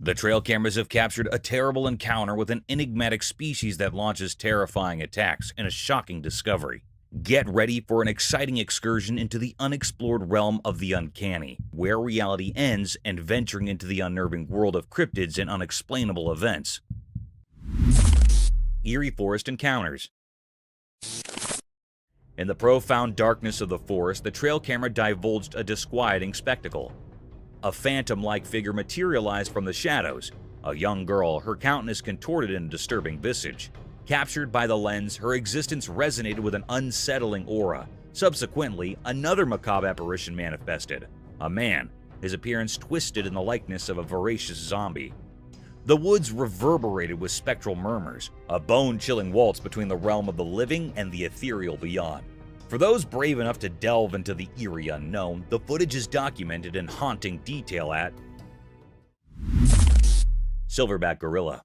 The trail cameras have captured a terrible encounter with an enigmatic species that launches terrifying attacks and a shocking discovery. Get ready for an exciting excursion into the unexplored realm of the uncanny, where reality ends and venturing into the unnerving world of cryptids and unexplainable events. Eerie Forest Encounters. In the profound darkness of the forest, the trail camera divulged a disquieting spectacle. A phantom-like figure materialized from the shadows. A young girl, her countenance contorted in a disturbing visage. Captured by the lens, her existence resonated with an unsettling aura. Subsequently, another macabre apparition manifested. A man, his appearance twisted in the likeness of a voracious zombie. The woods reverberated with spectral murmurs, a bone-chilling waltz between the realm of the living and the ethereal beyond. For those brave enough to delve into the eerie unknown, the footage is documented in haunting detail at Silverback Gorilla.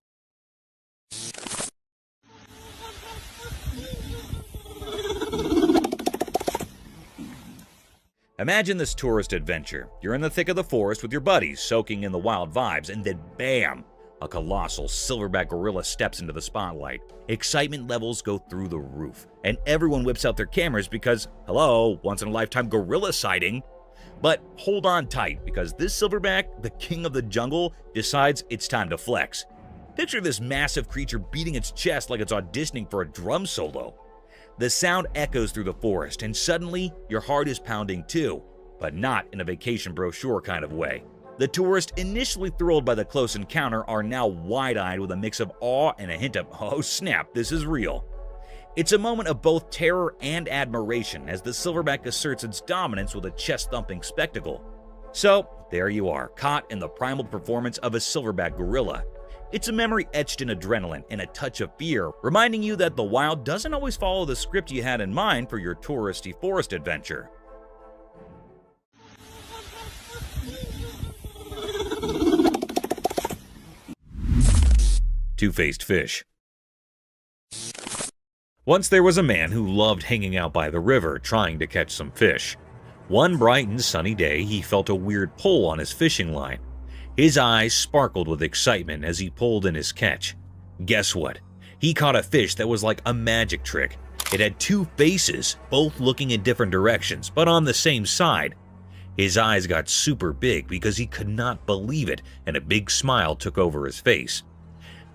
Imagine this tourist adventure. You're in the thick of the forest with your buddies, soaking in the wild vibes, and then BAM! A colossal silverback gorilla steps into the spotlight. Excitement levels go through the roof, and everyone whips out their cameras because, hello, once-in-a-lifetime gorilla sighting. But hold on tight, because this silverback, the king of the jungle, decides it's time to flex. Picture this massive creature beating its chest like it's auditioning for a drum solo. The sound echoes through the forest, and suddenly, your heart is pounding too, but not in a vacation brochure kind of way. The tourists, initially thrilled by the close encounter, are now wide-eyed with a mix of awe and a hint of, oh snap, this is real. It's a moment of both terror and admiration as the silverback asserts its dominance with a chest-thumping spectacle. So, there you are, caught in the primal performance of a silverback gorilla. It's a memory etched in adrenaline and a touch of fear, reminding you that the wild doesn't always follow the script you had in mind for your touristy forest adventure. Two-faced fish. Once there was a man who loved hanging out by the river trying to catch some fish. One bright and sunny day, he felt a weird pull on his fishing line. His eyes sparkled with excitement as he pulled in his catch. Guess what? He caught a fish that was like a magic trick. It had two faces, both looking in different directions, but on the same side. His eyes got super big because he could not believe it, and a big smile took over his face.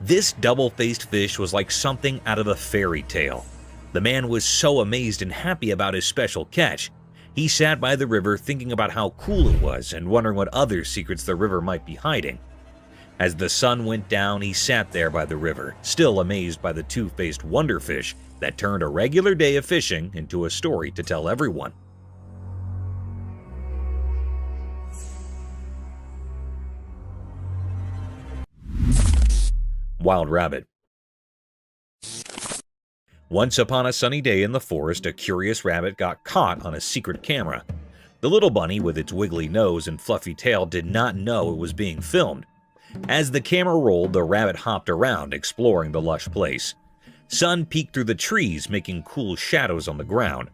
This double-faced fish was like something out of a fairy tale. The man was so amazed and happy about his special catch. He sat by the river thinking about how cool it was and wondering what other secrets the river might be hiding. As the sun went down, he sat there by the river, still amazed by the two-faced wonderfish that turned a regular day of fishing into a story to tell everyone. Wild rabbit. Once upon a sunny day in the forest, a curious rabbit got caught on a secret camera. The little bunny with its wiggly nose and fluffy tail did not know it was being filmed. As the camera rolled, the rabbit hopped around, exploring the lush place. Sun peeked through the trees, making cool shadows on the ground.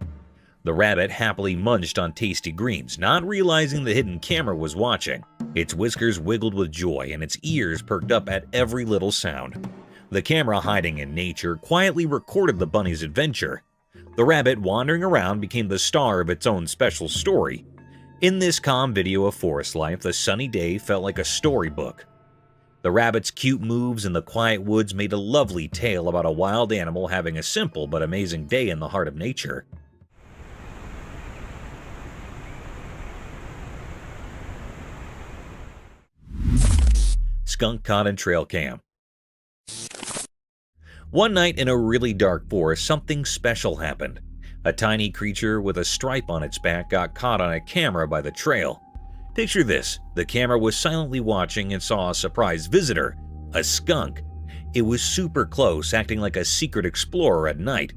The rabbit happily munched on tasty greens, not realizing the hidden camera was watching. Its whiskers wiggled with joy and its ears perked up at every little sound. The camera, hiding in nature, quietly recorded the bunny's adventure. The rabbit, wandering around, became the star of its own special story. In this calm video of forest life, the sunny day felt like a storybook. The rabbit's cute moves in the quiet woods made a lovely tale about a wild animal having a simple but amazing day in the heart of nature. Skunk caught in trail cam. One night in a really dark forest, something special happened. A tiny creature with a stripe on its back got caught on a camera by the trail. Picture this, the camera was silently watching and saw a surprise visitor, a skunk. It was super close, acting like a secret explorer at night.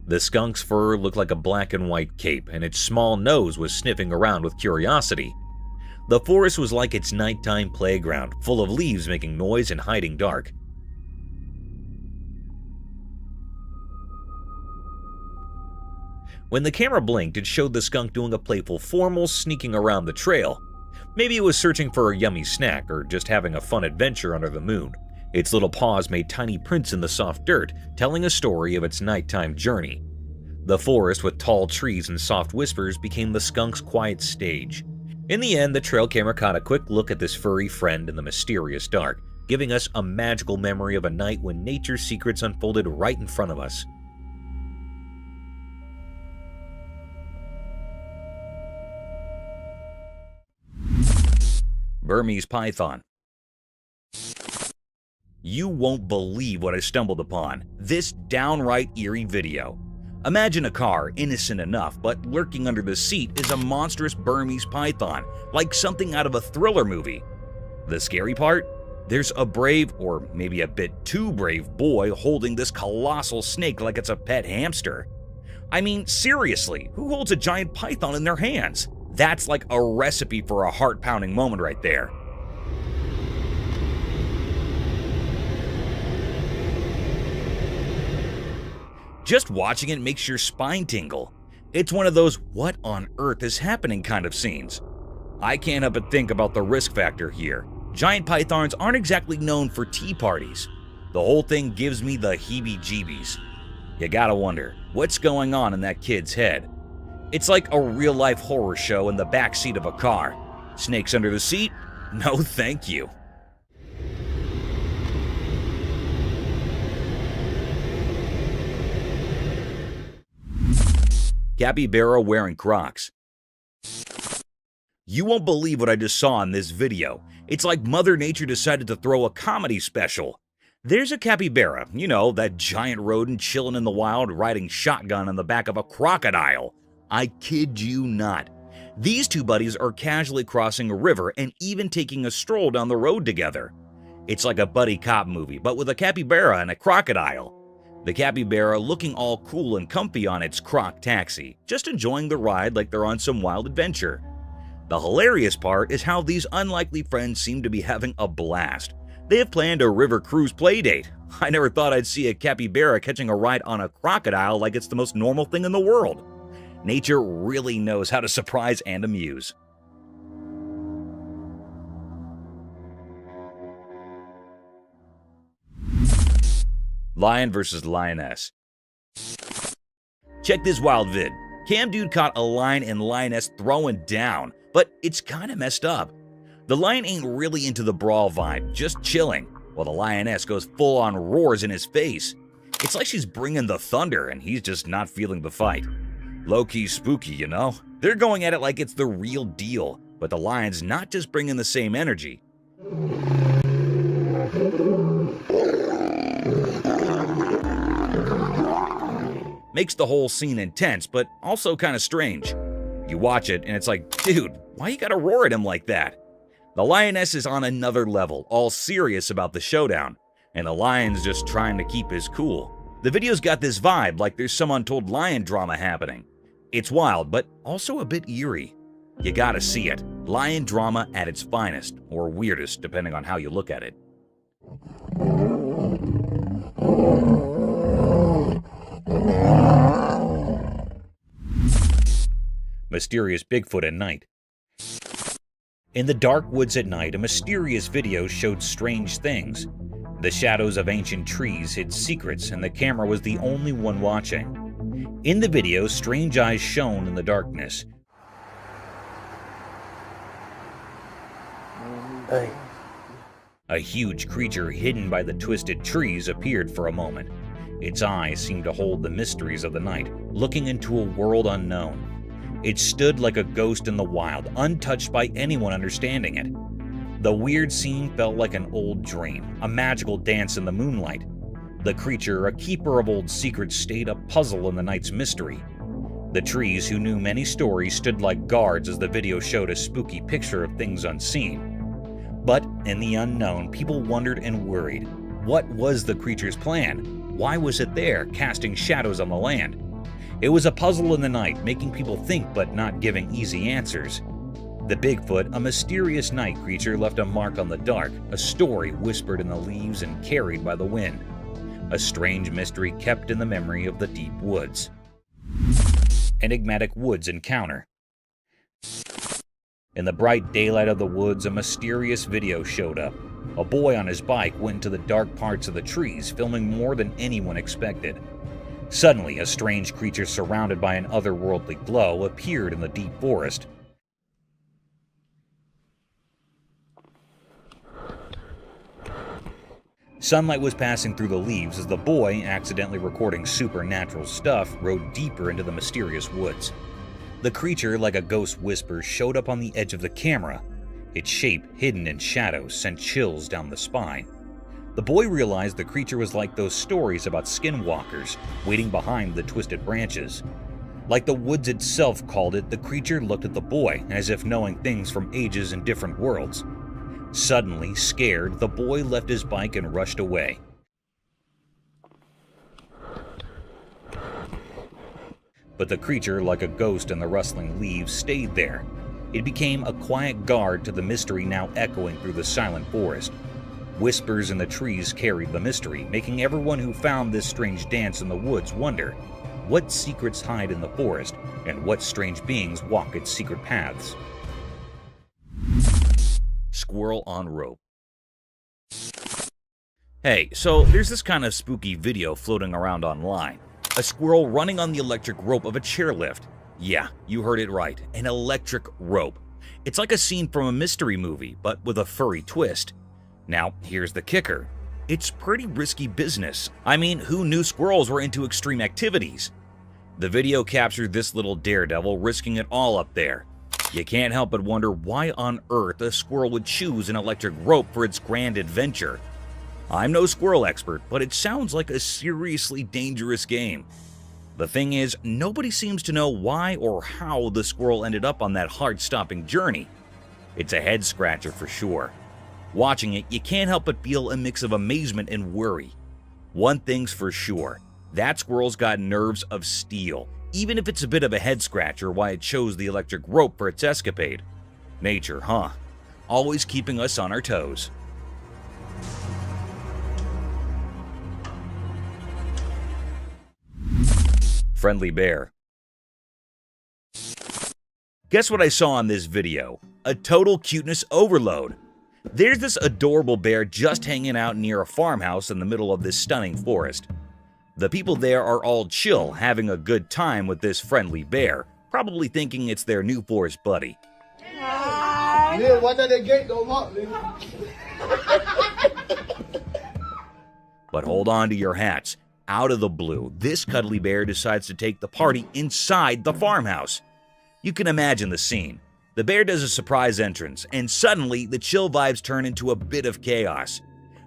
The skunk's fur looked like a black and white cape, and its small nose was sniffing around with curiosity. The forest was like its nighttime playground, full of leaves making noise and hiding dark. When the camera blinked, it showed the skunk doing a playful formal sneaking around the trail. Maybe it was searching for a yummy snack or just having a fun adventure under the moon. Its little paws made tiny prints in the soft dirt, telling a story of its nighttime journey. The forest with tall trees and soft whispers became the skunk's quiet stage. In the end, the trail camera caught a quick look at this furry friend in the mysterious dark, giving us a magical memory of a night when nature's secrets unfolded right in front of us. Burmese python. You won't believe what I stumbled upon. This downright eerie video. Imagine a car, innocent enough, but lurking under the seat is a monstrous Burmese python, like something out of a thriller movie. The scary part? There's a brave, or maybe a bit too brave, boy holding this colossal snake like it's a pet hamster. I mean, seriously, who holds a giant python in their hands? That's like a recipe for a heart-pounding moment right there. Just watching it makes your spine tingle. It's one of those what on earth is happening kind of scenes. I can't help but think about the risk factor here. Giant pythons aren't exactly known for tea parties. The whole thing gives me the heebie-jeebies. You gotta wonder, what's going on in that kid's head? It's like a real-life horror show in the backseat of a car. Snakes under the seat? No thank you. Capybara wearing Crocs. You won't believe what I just saw in this video. It's like Mother Nature decided to throw a comedy special. There's a capybara, you know, that giant rodent chilling in the wild riding shotgun on the back of a crocodile. I kid you not. These two buddies are casually crossing a river and even taking a stroll down the road together. It's like a buddy cop movie, but with a capybara and a crocodile. The capybara looking all cool and comfy on its croc taxi, just enjoying the ride like they're on some wild adventure. The hilarious part is how these unlikely friends seem to be having a blast. They have planned a river cruise playdate. I never thought I'd see a capybara catching a ride on a crocodile like it's the most normal thing in the world. Nature really knows how to surprise and amuse. Lion versus lioness. Check this wild vid. Cam dude caught a lion and lioness throwing down, but it's kinda messed up. The lion ain't really into the brawl vibe, just chilling, while the lioness goes full on roars in his face. It's like she's bringing the thunder and he's just not feeling the fight. Low-key spooky, you know? They're going at it like it's the real deal, but the lion's not just bringing the same energy. Makes the whole scene intense, but also kind of strange. You watch it and it's like, dude, why you gotta roar at him like that? The lioness is on another level, all serious about the showdown, and the lion's just trying to keep his cool. The video's got this vibe like there's some untold lion drama happening. It's wild, but also a bit eerie. You gotta see it. Lion drama at its finest, or weirdest, depending on how you look at it. Mysterious Bigfoot at night. In the dark woods at night, a mysterious video showed strange things. The shadows of ancient trees hid secrets, and the camera was the only one watching. In the video, strange eyes shone in the darkness. Hey. A huge creature hidden by the twisted trees appeared for a moment. Its eyes seemed to hold the mysteries of the night, looking into a world unknown. It stood like a ghost in the wild, untouched by anyone understanding it. The weird scene felt like an old dream, a magical dance in the moonlight. The creature, a keeper of old secrets, stayed a puzzle in the night's mystery. The trees, who knew many stories, stood like guards as the video showed a spooky picture of things unseen. But in the unknown, people wondered and worried. What was the creature's plan? Why was it there, casting shadows on the land? It was a puzzle in the night, making people think but not giving easy answers. The Bigfoot, a mysterious night creature, left a mark on the dark, a story whispered in the leaves and carried by the wind. A strange mystery kept in the memory of the deep woods. Enigmatic woods encounter. In the bright daylight of the woods, a mysterious video showed up. A boy on his bike went into the dark parts of the trees, filming more than anyone expected. Suddenly, a strange creature surrounded by an otherworldly glow appeared in the deep forest. Sunlight was passing through the leaves as the boy, accidentally recording supernatural stuff, rode deeper into the mysterious woods. The creature, like a ghost whisper, showed up on the edge of the camera. Its shape, hidden in shadows, sent chills down the spine. The boy realized the creature was like those stories about skinwalkers, waiting behind the twisted branches. Like the woods itself called it, the creature looked at the boy, as if knowing things from ages and different worlds. Suddenly, scared, the boy left his bike and rushed away. But the creature, like a ghost in the rustling leaves, stayed there. It became a quiet guard to the mystery now echoing through the silent forest. Whispers in the trees carried the mystery, making everyone who found this strange dance in the woods wonder what secrets hide in the forest and what strange beings walk its secret paths. Squirrel on rope. Hey, so there's this kind of spooky video floating around online. A squirrel running on the electric rope of a chairlift. Yeah, you heard it right, an electric rope. It's like a scene from a mystery movie, but with a furry twist. Now, here's the kicker. It's pretty risky business. I mean, who knew squirrels were into extreme activities? The video captured this little daredevil risking it all up there. You can't help but wonder why on earth a squirrel would choose an electric rope for its grand adventure. I'm no squirrel expert, but it sounds like a seriously dangerous game. The thing is, nobody seems to know why or how the squirrel ended up on that heart-stopping journey. It's a head-scratcher for sure. Watching it, you can't help but feel a mix of amazement and worry. One thing's for sure, that squirrel's got nerves of steel, even if it's a bit of a head-scratcher why it chose the electric rope for its escapade. Nature, huh? Always keeping us on our toes. Friendly bear. Guess what I saw in this video? A total cuteness overload. There's this adorable bear just hanging out near a farmhouse in the middle of this stunning forest. The people there are all chill, having a good time with this friendly bear, probably thinking it's their new forest buddy. But hold on to your hats. Out of the blue, this cuddly bear decides to take the party inside the farmhouse. You can imagine the scene. The bear does a surprise entrance, and suddenly the chill vibes turn into a bit of chaos.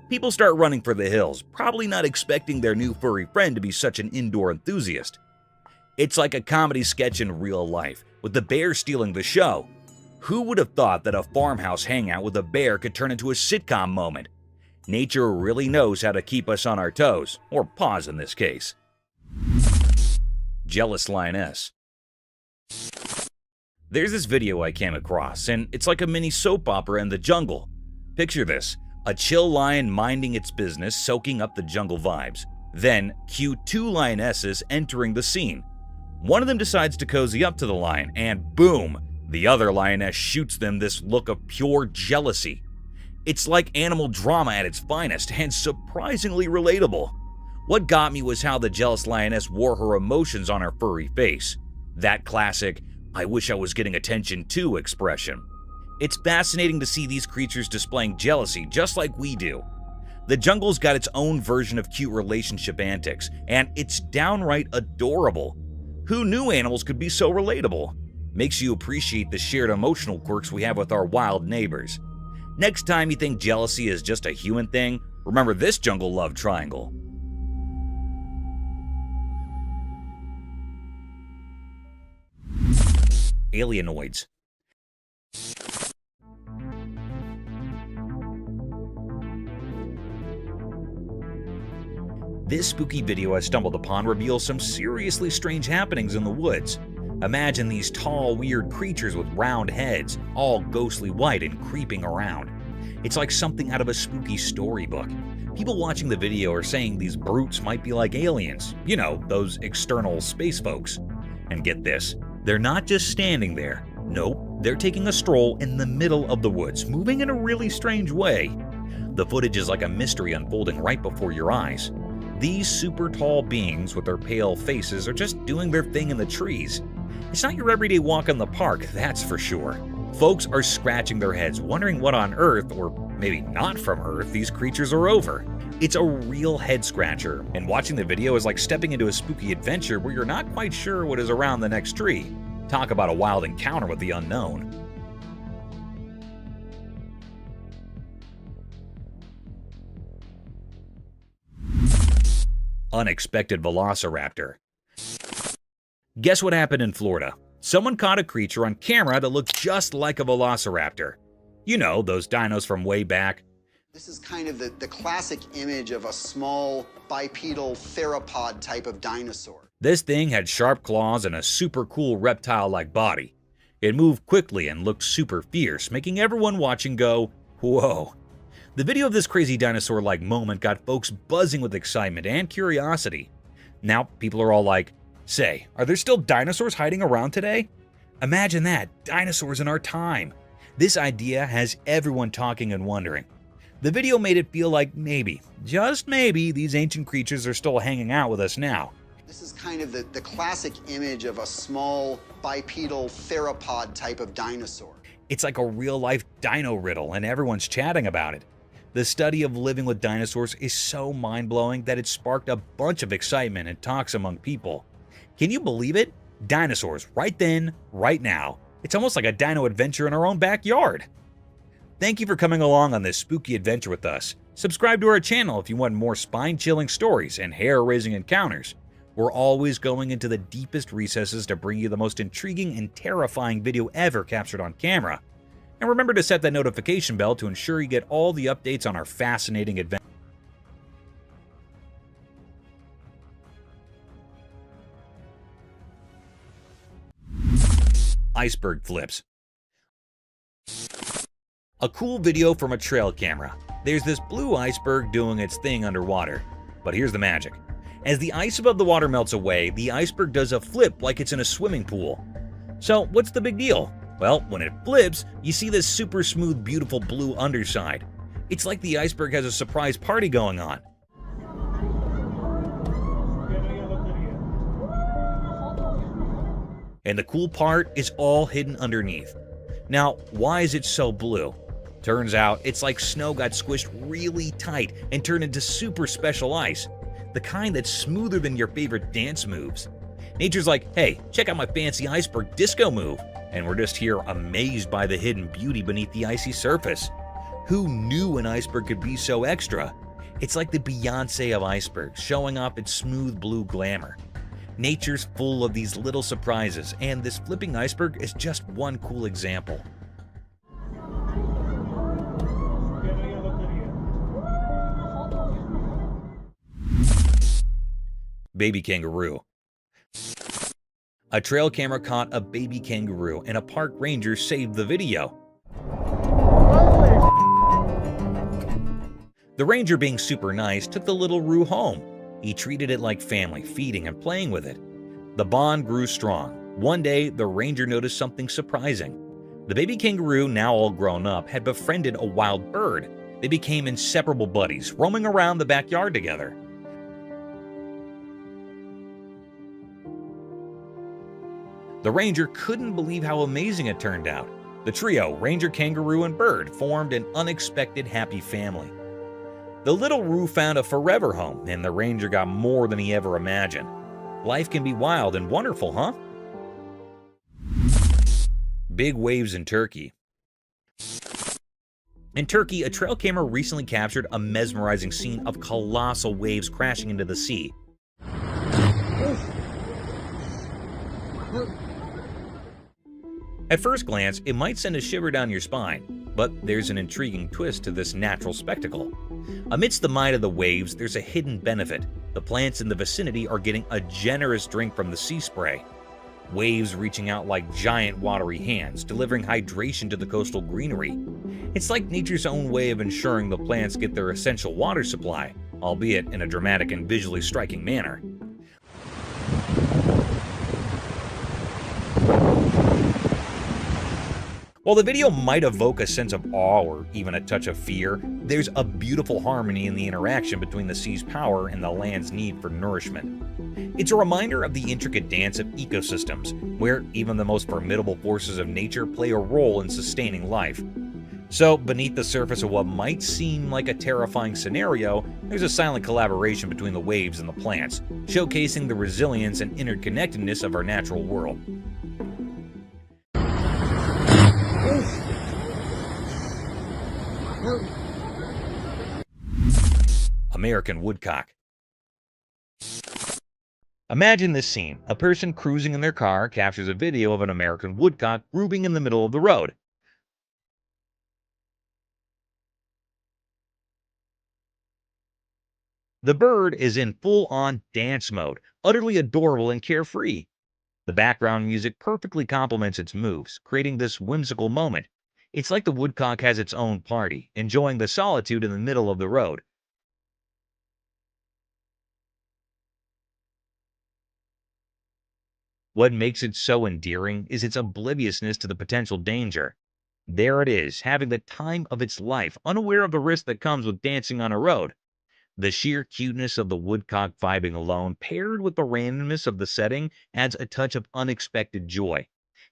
People start running for the hills, probably not expecting their new furry friend to be such an indoor enthusiast. It's like a comedy sketch in real life, with the bear stealing the show. Who would have thought that a farmhouse hangout with a bear could turn into a sitcom moment? Nature really knows how to keep us on our toes, or paws in this case. Jealous lioness. There's this video I came across, and it's like a mini soap opera in the jungle. Picture this, a chill lion minding its business, soaking up the jungle vibes. Then, cue two lionesses entering the scene. One of them decides to cozy up to the lion, and boom, the other lioness shoots them this look of pure jealousy. It's like animal drama at its finest, and surprisingly relatable. What got me was how the jealous lioness wore her emotions on her furry face. That classic, "I wish I was getting attention too" expression. It's fascinating to see these creatures displaying jealousy just like we do. The jungle's got its own version of cute relationship antics, and it's downright adorable. Who knew animals could be so relatable? Makes you appreciate the shared emotional quirks we have with our wild neighbors. Next time you think jealousy is just a human thing, remember this jungle love triangle. Alienoids. This spooky video I stumbled upon reveals some seriously strange happenings in the woods. Imagine these tall, weird creatures with round heads, all ghostly white and creeping around. It's like something out of a spooky storybook. People watching the video are saying these brutes might be like aliens, you know, those external space folks. And get this, they're not just standing there, Nope, they're taking a stroll in the middle of the woods, moving in a really strange way. The footage is like a mystery unfolding right before your eyes. These super tall beings with their pale faces are just doing their thing in the trees. It's not your everyday walk in the park, that's for sure. Folks are scratching their heads, wondering what on earth, or maybe not from Earth, these creatures are over. It's a real head scratcher, and watching the video is like stepping into a spooky adventure where you're not quite sure what is around the next tree. Talk about a wild encounter with the unknown. Unexpected velociraptor. Guess what happened in Florida? Someone caught a creature on camera that looked just like a velociraptor. You know, those dinos from way back. This is kind of the classic image of a small bipedal theropod type of dinosaur. This thing had sharp claws and a super cool reptile-like body. It moved quickly and looked super fierce, making everyone watching go, whoa. The video of this crazy dinosaur-like moment got folks buzzing with excitement and curiosity. Now, people are all like, say, are there still dinosaurs hiding around today? Imagine that, dinosaurs in our time. This idea has everyone talking and wondering. The video made it feel like maybe, just maybe, these ancient creatures are still hanging out with us now. This is kind of the classic image of a small bipedal theropod type of dinosaur. It's like a real-life dino riddle, and everyone's chatting about it. The study of living with dinosaurs is so mind-blowing that it sparked a bunch of excitement and talks among people. Can you believe it? Dinosaurs, right then, right now. It's almost like a dino adventure in our own backyard. Thank you for coming along on this spooky adventure with us. Subscribe to our channel if you want more spine-chilling stories and hair-raising encounters. We're always going into the deepest recesses to bring you the most intriguing and terrifying video ever captured on camera. And remember to set that notification bell to ensure you get all the updates on our fascinating adventure. Iceberg flips. A cool video from a trail camera. There's this blue iceberg doing its thing underwater. But here's the magic. As the ice above the water melts away, the iceberg does a flip like it's in a swimming pool. So what's the big deal? Well, when it flips, you see this super smooth, beautiful blue underside. It's like the iceberg has a surprise party going on. And the cool part is all hidden underneath. Now, why is it so blue? Turns out it's like snow got squished really tight and turned into super special ice. The kind that's smoother than your favorite dance moves. Nature's like, hey, check out my fancy iceberg disco move. And we're just here amazed by the hidden beauty beneath the icy surface. Who knew an iceberg could be so extra? It's like the Beyoncé of icebergs, showing off its smooth blue glamour. Nature's full of these little surprises, and this flipping iceberg is just one cool example. Baby kangaroo. A trail camera caught a baby kangaroo, and a park ranger saved the video. The ranger, being super nice, took the little roo home. He treated it like family, feeding and playing with it. The bond grew strong. One day, the ranger noticed something surprising. The baby kangaroo, now all grown up, had befriended a wild bird. They became inseparable buddies, roaming around the backyard together. The ranger couldn't believe how amazing it turned out. The trio, ranger, kangaroo, and bird, formed an unexpected happy family. The little roo found a forever home, and the ranger got more than he ever imagined. Life can be wild and wonderful, huh? Big waves in Turkey. In Turkey, a trail camera recently captured a mesmerizing scene of colossal waves crashing into the sea. At first glance, it might send a shiver down your spine, but there's an intriguing twist to this natural spectacle. Amidst the might of the waves, there's a hidden benefit. The plants in the vicinity are getting a generous drink from the sea spray. Waves reaching out like giant watery hands, delivering hydration to the coastal greenery. It's like nature's own way of ensuring the plants get their essential water supply, albeit in a dramatic and visually striking manner. While the video might evoke a sense of awe or even a touch of fear, there's a beautiful harmony in the interaction between the sea's power and the land's need for nourishment. It's a reminder of the intricate dance of ecosystems, where even the most formidable forces of nature play a role in sustaining life. So, beneath the surface of what might seem like a terrifying scenario, there's a silent collaboration between the waves and the plants, showcasing the resilience and interconnectedness of our natural world. American woodcock. Imagine this scene. A person cruising in their car captures a video of an American woodcock grooving in the middle of the road. The bird is in full-on dance mode, utterly adorable and carefree. The background music perfectly complements its moves, creating this whimsical moment. It's like the woodcock has its own party, enjoying the solitude in the middle of the road. What makes it so endearing is its obliviousness to the potential danger. There it is, having the time of its life, unaware of the risk that comes with dancing on a road. The sheer cuteness of the woodcock vibing alone, paired with the randomness of the setting, adds a touch of unexpected joy.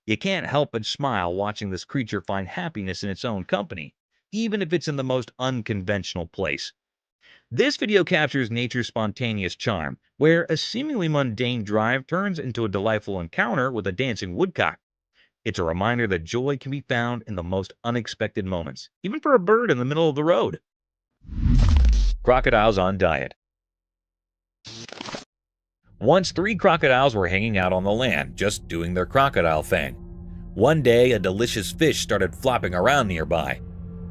You can't help but smile watching this creature find happiness in its own company, even if it's in the most unconventional place. This video captures nature's spontaneous charm, where a seemingly mundane drive turns into a delightful encounter with a dancing woodcock. It's a reminder that joy can be found in the most unexpected moments, even for a bird in the middle of the road. Crocodiles on diet. Once 3 crocodiles were hanging out on the land, just doing their crocodile thing. One day, a delicious fish started flopping around nearby.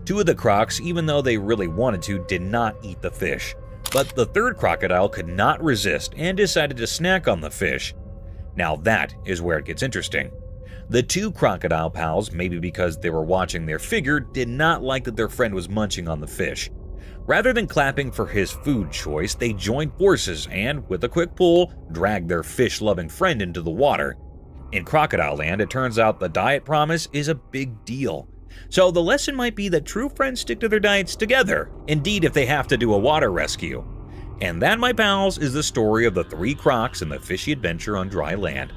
2 of the crocs, even though they really wanted to, did not eat the fish. But the 3rd crocodile could not resist and decided to snack on the fish. Now that is where it gets interesting. The 2 crocodile pals, maybe because they were watching their figure, did not like that their friend was munching on the fish. Rather than clapping for his food choice, they joined forces and, with a quick pull, dragged their fish-loving friend into the water. In Crocodile Land, it turns out the diet promise is a big deal. So the lesson might be that true friends stick to their diets together, indeed if they have to do a water rescue. And that, my pals, is the story of the 3 crocs and the fishy adventure on dry land.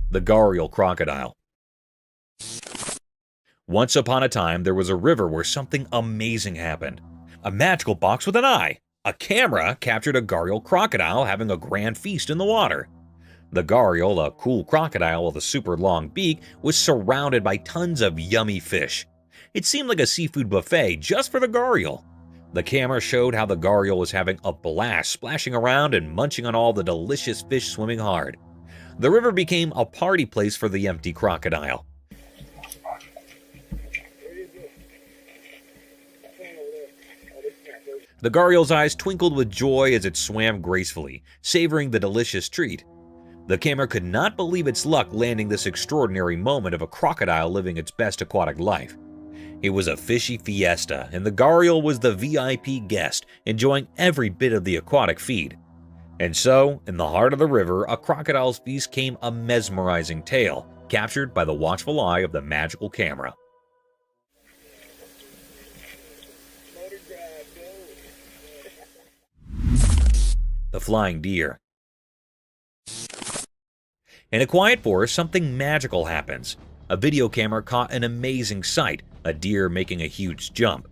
The gharial crocodile. Once upon a time, there was a river where something amazing happened. A magical box with an eye. A camera captured a gharial crocodile having a grand feast in the water. The gharial, a cool crocodile with a super long beak, was surrounded by tons of yummy fish. It seemed like a seafood buffet just for the gharial. The camera showed how the gharial was having a blast, splashing around and munching on all the delicious fish swimming hard. The river became a party place for the empty crocodile. The gharial's eyes twinkled with joy as it swam gracefully, savoring the delicious treat. The camera could not believe its luck landing this extraordinary moment of a crocodile living its best aquatic life. It was a fishy fiesta, and the gharial was the VIP guest, enjoying every bit of the aquatic feed. And so, in the heart of the river, a crocodile's feast came a mesmerizing tale, captured by the watchful eye of the magical camera. The flying deer. In a quiet forest, something magical happens. A video camera caught an amazing sight, a deer making a huge jump.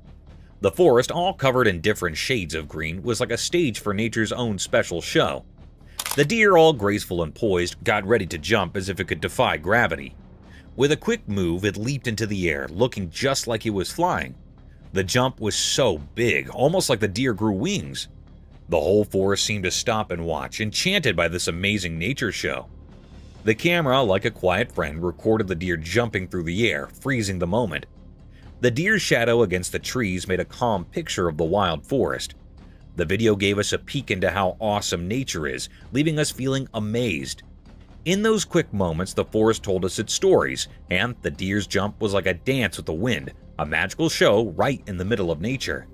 The forest, all covered in different shades of green, was like a stage for nature's own special show. The deer, all graceful and poised, got ready to jump as if it could defy gravity. With a quick move, it leaped into the air, looking just like it was flying. The jump was so big, almost like the deer grew wings. The whole forest seemed to stop and watch, enchanted by this amazing nature show. The camera, like a quiet friend, recorded the deer jumping through the air, freezing the moment. The deer's shadow against the trees made a calm picture of the wild forest. The video gave us a peek into how awesome nature is, leaving us feeling amazed. In those quick moments, the forest told us its stories, and the deer's jump was like a dance with the wind, a magical show right in the middle of nature.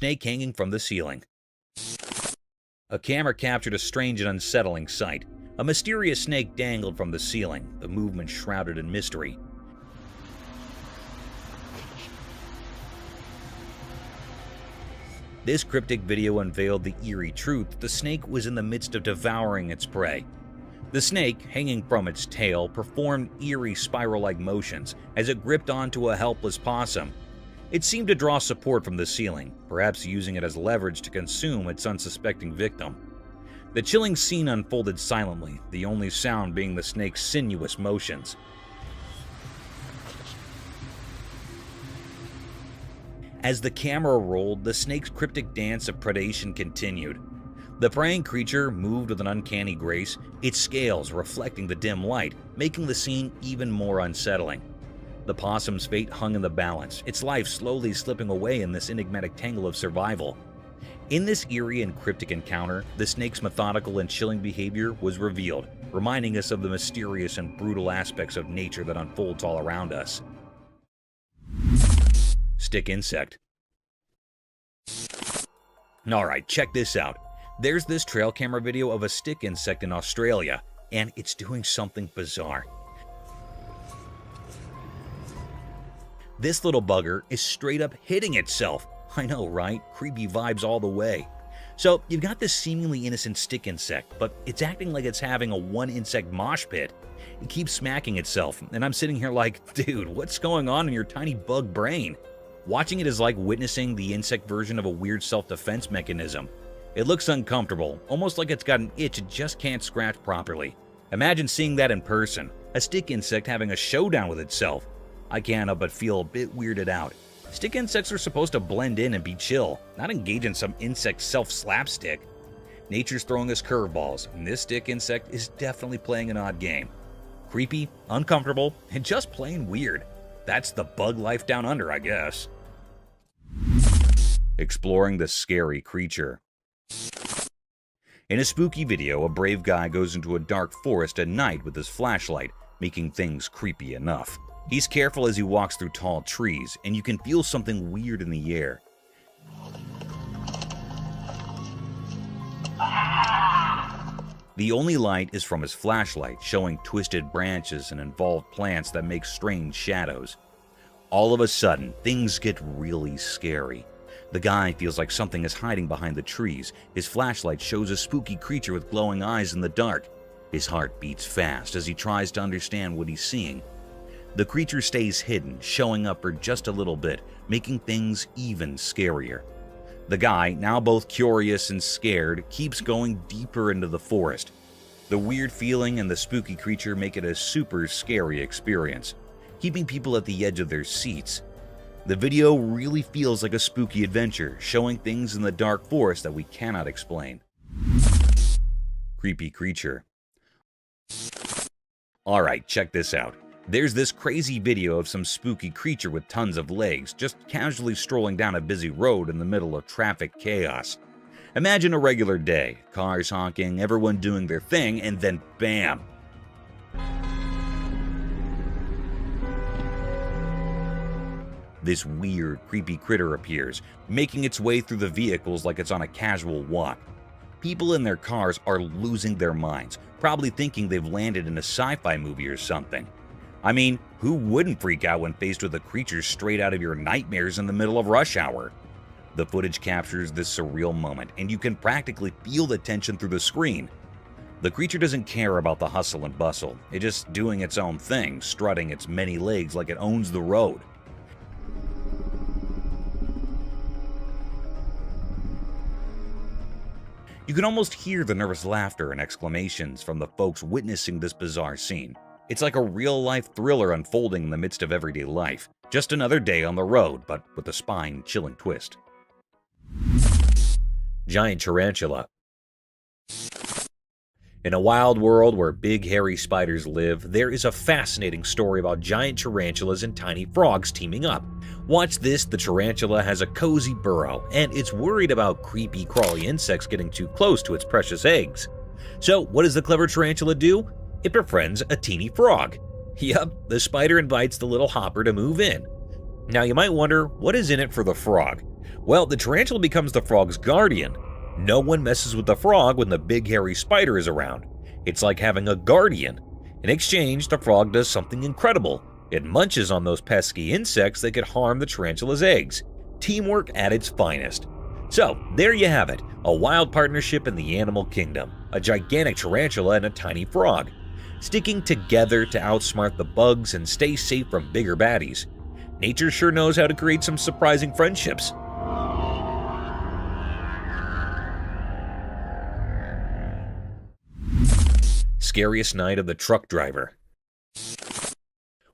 snake hanging from the ceiling. A camera captured a strange and unsettling sight. A mysterious snake dangled from the ceiling, the movement shrouded in mystery. This cryptic video unveiled the eerie truth that the snake was in the midst of devouring its prey. The snake, hanging from its tail, performed eerie spiral-like motions as it gripped onto a helpless possum. It seemed to draw support from the ceiling, perhaps using it as leverage to consume its unsuspecting victim. The chilling scene unfolded silently, the only sound being the snake's sinuous motions. As the camera rolled, the snake's cryptic dance of predation continued. The preying creature moved with an uncanny grace, its scales reflecting the dim light, making the scene even more unsettling. The possum's fate hung in the balance, its life slowly slipping away in this enigmatic tangle of survival. In this eerie and cryptic encounter, the snake's methodical and chilling behavior was revealed, reminding us of the mysterious and brutal aspects of nature that unfolds all around us. Stick insect. Alright, check this out. There's this trail camera video of a stick insect in Australia, and it's doing something bizarre. This little bugger is straight up hitting itself. I know, right? Creepy vibes all the way. So, you've got this seemingly innocent stick insect, but it's acting like it's having a one-insect mosh pit. It keeps smacking itself, and I'm sitting here like, dude, what's going on in your tiny bug brain? Watching it is like witnessing the insect version of a weird self-defense mechanism. It looks uncomfortable, almost like it's got an itch it just can't scratch properly. Imagine seeing that in person, a stick insect having a showdown with itself. I can't help but feel a bit weirded out. Stick insects are supposed to blend in and be chill, not engage in some insect self-slapstick. Nature's throwing us curveballs, and this stick insect is definitely playing an odd game. Creepy, uncomfortable, and just plain weird. That's the bug life down under, I guess. Exploring the scary creature. In a spooky video, a brave guy goes into a dark forest at night with his flashlight, making things creepy enough. He's careful as he walks through tall trees, and you can feel something weird in the air. The only light is from his flashlight, showing twisted branches and involved plants that make strange shadows. All of a sudden, things get really scary. The guy feels like something is hiding behind the trees. His flashlight shows a spooky creature with glowing eyes in the dark. His heart beats fast as he tries to understand what he's seeing. The creature stays hidden, showing up for just a little bit, making things even scarier. The guy, now both curious and scared, keeps going deeper into the forest. The weird feeling and the spooky creature make it a super scary experience, keeping people at the edge of their seats. The video really feels like a spooky adventure, showing things in the dark forest that we cannot explain. Creepy creature. Alright, check this out. There's this crazy video of some spooky creature with tons of legs, just casually strolling down a busy road in the middle of traffic chaos. Imagine a regular day, cars honking, everyone doing their thing, and then bam! This weird, creepy critter appears, making its way through the vehicles like it's on a casual walk. People in their cars are losing their minds, probably thinking they've landed in a sci-fi movie or something. I mean, who wouldn't freak out when faced with a creature straight out of your nightmares in the middle of rush hour? The footage captures this surreal moment, and you can practically feel the tension through the screen. The creature doesn't care about the hustle and bustle. It's just doing its own thing, strutting its many legs like it owns the road. You can almost hear the nervous laughter and exclamations from the folks witnessing this bizarre scene. It's like a real-life thriller unfolding in the midst of everyday life. Just another day on the road, but with a spine-chilling twist. Giant tarantula. In a wild world where big hairy spiders live, there is a fascinating story about giant tarantulas and tiny frogs teaming up. Watch this, the tarantula has a cozy burrow, and it's worried about creepy crawly insects getting too close to its precious eggs. So what does the clever tarantula do? It befriends a teeny frog. Yup, the spider invites the little hopper to move in. Now you might wonder, what is in it for the frog? Well, the tarantula becomes the frog's guardian. No one messes with the frog when the big hairy spider is around. It's like having a guardian. In exchange, the frog does something incredible. It munches on those pesky insects that could harm the tarantula's eggs. Teamwork at its finest. So, there you have it, a wild partnership in the animal kingdom. A gigantic tarantula and a tiny frog, sticking together to outsmart the bugs and stay safe from bigger baddies. Nature sure knows how to create some surprising friendships. Scariest night of the truck driver.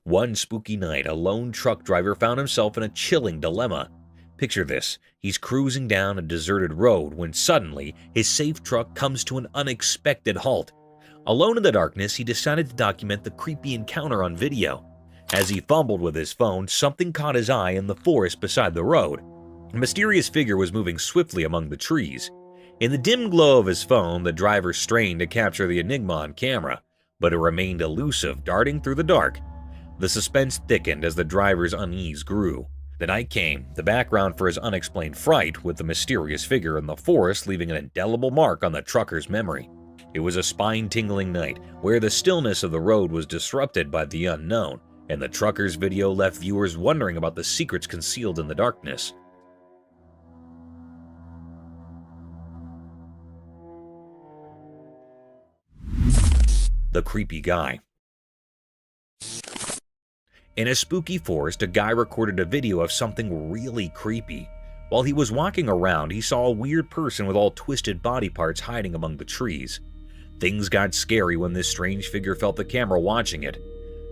One spooky night, a lone truck driver found himself in a chilling dilemma. Picture this, he's cruising down a deserted road when suddenly his safe truck comes to an unexpected halt. Alone in the darkness, he decided to document the creepy encounter on video. As he fumbled with his phone, something caught his eye in the forest beside the road. A mysterious figure was moving swiftly among the trees. In the dim glow of his phone, the driver strained to capture the enigma on camera, but it remained elusive, darting through the dark. The suspense thickened as the driver's unease grew. The night came, the background for his unexplained fright, with the mysterious figure in the forest leaving an indelible mark on the trucker's memory. It was a spine-tingling night, where the stillness of the road was disrupted by the unknown, and the trucker's video left viewers wondering about the secrets concealed in the darkness. The creepy guy. In a spooky forest, a guy recorded a video of something really creepy. While he was walking around, he saw a weird person with all twisted body parts hiding among the trees. Things got scary when this strange figure felt the camera watching it.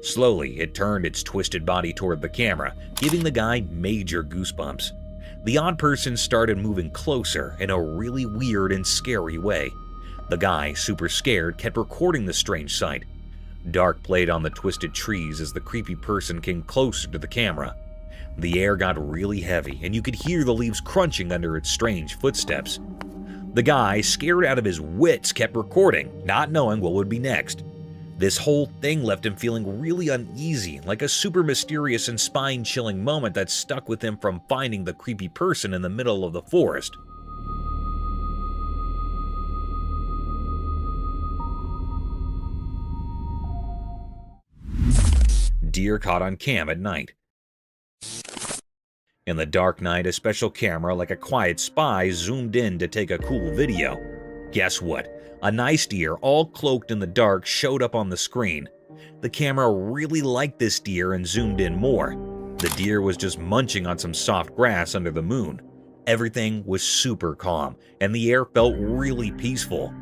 Slowly, it turned its twisted body toward the camera, giving the guy major goosebumps. The odd person started moving closer in a really weird and scary way. The guy, super scared, kept recording the strange sight. Dark played on the twisted trees as the creepy person came closer to the camera. The air got really heavy, and you could hear the leaves crunching under its strange footsteps. The guy, scared out of his wits, kept recording, not knowing what would be next. This whole thing left him feeling really uneasy, like a super mysterious and spine-chilling moment that stuck with him from finding the creepy person in the middle of the forest. Deer caught on cam at night. In the dark night, a special camera like a quiet spy zoomed in to take a cool video. Guess what? A nice deer, all cloaked in the dark, showed up on the screen. The camera really liked this deer and zoomed in more. The deer was just munching on some soft grass under the moon. Everything was super calm, and the air felt really peaceful.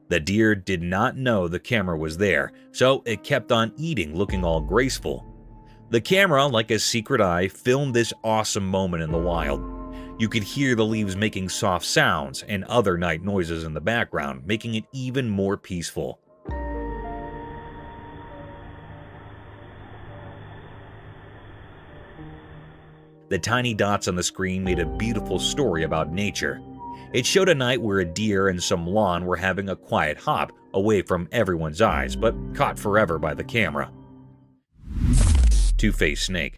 The deer did not know the camera was there, so it kept on eating, looking all graceful. The camera, like a secret eye, filmed this awesome moment in the wild. You could hear the leaves making soft sounds and other night noises in the background, making it even more peaceful. The tiny dots on the screen made a beautiful story about nature. It showed a night where a deer and some lawn were having a quiet hop away from everyone's eyes, but caught forever by the camera. Two-faced snake.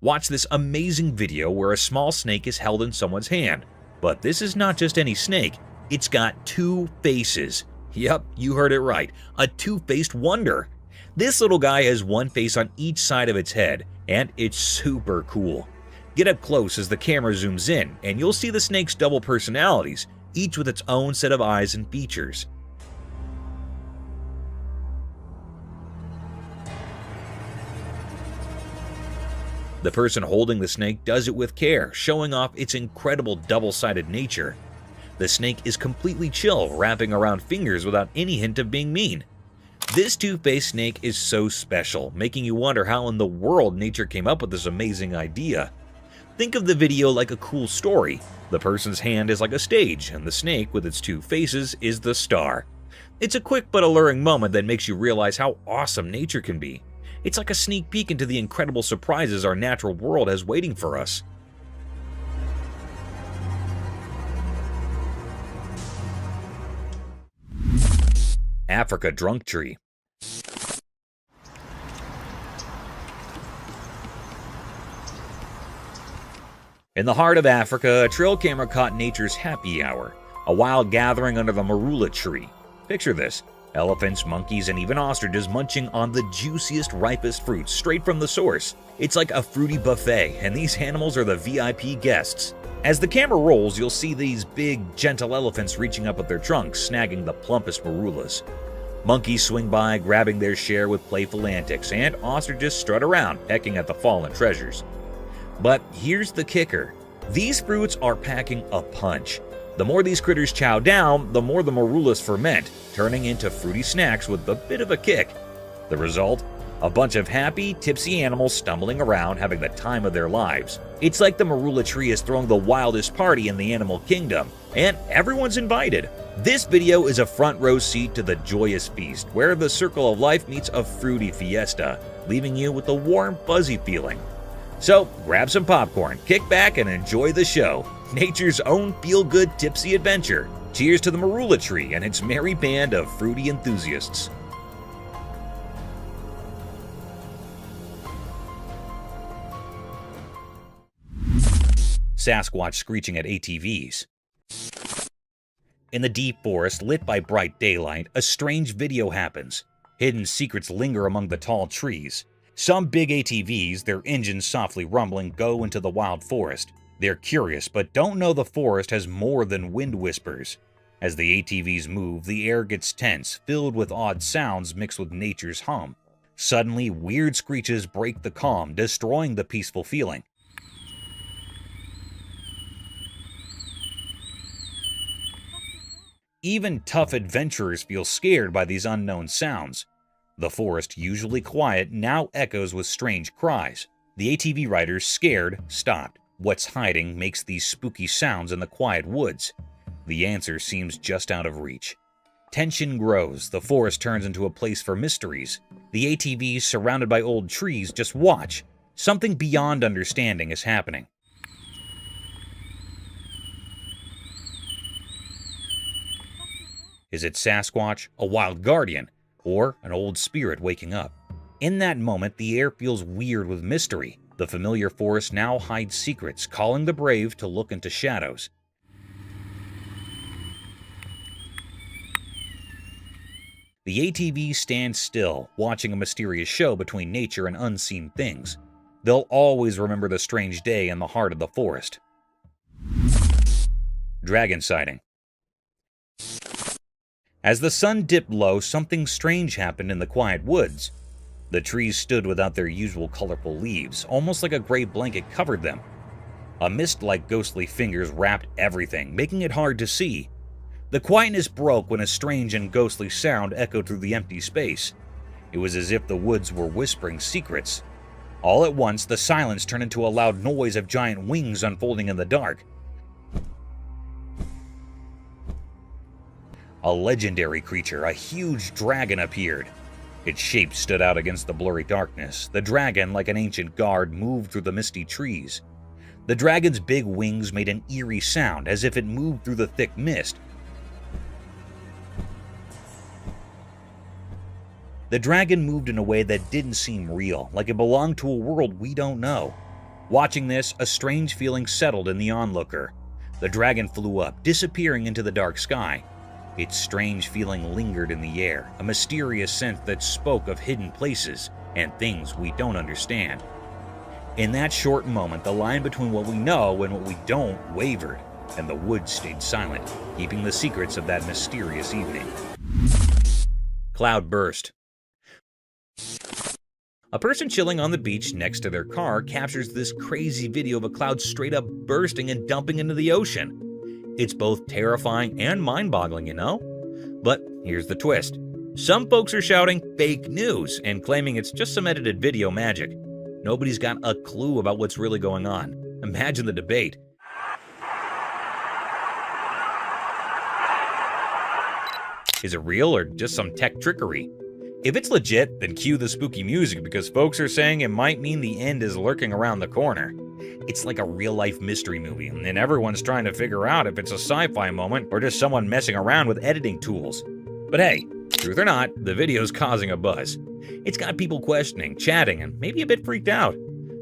Watch this amazing video where a small snake is held in someone's hand. But this is not just any snake, it's got two faces. Yep, you heard it right, a two-faced wonder. This little guy has one face on each side of its head, and it's super cool. Get up close as the camera zooms in, and you'll see the snake's double personalities, each with its own set of eyes and features. The person holding the snake does it with care, showing off its incredible double-sided nature. The snake is completely chill, wrapping around fingers without any hint of being mean. This two-faced snake is so special, making you wonder how in the world nature came up with this amazing idea. Think of the video like a cool story. The person's hand is like a stage, and the snake, with its two faces, is the star. It's a quick but alluring moment that makes you realize how awesome nature can be. It's like a sneak peek into the incredible surprises our natural world has waiting for us. Africa drunk tree. In the heart of Africa, a trail camera caught nature's happy hour, a wild gathering under the marula tree. Picture this: elephants, monkeys, and even ostriches munching on the juiciest, ripest fruits straight from the source. It's like a fruity buffet, and these animals are the VIP guests. As the camera rolls, you'll see these big, gentle elephants reaching up with their trunks, snagging the plumpest marulas. Monkeys swing by, grabbing their share with playful antics, and ostriches strut around, pecking at the fallen treasures. But here's the kicker: these fruits are packing a punch. The more these critters chow down, the more the marulas ferment, turning into fruity snacks with a bit of a kick. The result? A bunch of happy, tipsy animals stumbling around, having the time of their lives. It's like the marula tree is throwing the wildest party in the animal kingdom, and everyone's invited. This video is a front row seat to the joyous feast, where the circle of life meets a fruity fiesta, leaving you with a warm, fuzzy feeling. So grab some popcorn, kick back, and enjoy the show. Nature's own feel-good tipsy adventure. Cheers to the marula tree and its merry band of fruity enthusiasts. Sasquatch screeching at ATVs. In the deep forest, lit by bright daylight, a strange video happens. Hidden secrets linger among the tall trees. Some big ATVs, their engines softly rumbling, go into the wild forest. They're curious, but don't know the forest has more than wind whispers. As the ATVs move, the air gets tense, filled with odd sounds mixed with nature's hum. Suddenly, weird screeches break the calm, destroying the peaceful feeling. Even tough adventurers feel scared by these unknown sounds. The forest, usually quiet, now echoes with strange cries. The ATV riders, scared, stopped. What's hiding makes these spooky sounds in the quiet woods? The answer seems just out of reach. Tension grows, the forest turns into a place for mysteries. The ATVs, surrounded by old trees, just watch. Something beyond understanding is happening. Is it Sasquatch, a wild guardian, or an old spirit waking up? In that moment, the air feels weird with mystery. The familiar forest now hides secrets, calling the brave to look into shadows. The ATVs stand still, watching a mysterious show between nature and unseen things. They'll always remember the strange day in the heart of the forest. Dragon sighting. As the sun dipped low, something strange happened in the quiet woods. The trees stood without their usual colorful leaves, almost like a gray blanket covered them. A mist like ghostly fingers wrapped everything, making it hard to see. The quietness broke when a strange and ghostly sound echoed through the empty space. It was as if the woods were whispering secrets. All at once, the silence turned into a loud noise of giant wings unfolding in the dark. A legendary creature, a huge dragon, appeared. Its shape stood out against the blurry darkness. The dragon, like an ancient guard, moved through the misty trees. The dragon's big wings made an eerie sound, as if it moved through the thick mist. The dragon moved in a way that didn't seem real, like it belonged to a world we don't know. Watching this, a strange feeling settled in the onlooker. The dragon flew up, disappearing into the dark sky. Its strange feeling lingered in the air, a mysterious scent that spoke of hidden places and things we don't understand. In that short moment, the line between what we know and what we don't wavered, and the woods stayed silent, keeping the secrets of that mysterious evening. Cloud burst. A person chilling on the beach next to their car captures this crazy video of a cloud straight up bursting and dumping into the ocean. It's both terrifying and mind-boggling, you know? But here's the twist. Some folks are shouting fake news and claiming it's just some edited video magic. Nobody's got a clue about what's really going on. Imagine the debate. Is it real or just some tech trickery? If it's legit, then cue the spooky music because folks are saying it might mean the end is lurking around the corner. It's like a real-life mystery movie, and everyone's trying to figure out if it's a sci-fi moment or just someone messing around with editing tools. But hey, truth or not, the video's causing a buzz. It's got people questioning, chatting, and maybe a bit freaked out.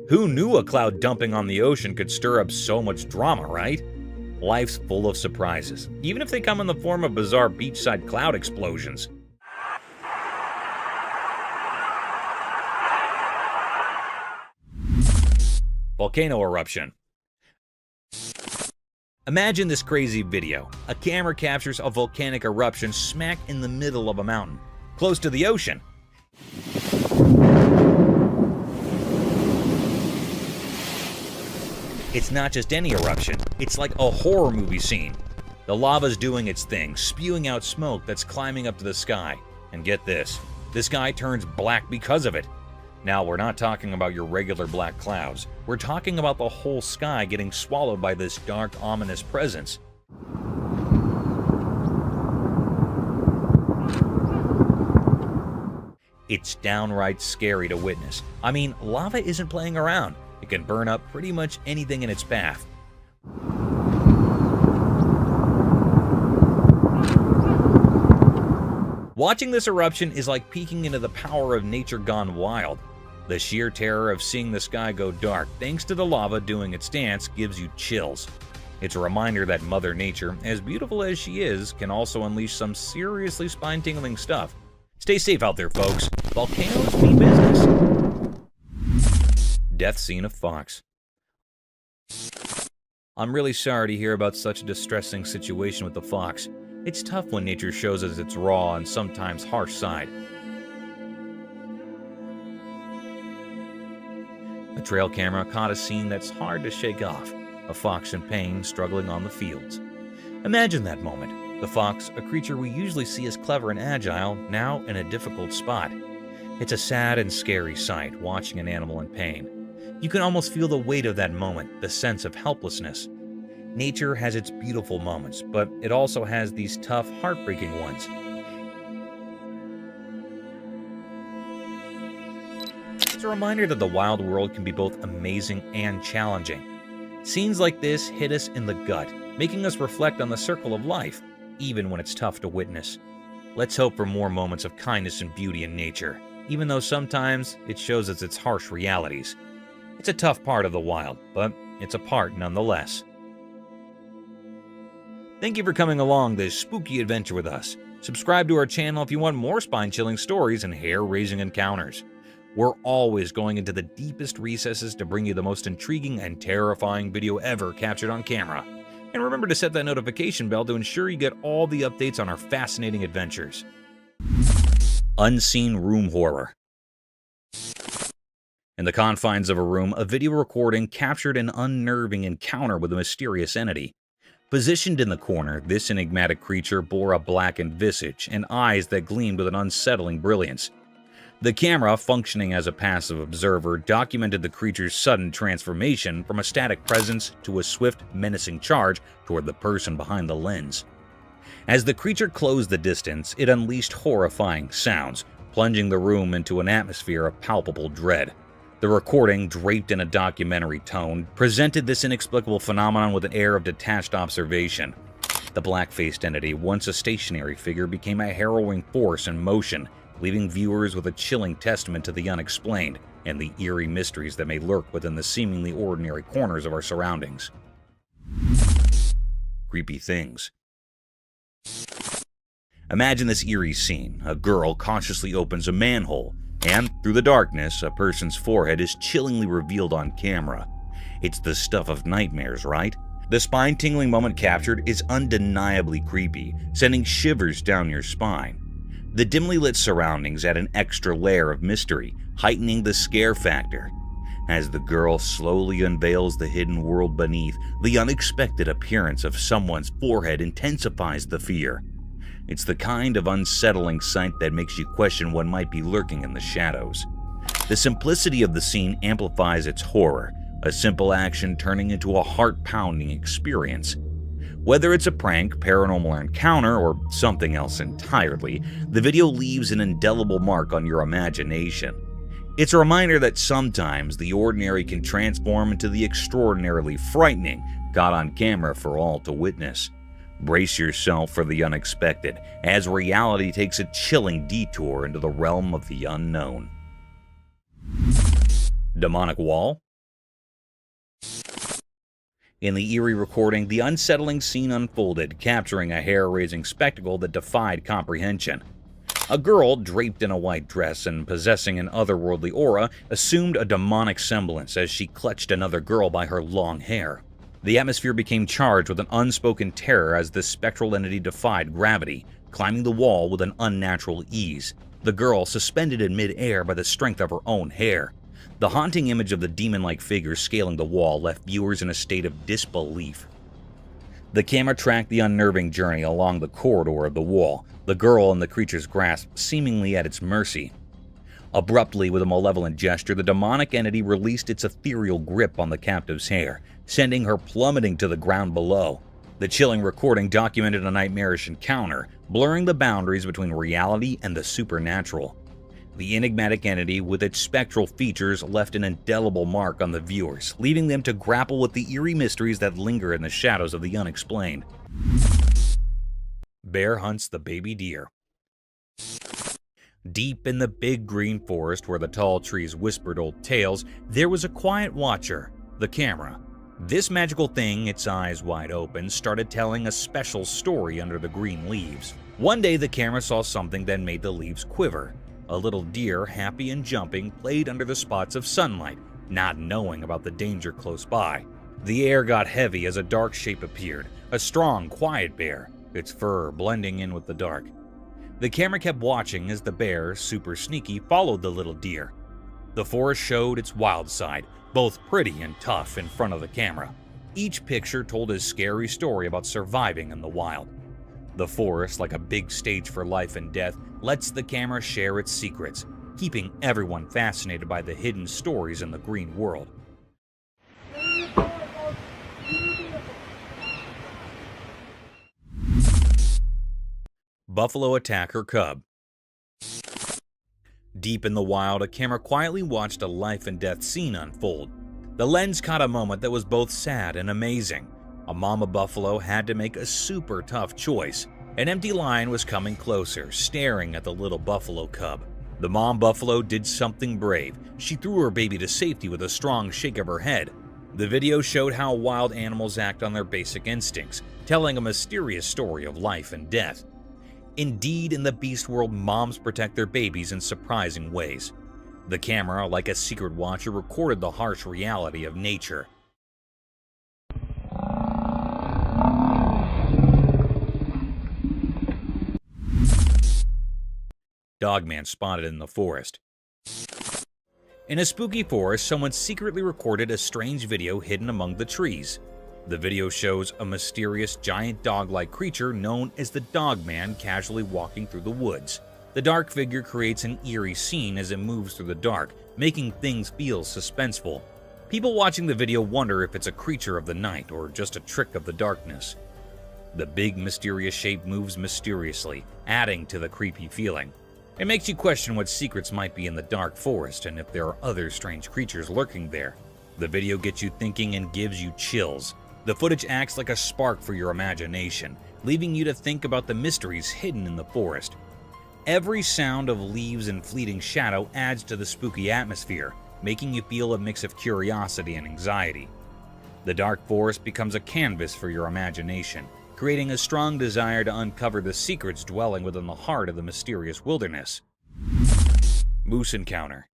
Who knew a cloud dumping on the ocean could stir up so much drama, right? Life's full of surprises, even if they come in the form of bizarre beachside cloud explosions. Volcano eruption. Imagine this crazy video. A camera captures a volcanic eruption smack in the middle of a mountain, close to the ocean. It's not just any eruption, it's like a horror movie scene. The lava's doing its thing, spewing out smoke that's climbing up to the sky. And get this, the sky turns black because of it. Now, we're not talking about your regular black clouds. We're talking about the whole sky getting swallowed by this dark, ominous presence. It's downright scary to witness. I mean, lava isn't playing around. It can burn up pretty much anything in its path. Watching this eruption is like peeking into the power of nature gone wild. The sheer terror of seeing the sky go dark, thanks to the lava doing its dance, gives you chills. It's a reminder that Mother Nature, as beautiful as she is, can also unleash some seriously spine-tingling stuff. Stay safe out there, folks. Volcanoes mean business. Death scene of fox. I'm really sorry to hear about such a distressing situation with the fox. It's tough when nature shows us its raw and sometimes harsh side. A trail camera caught a scene that's hard to shake off. A fox in pain struggling on the fields. Imagine that moment. The fox, a creature we usually see as clever and agile, now in a difficult spot. It's a sad and scary sight, watching an animal in pain. You can almost feel the weight of that moment, the sense of helplessness. Nature has its beautiful moments, but it also has these tough, heartbreaking ones. It's a reminder that the wild world can be both amazing and challenging. Scenes like this hit us in the gut, making us reflect on the circle of life, even when it's tough to witness. Let's hope for more moments of kindness and beauty in nature, even though sometimes it shows us its harsh realities. It's a tough part of the wild, but it's a part nonetheless. Thank you for coming along this spooky adventure with us. Subscribe to our channel if you want more spine-chilling stories and hair-raising encounters. We're always going into the deepest recesses to bring you the most intriguing and terrifying video ever captured on camera. And remember to set that notification bell to ensure you get all the updates on our fascinating adventures. Unseen room horror. In the confines of a room, a video recording captured an unnerving encounter with a mysterious entity. Positioned in the corner, this enigmatic creature bore a blackened visage and eyes that gleamed with an unsettling brilliance. The camera, functioning as a passive observer, documented the creature's sudden transformation from a static presence to a swift, menacing charge toward the person behind the lens. As the creature closed the distance, it unleashed horrifying sounds, plunging the room into an atmosphere of palpable dread. The recording, draped in a documentary tone, presented this inexplicable phenomenon with an air of detached observation. The black-faced entity, once a stationary figure, became a harrowing force in motion, leaving viewers with a chilling testament to the unexplained and the eerie mysteries that may lurk within the seemingly ordinary corners of our surroundings. Creepy things. Imagine this eerie scene. A girl cautiously opens a manhole, and through the darkness, a person's forehead is chillingly revealed on camera. It's the stuff of nightmares, right? The spine-tingling moment captured is undeniably creepy, sending shivers down your spine. The dimly lit surroundings add an extra layer of mystery, heightening the scare factor. As the girl slowly unveils the hidden world beneath, the unexpected appearance of someone's forehead intensifies the fear. It's the kind of unsettling sight that makes you question what might be lurking in the shadows. The simplicity of the scene amplifies its horror, a simple action turning into a heart-pounding experience. Whether it's a prank, paranormal encounter, or something else entirely, the video leaves an indelible mark on your imagination. It's a reminder that sometimes the ordinary can transform into the extraordinarily frightening, caught on camera for all to witness. Brace yourself for the unexpected, as reality takes a chilling detour into the realm of the unknown. Demonic wall? In the eerie recording, the unsettling scene unfolded, capturing a hair-raising spectacle that defied comprehension. A girl, draped in a white dress and possessing an otherworldly aura, assumed a demonic semblance as she clutched another girl by her long hair. The atmosphere became charged with an unspoken terror as this spectral entity defied gravity, climbing the wall with an unnatural ease, the girl suspended in mid-air by the strength of her own hair. The haunting image of the demon-like figure scaling the wall left viewers in a state of disbelief. The camera tracked the unnerving journey along the corridor of the wall, the girl in the creature's grasp seemingly at its mercy. Abruptly, with a malevolent gesture, the demonic entity released its ethereal grip on the captive's hair, sending her plummeting to the ground below. The chilling recording documented a nightmarish encounter, blurring the boundaries between reality and the supernatural. The enigmatic entity, with its spectral features, left an indelible mark on the viewers, leaving them to grapple with the eerie mysteries that linger in the shadows of the unexplained. Bear hunts the baby deer. Deep in the big green forest where the tall trees whispered old tales, there was a quiet watcher, the camera. This magical thing, its eyes wide open, started telling a special story under the green leaves. One day the camera saw something that made the leaves quiver. A little deer, happy and jumping, played under the spots of sunlight, not knowing about the danger close by. The air got heavy as a dark shape appeared, a strong, quiet bear, its fur blending in with the dark. The camera kept watching as the bear, super sneaky, followed the little deer. The forest showed its wild side, both pretty and tough, in front of the camera. Each picture told a scary story about surviving in the wild. The forest, like a big stage for life and death, lets the camera share its secrets, keeping everyone fascinated by the hidden stories in the green world. Buffalo attack her cub. Deep in the wild, a camera quietly watched a life and death scene unfold. The lens caught a moment that was both sad and amazing. A mama buffalo had to make a super tough choice. An empty lion was coming closer, staring at the little buffalo cub. The mom buffalo did something brave. She threw her baby to safety with a strong shake of her head. The video showed how wild animals act on their basic instincts, telling a mysterious story of life and death. Indeed, in the beast world, moms protect their babies in surprising ways. The camera, like a secret watcher, recorded the harsh reality of nature. Dogman spotted in the forest. In a spooky forest, someone secretly recorded a strange video hidden among the trees. The video shows a mysterious giant dog-like creature known as the Dogman casually walking through the woods. The dark figure creates an eerie scene as it moves through the dark, making things feel suspenseful. People watching the video wonder if it's a creature of the night or just a trick of the darkness. The big mysterious shape moves mysteriously, adding to the creepy feeling. It makes you question what secrets might be in the dark forest and if there are other strange creatures lurking there. The video gets you thinking and gives you chills. The footage acts like a spark for your imagination, leaving you to think about the mysteries hidden in the forest. Every sound of leaves and fleeting shadow adds to the spooky atmosphere, making you feel a mix of curiosity and anxiety. The dark forest becomes a canvas for your imagination, creating a strong desire to uncover the secrets dwelling within the heart of the mysterious wilderness. Moose encounter.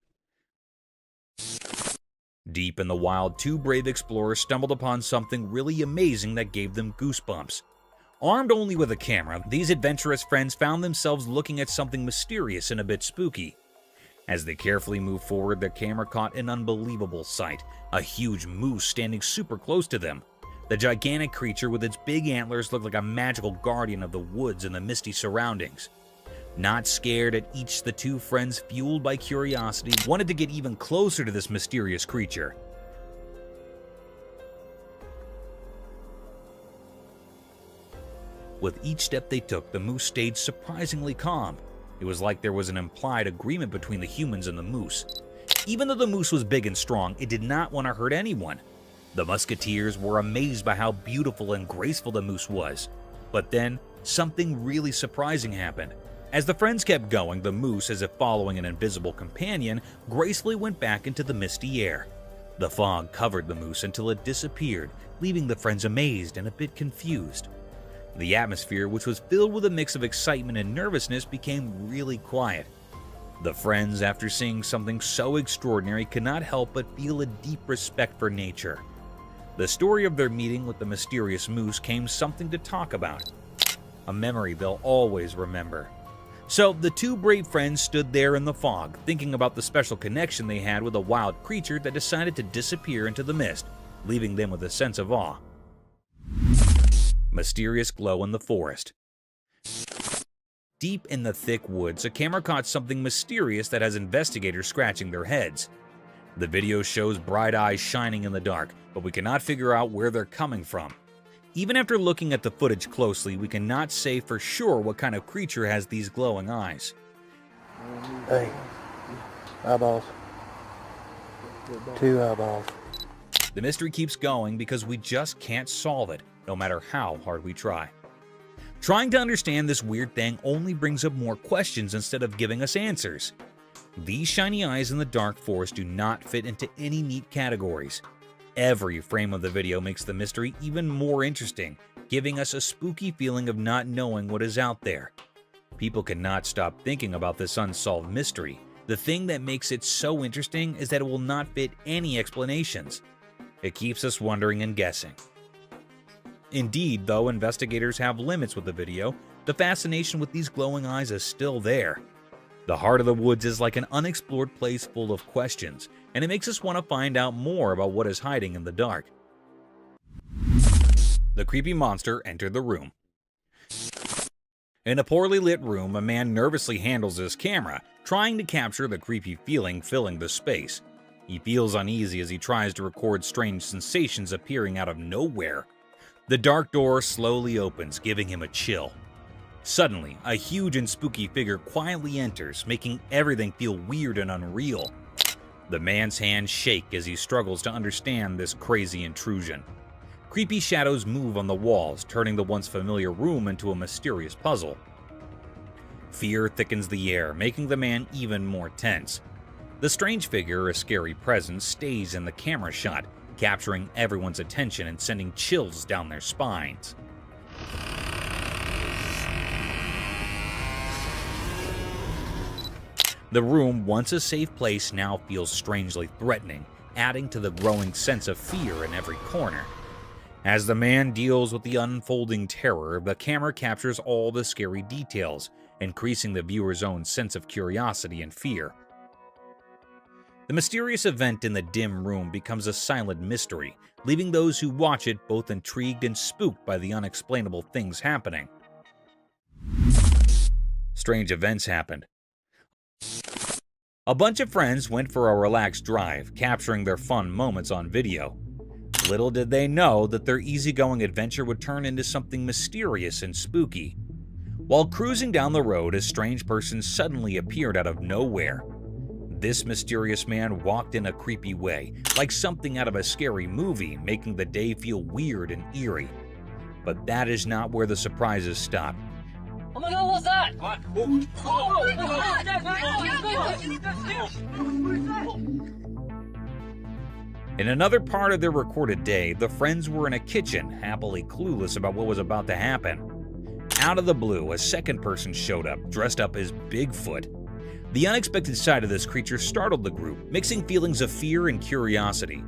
Deep in the wild, two brave explorers stumbled upon something really amazing that gave them goosebumps. Armed only with a camera, these adventurous friends found themselves looking at something mysterious and a bit spooky. As they carefully moved forward, their camera caught an unbelievable sight, a huge moose standing super close to them. The gigantic creature with its big antlers looked like a magical guardian of the woods and the misty surroundings. Not scared at each, the two friends, fueled by curiosity, wanted to get even closer to this mysterious creature. With each step they took, the moose stayed surprisingly calm. It was like there was an implied agreement between the humans and the moose. Even though the moose was big and strong, it did not want to hurt anyone. The musketeers were amazed by how beautiful and graceful the moose was. But then, something really surprising happened. As the friends kept going, the moose, as if following an invisible companion, gracefully went back into the misty air. The fog covered the moose until it disappeared, leaving the friends amazed and a bit confused. The atmosphere, which was filled with a mix of excitement and nervousness, became really quiet. The friends, after seeing something so extraordinary, could not help but feel a deep respect for nature. The story of their meeting with the mysterious moose came something to talk about, a memory they'll always remember. So the two brave friends stood there in the fog, thinking about the special connection they had with a wild creature that decided to disappear into the mist, leaving them with a sense of awe. Mysterious glow in the forest. Deep in the thick woods, a camera caught something mysterious that has investigators scratching their heads. The video shows bright eyes shining in the dark, but we cannot figure out where they're coming from. Even after looking at the footage closely, we cannot say for sure what kind of creature has these glowing eyes. Hey, eyeballs. 2 eyeballs. The mystery keeps going because we just can't solve it, no matter how hard we try. Trying to understand this weird thing only brings up more questions instead of giving us answers. These shiny eyes in the dark forest do not fit into any neat categories. Every frame of the video makes the mystery even more interesting, giving us a spooky feeling of not knowing what is out there. People cannot stop thinking about this unsolved mystery. The thing that makes it so interesting is that it will not fit any explanations. It keeps us wondering and guessing. Indeed, though investigators have limits with the video, the fascination with these glowing eyes is still there. The heart of the woods is like an unexplored place full of questions, and it makes us want to find out more about what is hiding in the dark. The creepy monster entered the room. In a poorly lit room, a man nervously handles his camera, trying to capture the creepy feeling filling the space. He feels uneasy as he tries to record strange sensations appearing out of nowhere. The dark door slowly opens, giving him a chill. Suddenly, a huge and spooky figure quietly enters, making everything feel weird and unreal. The man's hands shake as he struggles to understand this crazy intrusion. Creepy shadows move on the walls, turning the once familiar room into a mysterious puzzle. Fear thickens the air, making the man even more tense. The strange figure, a scary presence, stays in the camera shot, capturing everyone's attention and sending chills down their spines. The room, once a safe place, now feels strangely threatening, adding to the growing sense of fear in every corner. As the man deals with the unfolding terror, the camera captures all the scary details, increasing the viewer's own sense of curiosity and fear. The mysterious event in the dim room becomes a silent mystery, leaving those who watch it both intrigued and spooked by the unexplainable things happening. Strange events happened. A bunch of friends went for a relaxed drive, capturing their fun moments on video. Little did they know that their easygoing adventure would turn into something mysterious and spooky. While cruising down the road, a strange person suddenly appeared out of nowhere. This mysterious man walked in a creepy way, like something out of a scary movie, making the day feel weird and eerie. But that is not where the surprises stop. Oh my God, what's that? What? In another part of their recorded day, the friends were in a kitchen, happily clueless about what was about to happen. Out of the blue, a second person showed up, dressed up as Bigfoot. The unexpected sight of this creature startled the group, mixing feelings of fear and curiosity.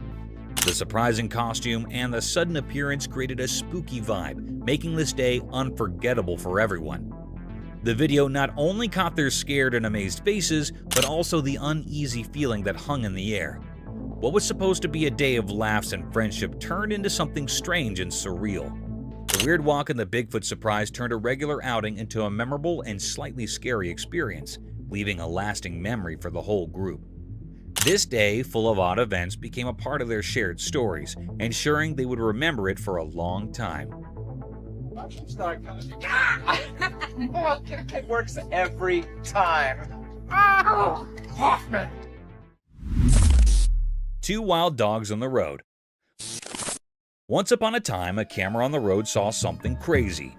The surprising costume and the sudden appearance created a spooky vibe, making this day unforgettable for everyone. The video not only caught their scared and amazed faces, but also the uneasy feeling that hung in the air. What was supposed to be a day of laughs and friendship turned into something strange and surreal. The weird walk and the Bigfoot surprise turned a regular outing into a memorable and slightly scary experience, leaving a lasting memory for the whole group. This day, full of odd events, became a part of their shared stories, ensuring they would remember it for a long time. It works every time. Hoffman! Two wild dogs on the road. Once upon a time, a camera on the road saw something crazy.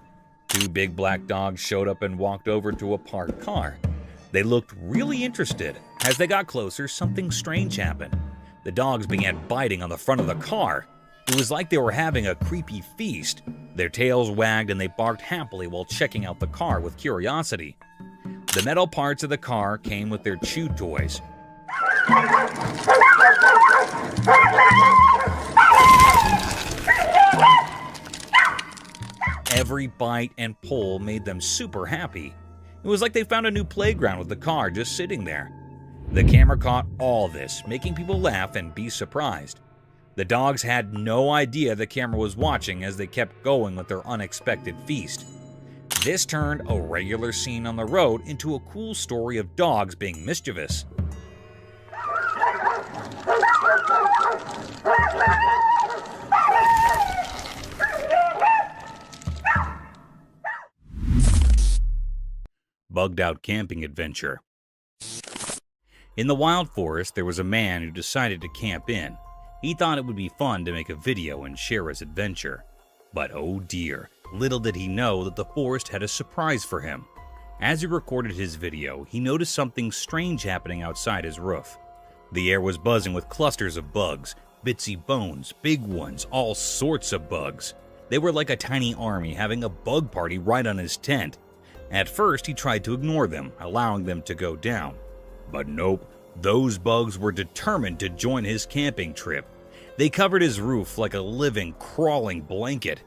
Two big black dogs showed up and walked over to a parked car. They looked really interested. As they got closer, something strange happened. The dogs began biting on the front of the car. It was like they were having a creepy feast. Their tails wagged and they barked happily while checking out the car with curiosity. The metal parts of the car came with their chew toys. Every bite and pull made them super happy. It was like they found a new playground with the car just sitting there. The camera caught all this, making people laugh and be surprised. The dogs had no idea the camera was watching as they kept going with their unexpected feast. This turned a regular scene on the road into a cool story of dogs being mischievous. Bugged out camping adventure. In the wild forest, there was a man who decided to camp in. He thought it would be fun to make a video and share his adventure. But oh dear, little did he know that the forest had a surprise for him. As he recorded his video, he noticed something strange happening outside his roof. The air was buzzing with clusters of bugs, bitsy bones, big ones, all sorts of bugs. They were like a tiny army having a bug party right on his tent. At first, he tried to ignore them, allowing them to go down. But nope, those bugs were determined to join his camping trip. They covered his roof like a living, crawling blanket.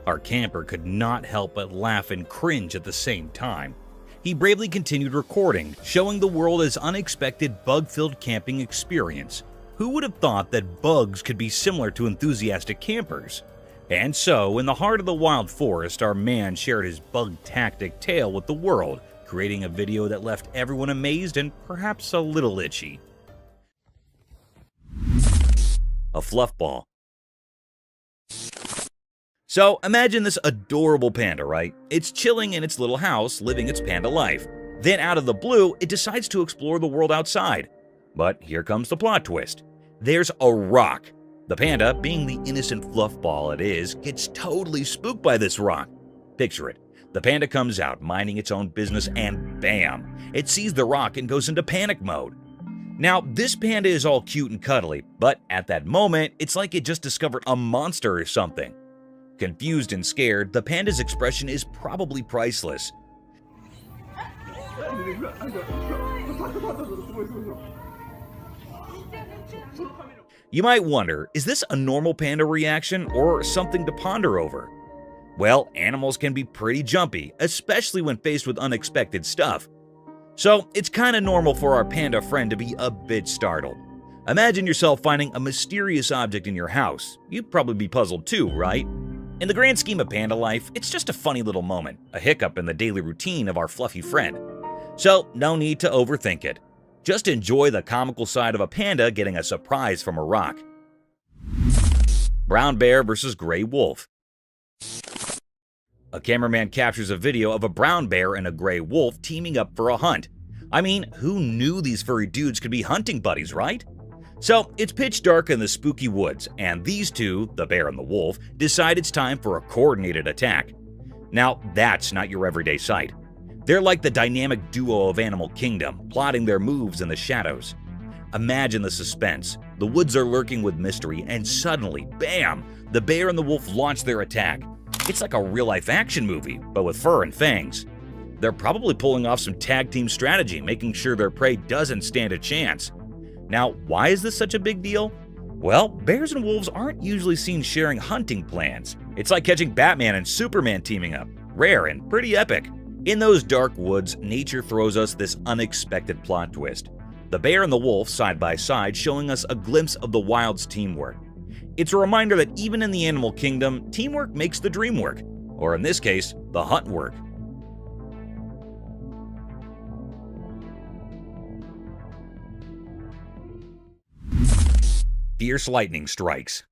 Our camper could not help but laugh and cringe at the same time. He bravely continued recording, showing the world his unexpected bug-filled camping experience. Who would have thought that bugs could be similar to enthusiastic campers? And so, in the heart of the wild forest, our man shared his bug-tactic tale with the world, creating a video that left everyone amazed and perhaps a little itchy. A fluff ball. So imagine this adorable panda, right? It's chilling in its little house, living its panda life. Then out of the blue, it decides to explore the world outside. But here comes the plot twist. There's a rock. The panda, being the innocent fluff ball it is, gets totally spooked by this rock. Picture it. The panda comes out, minding its own business, and bam! It sees the rock and goes into panic mode. Now, this panda is all cute and cuddly, but at that moment, it's like it just discovered a monster or something. Confused and scared, the panda's expression is probably priceless. You might wonder, is this a normal panda reaction or something to ponder over? Well, animals can be pretty jumpy, especially when faced with unexpected stuff. So it's kind of normal for our panda friend to be a bit startled. Imagine yourself finding a mysterious object in your house. You'd probably be puzzled too, right? In the grand scheme of panda life, it's just a funny little moment, a hiccup in the daily routine of our fluffy friend. So no need to overthink it. Just enjoy the comical side of a panda getting a surprise from a rock. Brown bear versus gray wolf. A cameraman captures a video of a brown bear and a gray wolf teaming up for a hunt. I mean, who knew these furry dudes could be hunting buddies, right? So, it's pitch dark in the spooky woods, and these two, the bear and the wolf, decide it's time for a coordinated attack. Now, that's not your everyday sight. They're like the dynamic duo of Animal Kingdom, plotting their moves in the shadows. Imagine the suspense. The woods are lurking with mystery, and suddenly, bam! The bear and the wolf launch their attack. It's like a real-life action movie, but with fur and fangs. They're probably pulling off some tag-team strategy, making sure their prey doesn't stand a chance. Now, why is this such a big deal? Well, bears and wolves aren't usually seen sharing hunting plans. It's like catching Batman and Superman teaming up. Rare and pretty epic. In those dark woods, nature throws us this unexpected plot twist. The bear and the wolf side by side, showing us a glimpse of the wild's teamwork. It's a reminder that even in the animal kingdom, teamwork makes the dream work, or in this case, the hunt work. Fierce lightning strikes.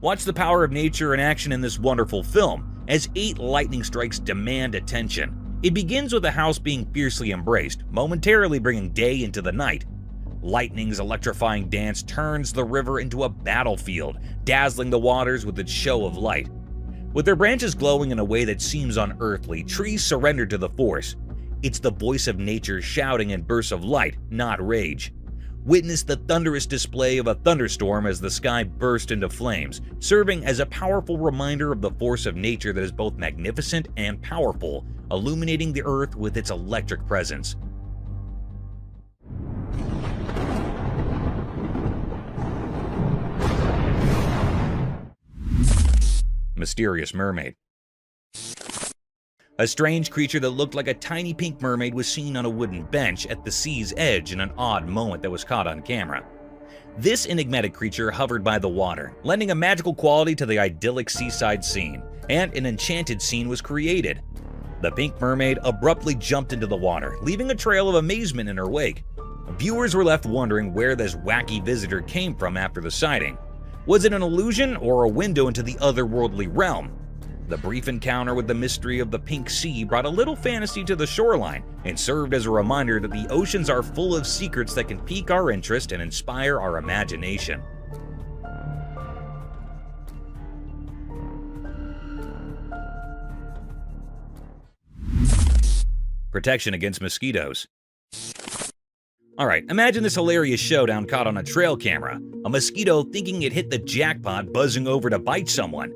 Watch the power of nature in action in this wonderful film, as 8 lightning strikes demand attention. It begins with a house being fiercely embraced, momentarily bringing day into the night. Lightning's electrifying dance turns the river into a battlefield, dazzling the waters with its show of light. With their branches glowing in a way that seems unearthly, trees surrender to the force. It's the voice of nature shouting in bursts of light, not rage. Witness the thunderous display of a thunderstorm as the sky burst into flames, serving as a powerful reminder of the force of nature that is both magnificent and powerful, illuminating the earth with its electric presence. Mysterious mermaid. A strange creature that looked like a tiny pink mermaid was seen on a wooden bench at the sea's edge in an odd moment that was caught on camera. This enigmatic creature hovered by the water, lending a magical quality to the idyllic seaside scene, and an enchanted scene was created. The pink mermaid abruptly jumped into the water, leaving a trail of amazement in her wake. Viewers were left wondering where this wacky visitor came from after the sighting. Was it an illusion or a window into the otherworldly realm? The brief encounter with the mystery of the pink sea brought a little fantasy to the shoreline and served as a reminder that the oceans are full of secrets that can pique our interest and inspire our imagination. Protection against mosquitoes. Alright, imagine this hilarious showdown caught on a trail camera. A mosquito thinking it hit the jackpot buzzing over to bite someone.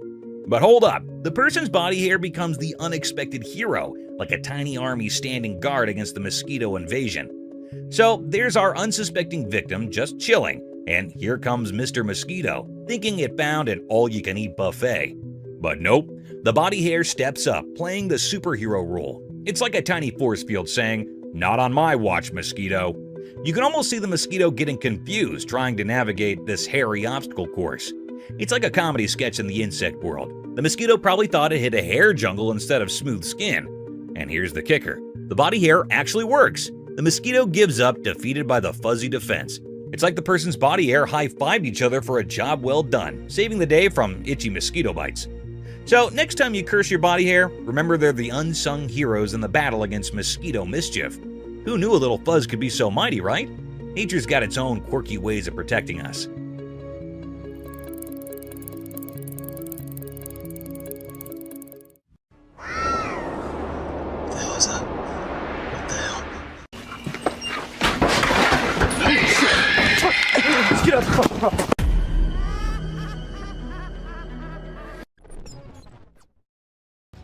But hold up, the person's body hair becomes the unexpected hero, like a tiny army standing guard against the mosquito invasion. So there's our unsuspecting victim just chilling, and here comes Mr. Mosquito, thinking it found an all-you-can-eat buffet. But nope, the body hair steps up, playing the superhero role. It's like a tiny force field saying, "Not on my watch, mosquito." You can almost see the mosquito getting confused trying to navigate this hairy obstacle course. It's like a comedy sketch in the insect world. The mosquito probably thought it hit a hair jungle instead of smooth skin. And here's the kicker. The body hair actually works. The mosquito gives up, defeated by the fuzzy defense. It's like the person's body hair high-fived each other for a job well done, saving the day from itchy mosquito bites. So next time you curse your body hair, remember they're the unsung heroes in the battle against mosquito mischief. Who knew a little fuzz could be so mighty, right? Nature's got its own quirky ways of protecting us.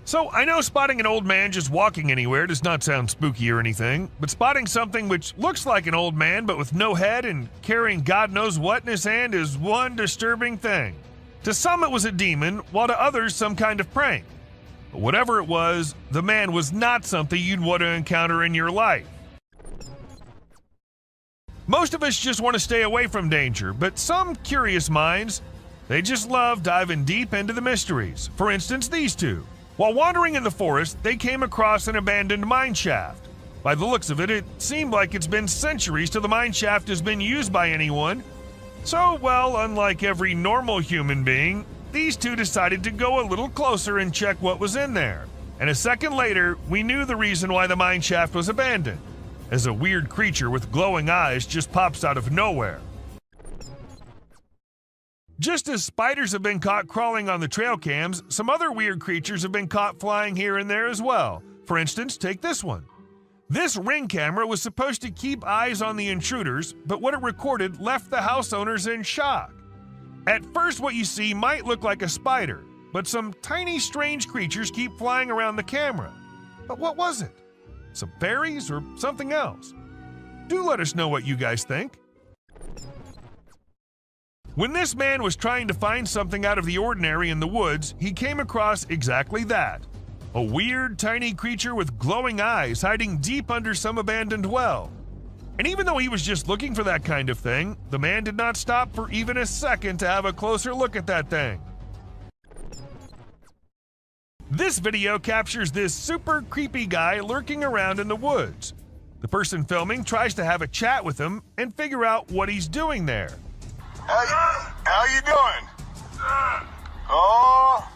So, I know spotting an old man just walking anywhere does not sound spooky or anything, but spotting something which looks like an old man but with no head and carrying God knows what in his hand is one disturbing thing. To some it was a demon, while to others some kind of prank. But whatever it was, the man was not something you'd want to encounter in your life. Most of us just want to stay away from danger, but some curious minds, they just love diving deep into the mysteries. For instance, these two. While wandering in the forest, they came across an abandoned mine shaft. By the looks of it, it seemed like it's been centuries till the mine shaft has been used by anyone. So, well, unlike every normal human being, these two decided to go a little closer and check what was in there. And a second later, we knew the reason why the mine shaft was abandoned, as a weird creature with glowing eyes just pops out of nowhere. Just as spiders have been caught crawling on the trail cams, some other weird creatures have been caught flying here and there as well. For instance, take this one. This Ring camera was supposed to keep eyes on the intruders, but what it recorded left the house owners in shock. At first, what you see might look like a spider, but some tiny strange creatures keep flying around the camera. But what was it? Some fairies or something else? Do let us know what you guys think. When this man was trying to find something out of the ordinary in the woods, he came across exactly that. A weird, tiny creature with glowing eyes hiding deep under some abandoned well. And even though he was just looking for that kind of thing, the man did not stop for even a second to have a closer look at that thing. This video captures this super creepy guy lurking around in the woods. The person filming tries to have a chat with him and figure out what he's doing there. How you doing? Oh.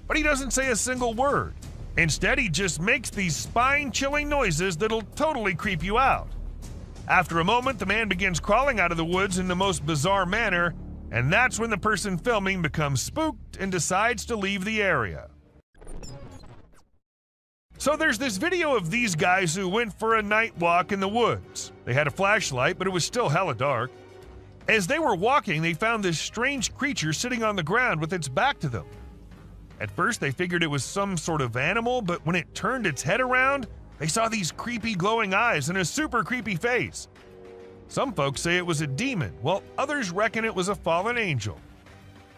But he doesn't say a single word. Instead, he just makes these spine-chilling noises that'll totally creep you out. After a moment, the man begins crawling out of the woods in the most bizarre manner, And that's when the person filming becomes spooked and decides to leave the area. So there's this video of these guys who went for a night walk in the woods. They had a flashlight, but it was still hella dark. As they were walking, they found this strange creature sitting on the ground with its back to them. At first, they figured it was some sort of animal, but when it turned its head around, they saw these creepy glowing eyes and a super creepy face. Some folks say it was a demon, while others reckon it was a fallen angel.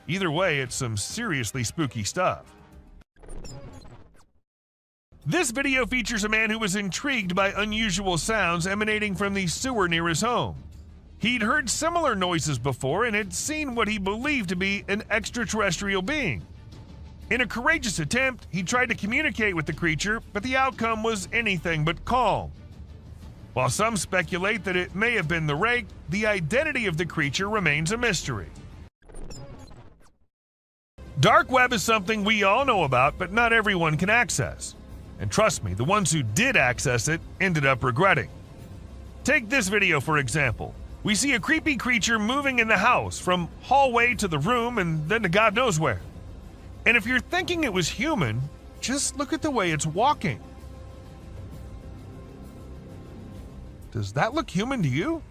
Either way, it's some seriously spooky stuff. This video features a man who was intrigued by unusual sounds emanating from the sewer near his home. He'd heard similar noises before and had seen what he believed to be an extraterrestrial being. In a courageous attempt, he tried to communicate with the creature, but the outcome was anything but calm. While some speculate that it may have been the rake, the identity of the creature remains a mystery. Dark web is something we all know about, but not everyone can access. And trust me, the ones who did access it ended up regretting. Take this video for example. We see a creepy creature moving in the house, from hallway to the room and then to God knows where. And if you're thinking it was human, just look at the way it's walking. Does that look human to you?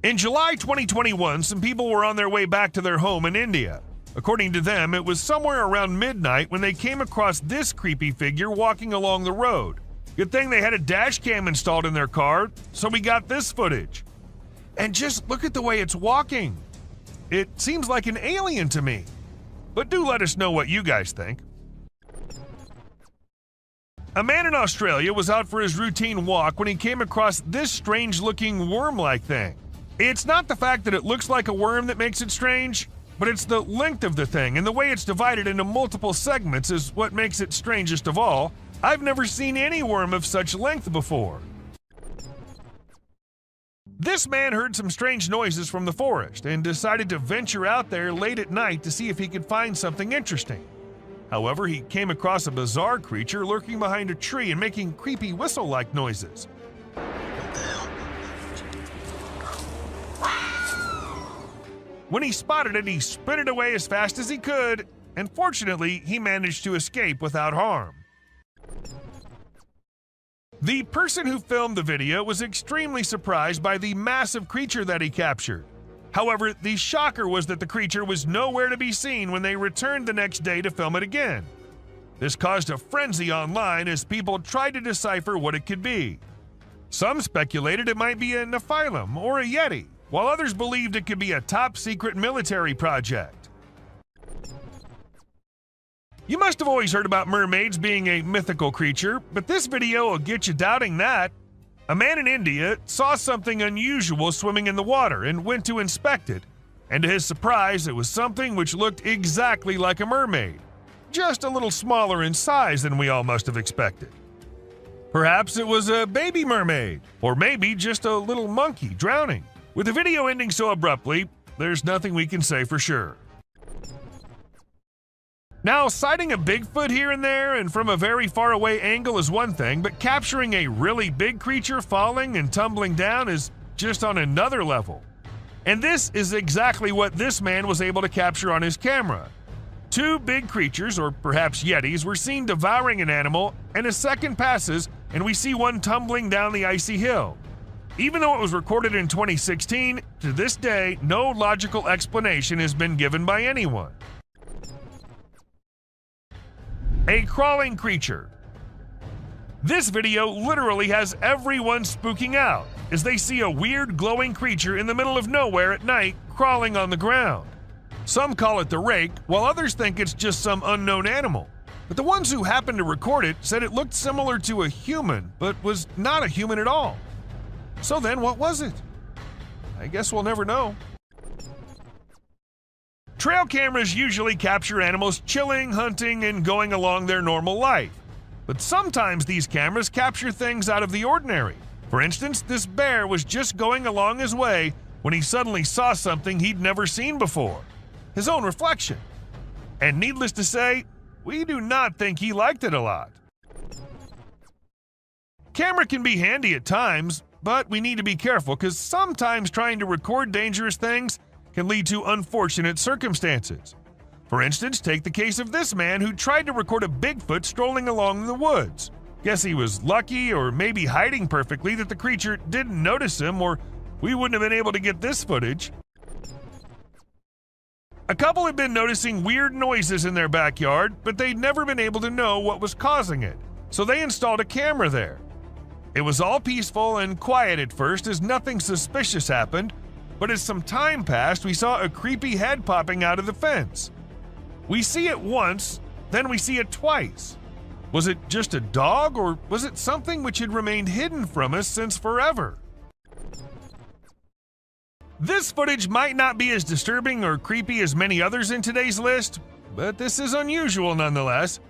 In July 2021, some people were on their way back to their home in India. According to them, it was somewhere around midnight when they came across this creepy figure walking along the road. Good thing they had a dash cam installed in their car, so we got this footage. And just look at the way it's walking. It seems like an alien to me. But do let us know what you guys think. A man in Australia was out for his routine walk when he came across this strange-looking worm-like thing. It's not the fact that it looks like a worm that makes it strange, but it's the length of the thing and the way it's divided into multiple segments is what makes it strangest of all. I've never seen any worm of such length before. This man heard some strange noises from the forest and decided to venture out there late at night to see if he could find something interesting. However, he came across a bizarre creature lurking behind a tree and making creepy whistle-like noises. When he spotted it, he sprinted away as fast as he could, and fortunately, he managed to escape without harm. The person who filmed the video was extremely surprised by the massive creature that he captured. However, the shocker was that the creature was nowhere to be seen when they returned the next day to film it again. This caused a frenzy online as people tried to decipher what it could be. Some speculated it might be a Nephilim or a Yeti, while others believed it could be a top-secret military project. You must have always heard about mermaids being a mythical creature, but this video will get you doubting that. A man in India saw something unusual swimming in the water and went to inspect it, and to his surprise, it was something which looked exactly like a mermaid, just a little smaller in size than we all must have expected. Perhaps it was a baby mermaid, or maybe just a little monkey drowning. With the video ending so abruptly, there's nothing we can say for sure. Now, sighting a Bigfoot here and there and from a very far away angle is one thing, but capturing a really big creature falling and tumbling down is just on another level. And this is exactly what this man was able to capture on his camera. Two big creatures, or perhaps yetis, were seen devouring an animal, and a second passes and we see one tumbling down the icy hill. Even though it was recorded in 2016, to this day, no logical explanation has been given by anyone. A crawling creature. This video literally has everyone spooking out as they see a weird glowing creature in the middle of nowhere at night crawling on the ground. Some call it the rake, while others think it's just some unknown animal. But the ones who happened to record it said it looked similar to a human, but was not a human at all. So then what was it? I guess we'll never know. Trail cameras usually capture animals chilling, hunting, and going along their normal life. But sometimes these cameras capture things out of the ordinary. For instance, this bear was just going along his way when he suddenly saw something he'd never seen before. His own reflection. And needless to say, we do not think he liked it a lot. Camera can be handy at times, but we need to be careful because sometimes trying to record dangerous things can lead to unfortunate circumstances. For instance, take the case of this man who tried to record a Bigfoot strolling along the woods. Guess he was lucky, or maybe hiding perfectly, that the creature didn't notice him, or we wouldn't have been able to get this footage. A couple had been noticing weird noises in their backyard, but they'd never been able to know what was causing it, so they installed a camera there. It was all peaceful and quiet at first as nothing suspicious happened, but as some time passed, we saw a creepy head popping out of the fence. We see it once, then we see it twice. Was it just a dog, or was it something which had remained hidden from us since forever? This footage might not be as disturbing or creepy as many others in today's list, but this is unusual nonetheless.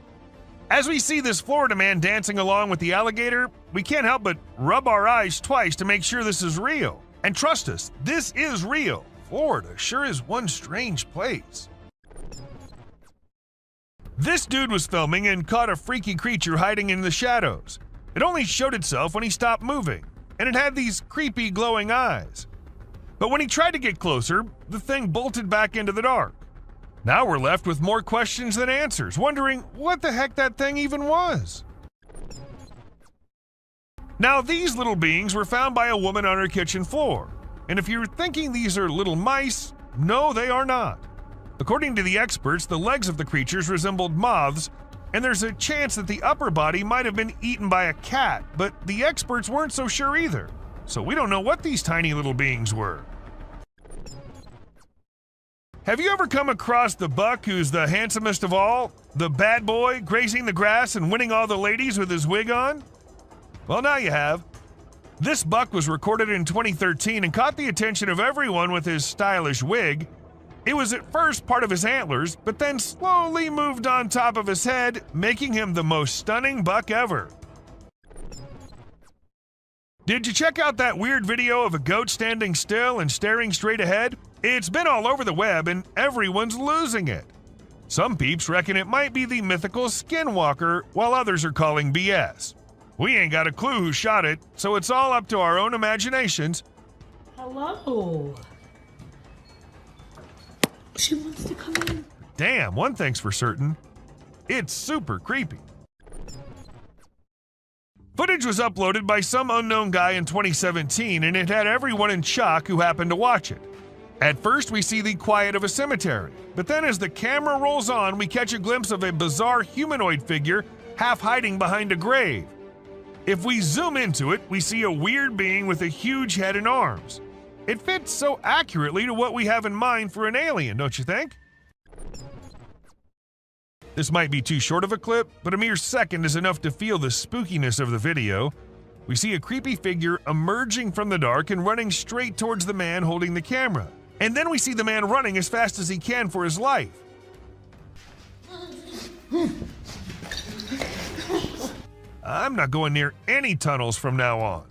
As we see this Florida man dancing along with the alligator, we can't help but rub our eyes twice to make sure this is real. And trust us, this is real. Florida sure is one strange place. This dude was filming and caught a freaky creature hiding in the shadows. It only showed itself when he stopped moving, and it had these creepy glowing eyes. But when he tried to get closer, the thing bolted back into the dark. Now we're left with more questions than answers, wondering what the heck that thing even was. Now these little beings were found by a woman on her kitchen floor, and if you're thinking these are little mice, no, they are not. According to the experts, the legs of the creatures resembled moths, and there's a chance that the upper body might have been eaten by a cat, but the experts weren't so sure either, so we don't know what these tiny little beings were. Have you ever come across the buck who's the handsomest of all? The bad boy grazing the grass and winning all the ladies with his wig on? Well, now you have. This buck was recorded in 2013 and caught the attention of everyone with his stylish wig. It was at first part of his antlers, but then slowly moved on top of his head, making him the most stunning buck ever. Did you check out that weird video of a goat standing still and staring straight ahead? It's been all over the web and everyone's losing it. Some peeps reckon it might be the mythical skinwalker, while others are calling BS. We ain't got a clue who shot it, so it's all up to our own imaginations. Hello. She wants to come in. Damn, one thing's for certain. It's super creepy. Footage was uploaded by some unknown guy in 2017, and it had everyone in shock who happened to watch it. At first, we see the quiet of a cemetery, but then as the camera rolls on, we catch a glimpse of a bizarre humanoid figure half hiding behind a grave. If we zoom into it, we see a weird being with a huge head and arms. It fits so accurately to what we have in mind for an alien, don't you think? This might be too short of a clip, but a mere second is enough to feel the spookiness of the video. We see a creepy figure emerging from the dark and running straight towards the man holding the camera. And then we see the man running as fast as he can for his life. I'm not going near any tunnels from now on.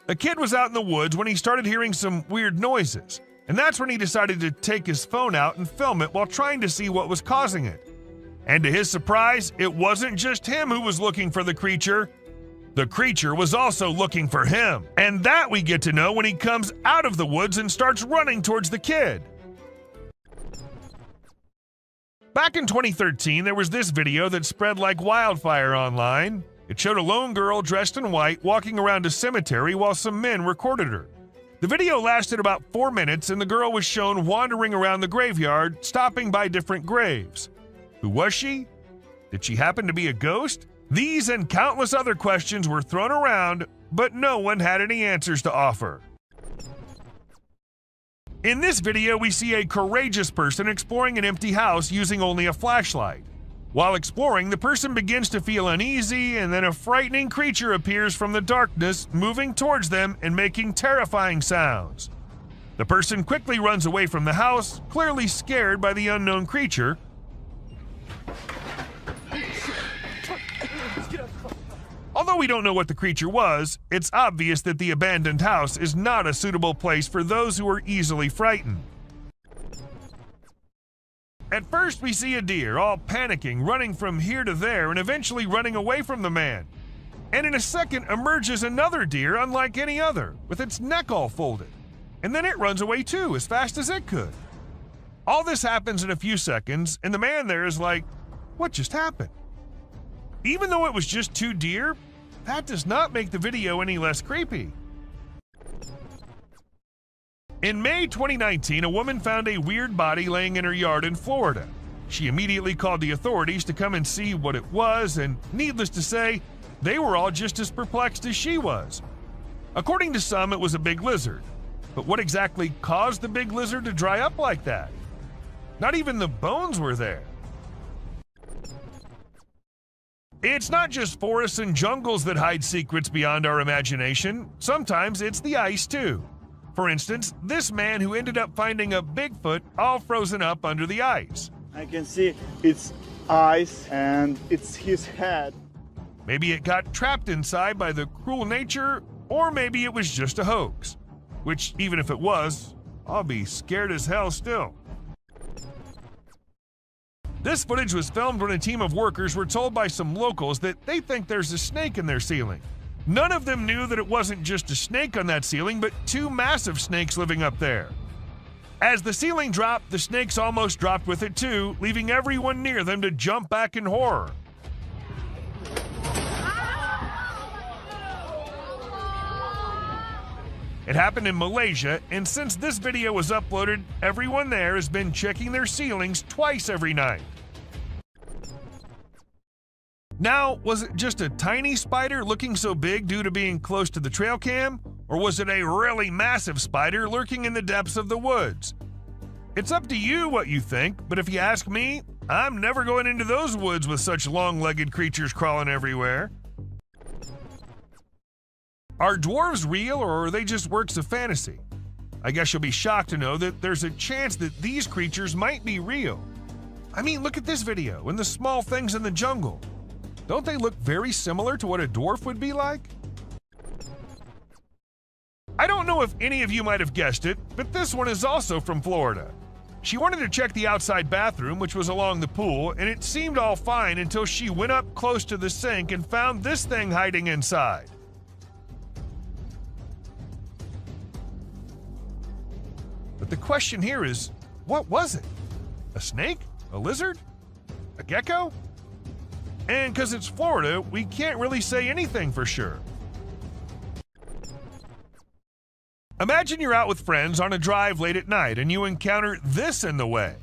A kid was out in the woods when he started hearing some weird noises, and that's when he decided to take his phone out and film it while trying to see what was causing it. And to his surprise, it wasn't just him who was looking for the creature. The creature was also looking for him, and that we get to know when he comes out of the woods and starts running towards the kid. Back in 2013, there was this video that spread like wildfire online. It showed a lone girl dressed in white walking around a cemetery while some men recorded her. The video lasted about 4 minutes, and the girl was shown wandering around the graveyard, stopping by different graves. Who was she? Did she happen to be a ghost? These and countless other questions were thrown around, but no one had any answers to offer. In this video, we see a courageous person exploring an empty house using only a flashlight. While exploring, the person begins to feel uneasy, and then a frightening creature appears from the darkness, moving towards them and making terrifying sounds. The person quickly runs away from the house, clearly scared by the unknown creature. Although we don't know what the creature was, it's obvious that the abandoned house is not a suitable place for those who are easily frightened. At first, we see a deer, all panicking, running from here to there and eventually running away from the man. And in a second emerges another deer unlike any other, with its neck all folded. And then it runs away too, as fast as it could. All this happens in a few seconds, and the man there is like, what just happened? Even though it was just 2 deer, that does not make the video any less creepy. In May 2019, a woman found a weird body laying in her yard in Florida. She immediately called the authorities to come and see what it was, and needless to say, they were all just as perplexed as she was. According to some, it was a big lizard. But what exactly caused the big lizard to dry up like that? Not even the bones were there. It's not just forests and jungles that hide secrets beyond our imagination. Sometimes it's the ice, too. For instance, this man who ended up finding a Bigfoot all frozen up under the ice. I can see its eyes and it's his head. Maybe it got trapped inside by the cruel nature, or maybe it was just a hoax. Which, even if it was, I'll be scared as hell still. This footage was filmed when a team of workers were told by some locals that they think there's a snake in their ceiling. None of them knew that it wasn't just a snake on that ceiling, but 2 massive snakes living up there. As the ceiling dropped, the snakes almost dropped with it too, leaving everyone near them to jump back in horror. It happened in Malaysia, and since this video was uploaded, everyone there has been checking their ceilings twice every night. Now, was it just a tiny spider looking so big due to being close to the trail cam? Or was it a really massive spider lurking in the depths of the woods? It's up to you what you think, but if you ask me, I'm never going into those woods with such long-legged creatures crawling everywhere. Are dwarves real, or are they just works of fantasy? I guess you'll be shocked to know that there's a chance that these creatures might be real. I mean, look at this video and the small things in the jungle. Don't they look very similar to what a dwarf would be like? I don't know if any of you might have guessed it, but this one is also from Florida. She wanted to check the outside bathroom, which was along the pool, and it seemed all fine until she went up close to the sink and found this thing hiding inside. But the question here is, what was it? A snake? A lizard? A gecko? And because it's Florida, we can't really say anything for sure. Imagine you're out with friends on a drive late at night and you encounter this in the way.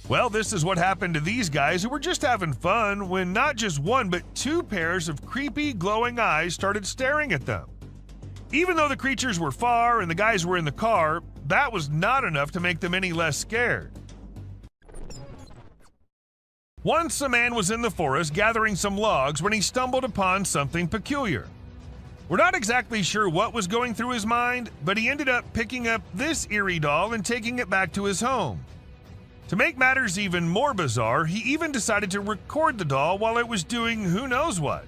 Well, this is what happened to these guys who were just having fun when not just 1 but 2 pairs of creepy glowing eyes started staring at them. Even though the creatures were far and the guys were in the car, that was not enough to make them any less scared. Once a man was in the forest gathering some logs when he stumbled upon something peculiar. We're not exactly sure what was going through his mind, but he ended up picking up this eerie doll and taking it back to his home. To make matters even more bizarre, he even decided to record the doll while it was doing who knows what.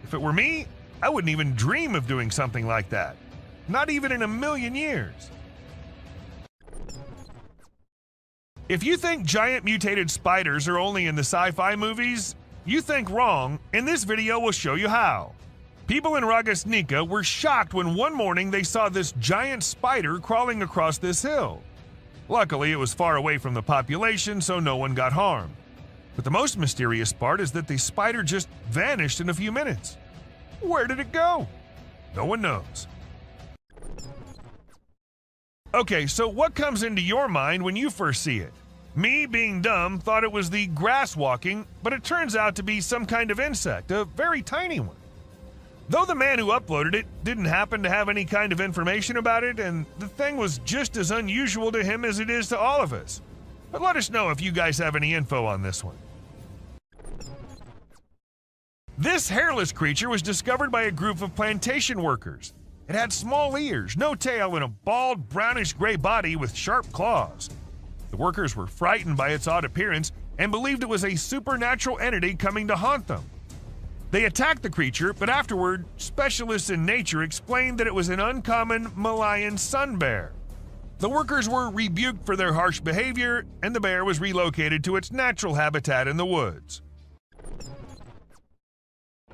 If it were me, I wouldn't even dream of doing something like that. Not even in a million years. If you think giant mutated spiders are only in the sci-fi movies, you think wrong, and this video will show you how. People in Ragasnika were shocked when one morning they saw this giant spider crawling across this hill. Luckily, it was far away from the population, so no one got harmed. But the most mysterious part is that the spider just vanished in a few minutes. Where did it go? No one knows. Okay, so what comes into your mind when you first see it? Me, being dumb, thought it was the grass walking, but it turns out to be some kind of insect, a very tiny one. Though the man who uploaded it didn't happen to have any kind of information about it, and the thing was just as unusual to him as it is to all of us. But let us know if you guys have any info on this one. This hairless creature was discovered by a group of plantation workers. It had small ears, no tail, and a bald, brownish-gray body with sharp claws. The workers were frightened by its odd appearance and believed it was a supernatural entity coming to haunt them. They attacked the creature, but afterward, specialists in nature explained that it was an uncommon Malayan sun bear. The workers were rebuked for their harsh behavior, and the bear was relocated to its natural habitat in the woods.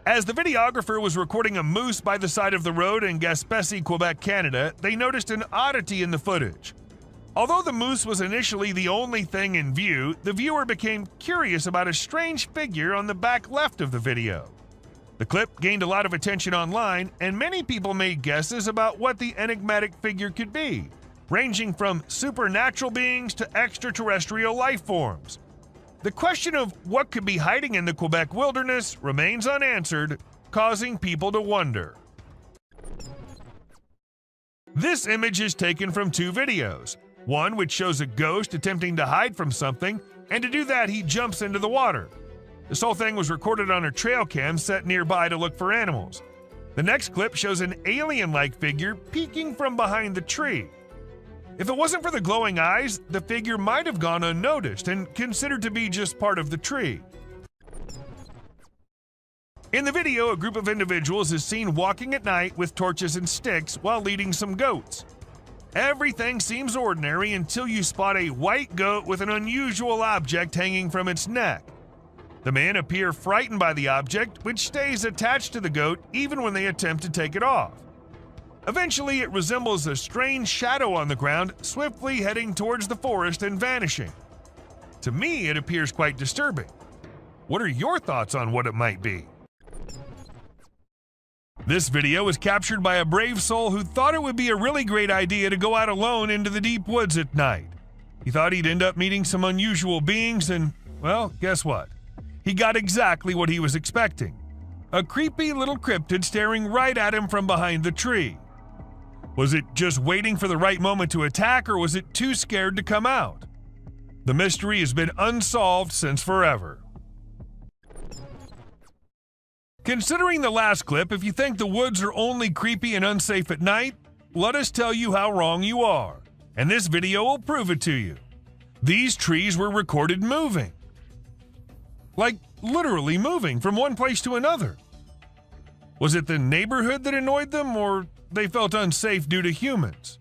As the videographer was recording a moose by the side of the road in Gaspésie, Quebec, Canada, they noticed an oddity in the footage. Although the moose was initially the only thing in view, the viewer became curious about a strange figure on the back left of the video. The clip gained a lot of attention online, and many people made guesses about what the enigmatic figure could be, ranging from supernatural beings to extraterrestrial life forms. The question of what could be hiding in the Quebec wilderness remains unanswered, causing people to wonder. This image is taken from two videos. One which shows a ghost attempting to hide from something, and to do that he jumps into the water. This whole thing was recorded on a trail cam set nearby to look for animals. The next clip shows an alien-like figure peeking from behind the tree. If it wasn't for the glowing eyes, the figure might have gone unnoticed and considered to be just part of the tree. In the video, a group of individuals is seen walking at night with torches and sticks while leading some goats. Everything seems ordinary until you spot a white goat with an unusual object hanging from its neck. The men appear frightened by the object, which stays attached to the goat even when they attempt to take it off. Eventually, it resembles a strange shadow on the ground, swiftly heading towards the forest and vanishing. To me, it appears quite disturbing. What are your thoughts on what it might be? This video was captured by a brave soul who thought it would be a really great idea to go out alone into the deep woods at night. He thought he'd end up meeting some unusual beings and, well, guess what? He got exactly what he was expecting. A creepy little cryptid staring right at him from behind the tree. Was it just waiting for the right moment to attack, or was it too scared to come out? The mystery has been unsolved since forever. Considering the last clip, if you think the woods are only creepy and unsafe at night, let us tell you how wrong you are, and this video will prove it to you. These trees were recorded moving. Like literally moving from one place to another. Was it the neighborhood that annoyed them, or they felt unsafe due to humans?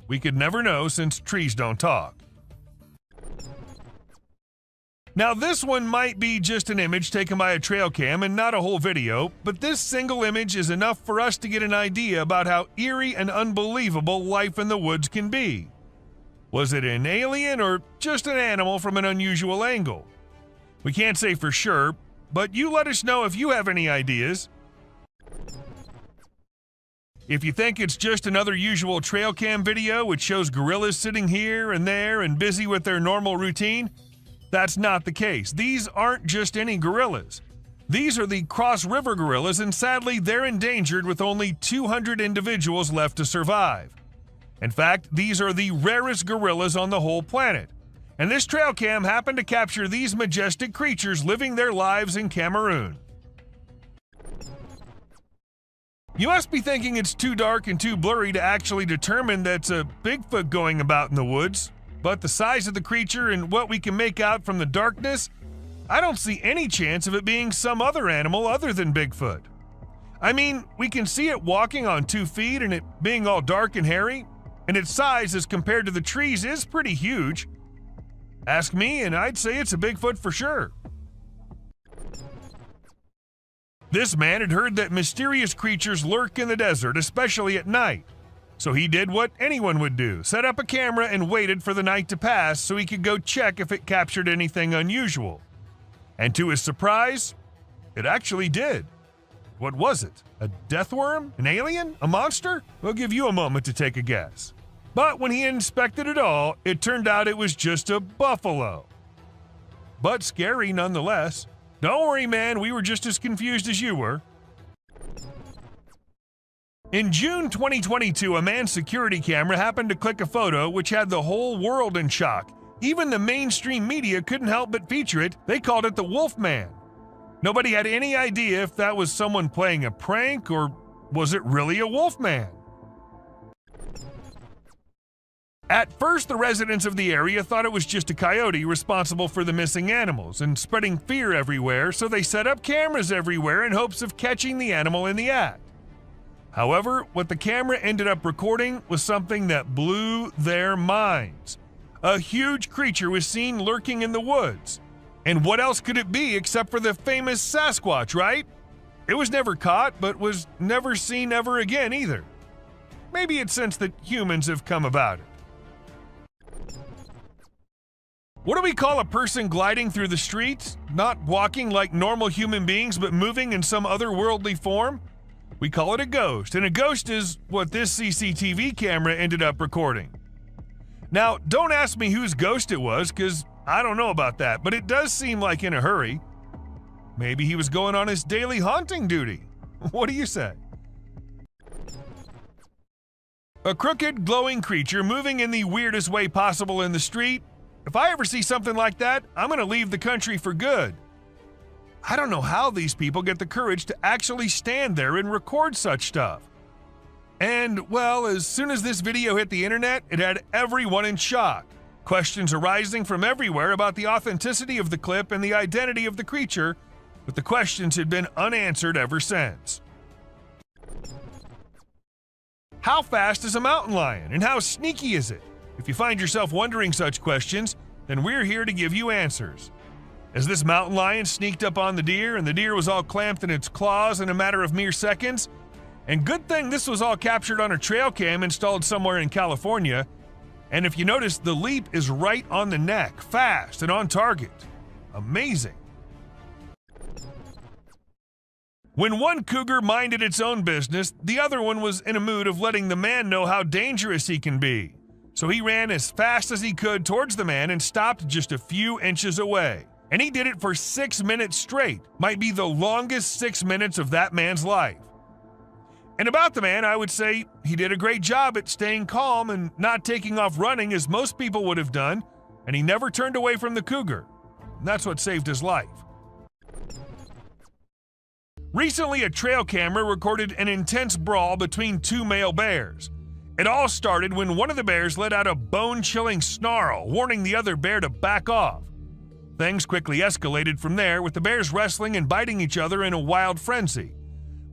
We could never know since trees don't talk. Now this one might be just an image taken by a trail cam and not a whole video, but this single image is enough for us to get an idea about how eerie and unbelievable life in the woods can be. Was it an alien or just an animal from an unusual angle? We can't say for sure, but you let us know if you have any ideas. If you think it's just another usual trail cam video which shows gorillas sitting here and there and busy with their normal routine, that's not the case. These aren't just any gorillas. These are the Cross River gorillas, and sadly they're endangered with only 200 individuals left to survive. In fact, these are the rarest gorillas on the whole planet. And this trail cam happened to capture these majestic creatures living their lives in Cameroon. You must be thinking it's too dark and too blurry to actually determine that's a Bigfoot going about in the woods. But the size of the creature and what we can make out from the darkness, I don't see any chance of it being some other animal other than Bigfoot. I mean, we can see it walking on 2 feet and it being all dark and hairy, and its size as compared to the trees is pretty huge. Ask me and I'd say it's a Bigfoot for sure. This man had heard that mysterious creatures lurk in the desert, especially at night. So he did what anyone would do, set up a camera and waited for the night to pass so he could go check if it captured anything unusual. And to his surprise, it actually did. What was it? A death worm? An alien? A monster? We'll give you a moment to take a guess. But when he inspected it all, it turned out it was just a buffalo. But scary nonetheless. Don't worry, man, we were just as confused as you were. In June 2022, a man's security camera happened to click a photo which had the whole world in shock. Even the mainstream media couldn't help but feature it. They called it the Wolfman. Nobody had any idea if that was someone playing a prank or was it really a wolfman. At first, the residents of the area thought it was just a coyote responsible for the missing animals and spreading fear everywhere, so they set up cameras everywhere in hopes of catching the animal in the act. However, what the camera ended up recording was something that blew their minds. A huge creature was seen lurking in the woods. And what else could it be except for the famous SASQUATCH, right? It was never caught, but was never seen ever again either. Maybe it's since that humans have come about it. What do we call a person gliding through the streets? Not walking like normal human beings, but moving in some otherworldly form? We call it a ghost, and a ghost is what this CCTV camera ended up recording. Now, don't ask me whose ghost it was, because I don't know about that, but it does seem like in a hurry. Maybe he was going on his daily haunting duty. What do you say? A crooked, glowing creature moving in the weirdest way possible in the street. If I ever see something like that, I'm going to leave the country for good. I don't know how these people get the courage to actually stand there and record such stuff. And, well, as soon as this video hit the internet, it had everyone in shock. Questions arising from everywhere about the authenticity of the clip and the identity of the creature, but the questions had been unanswered ever since. How fast is a mountain lion, and how sneaky is it? If you find yourself wondering such questions, then we're here to give you answers. As this mountain lion sneaked up on the deer, and the deer was all clamped in its claws in a matter of mere seconds, and good thing this was all captured on a trail cam installed somewhere in California, and if you notice, the leap is right on the neck, fast and on target. Amazing. When one cougar minded its own business, the other one was in a mood of letting the man know how dangerous he can be. So he ran as fast as he could towards the man and stopped just a few inches away. And he did it for 6 minutes straight. Might be the longest 6 minutes of that man's life. And about the man, I would say he did a great job at staying calm and not taking off running as most people would have done, and he never turned away from the cougar. And that's what saved his life. Recently, a trail camera recorded an intense brawl between two male bears. It all started when one of the bears let out a bone-chilling snarl, warning the other bear to back off. Things quickly escalated from there, with the bears wrestling and biting each other in a wild frenzy.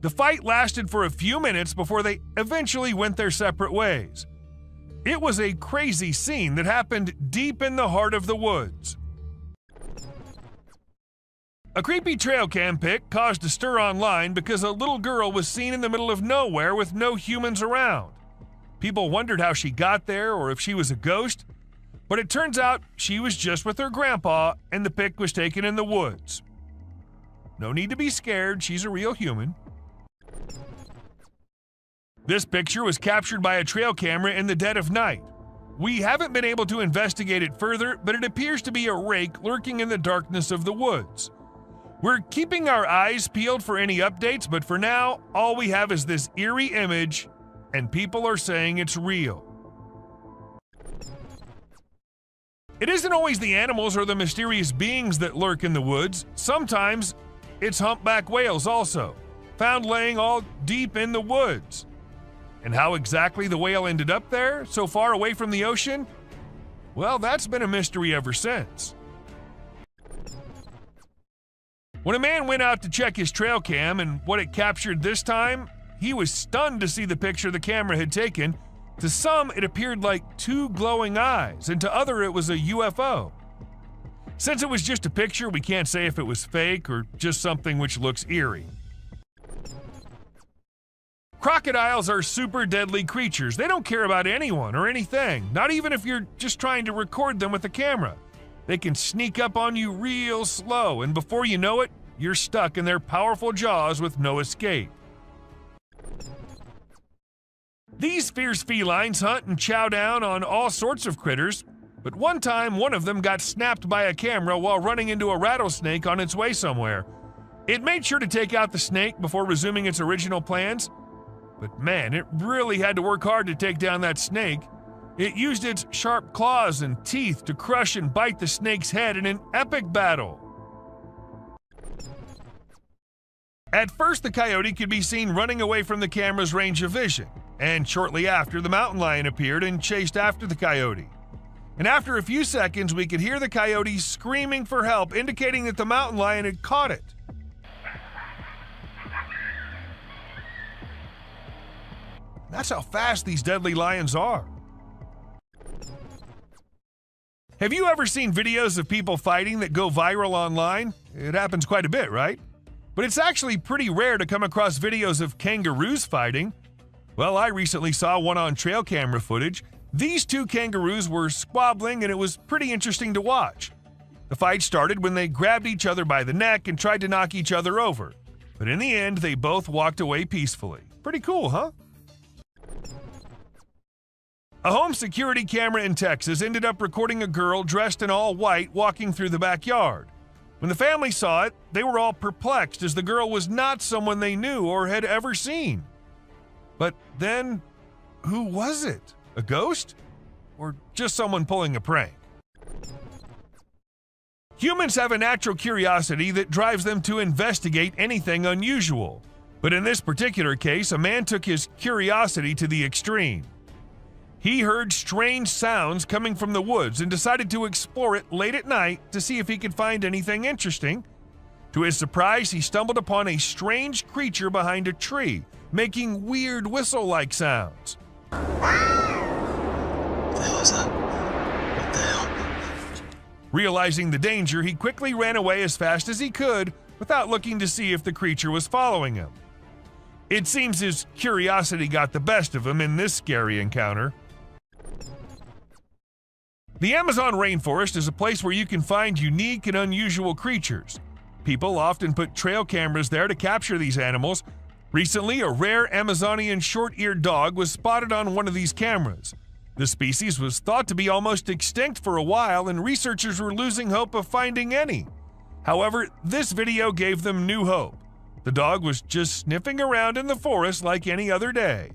The fight lasted for a few minutes before they eventually went their separate ways. It was a crazy scene that happened deep in the heart of the woods. A creepy trail cam pic caused a stir online because a little girl was seen in the middle of nowhere with no humans around. People wondered how she got there or if she was a ghost, but it turns out she was just with her grandpa and the pic was taken in the woods. No need to be scared, she's a real human. This picture was captured by a trail camera in the dead of night. We haven't been able to investigate it further, but it appears to be a rake lurking in the darkness of the woods. We're keeping our eyes peeled for any updates, but for now, all we have is this eerie image, and people are saying it's real. It isn't always the animals or the mysterious beings that lurk in the woods. Sometimes it's humpback whales also, found laying all deep in the woods. And how exactly the whale ended up there, so far away from the ocean? Well, that's been a mystery ever since. When a man went out to check his trail cam and what it captured this time, he was stunned to see the picture the camera had taken. To some, it appeared like two glowing eyes, and to others, it was a UFO. Since it was just a picture, we can't say if it was fake or just something which looks eerie. Crocodiles are super deadly creatures. They don't care about anyone or anything, not even if you're just trying to record them with a camera. They can sneak up on you real slow, and before you know it, you're stuck in their powerful jaws with no escape. These fierce felines hunt and chow down on all sorts of critters, but one time one of them got snapped by a camera while running into a rattlesnake on its way somewhere. It made sure to take out the snake before resuming its original plans, but man, it really had to work hard to take down that snake. It used its sharp claws and teeth to crush and bite the snake's head in an epic battle. At first, the coyote could be seen running away from the camera's range of vision, and shortly after, the mountain lion appeared and chased after the coyote. And after a few seconds, we could hear the coyote screaming for help, indicating that the mountain lion had caught it. That's how fast these deadly lions are. Have you ever seen videos of people fighting that go viral online? It happens quite a bit, right? But it's actually pretty rare to come across videos of kangaroos fighting. Well, I recently saw one on trail camera footage. These two kangaroos were squabbling and it was pretty interesting to watch. The fight started when they grabbed each other by the neck and tried to knock each other over. But in the end, they both walked away peacefully. Pretty cool, huh? A home security camera in Texas ended up recording a girl dressed in all white walking through the backyard. When the family saw it, they were all perplexed as the girl was not someone they knew or had ever seen. But then, who was it? A ghost? Or just someone pulling a prank? Humans have a natural curiosity that drives them to investigate anything unusual. But in this particular case, a man took his curiosity to the extreme. He heard strange sounds coming from the woods and decided to explore it late at night to see if he could find anything interesting. To his surprise, he stumbled upon a strange creature behind a tree, making weird whistle-like sounds. What the hell is that? What the hell? Realizing the danger, he quickly ran away as fast as he could without looking to see if the creature was following him. It seems his curiosity got the best of him in this scary encounter. The Amazon rainforest is a place where you can find unique and unusual creatures. People often put trail cameras there to capture these animals. Recently, a rare Amazonian short-eared dog was spotted on one of these cameras. The species was thought to be almost extinct for a while, and researchers were losing hope of finding any. However, this video gave them new hope. The dog was just sniffing around in the forest like any other day.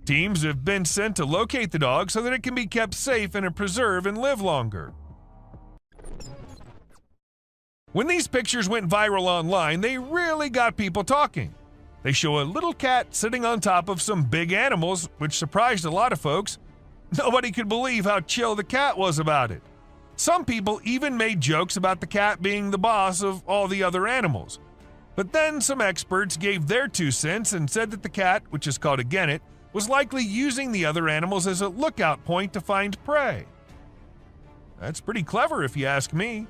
Teams have been sent to locate the dog so that it can be kept safe in a preserve and live longer. When these pictures went viral online, they really got people talking. They show a little cat sitting on top of some big animals, which surprised a lot of folks. Nobody could believe how chill the cat was about it. Some people even made jokes about the cat being the boss of all the other animals. But then some experts gave their 2 cents and said that the cat, which is called a genet, was likely using the other animals as a lookout point to find prey. That's pretty clever if you ask me.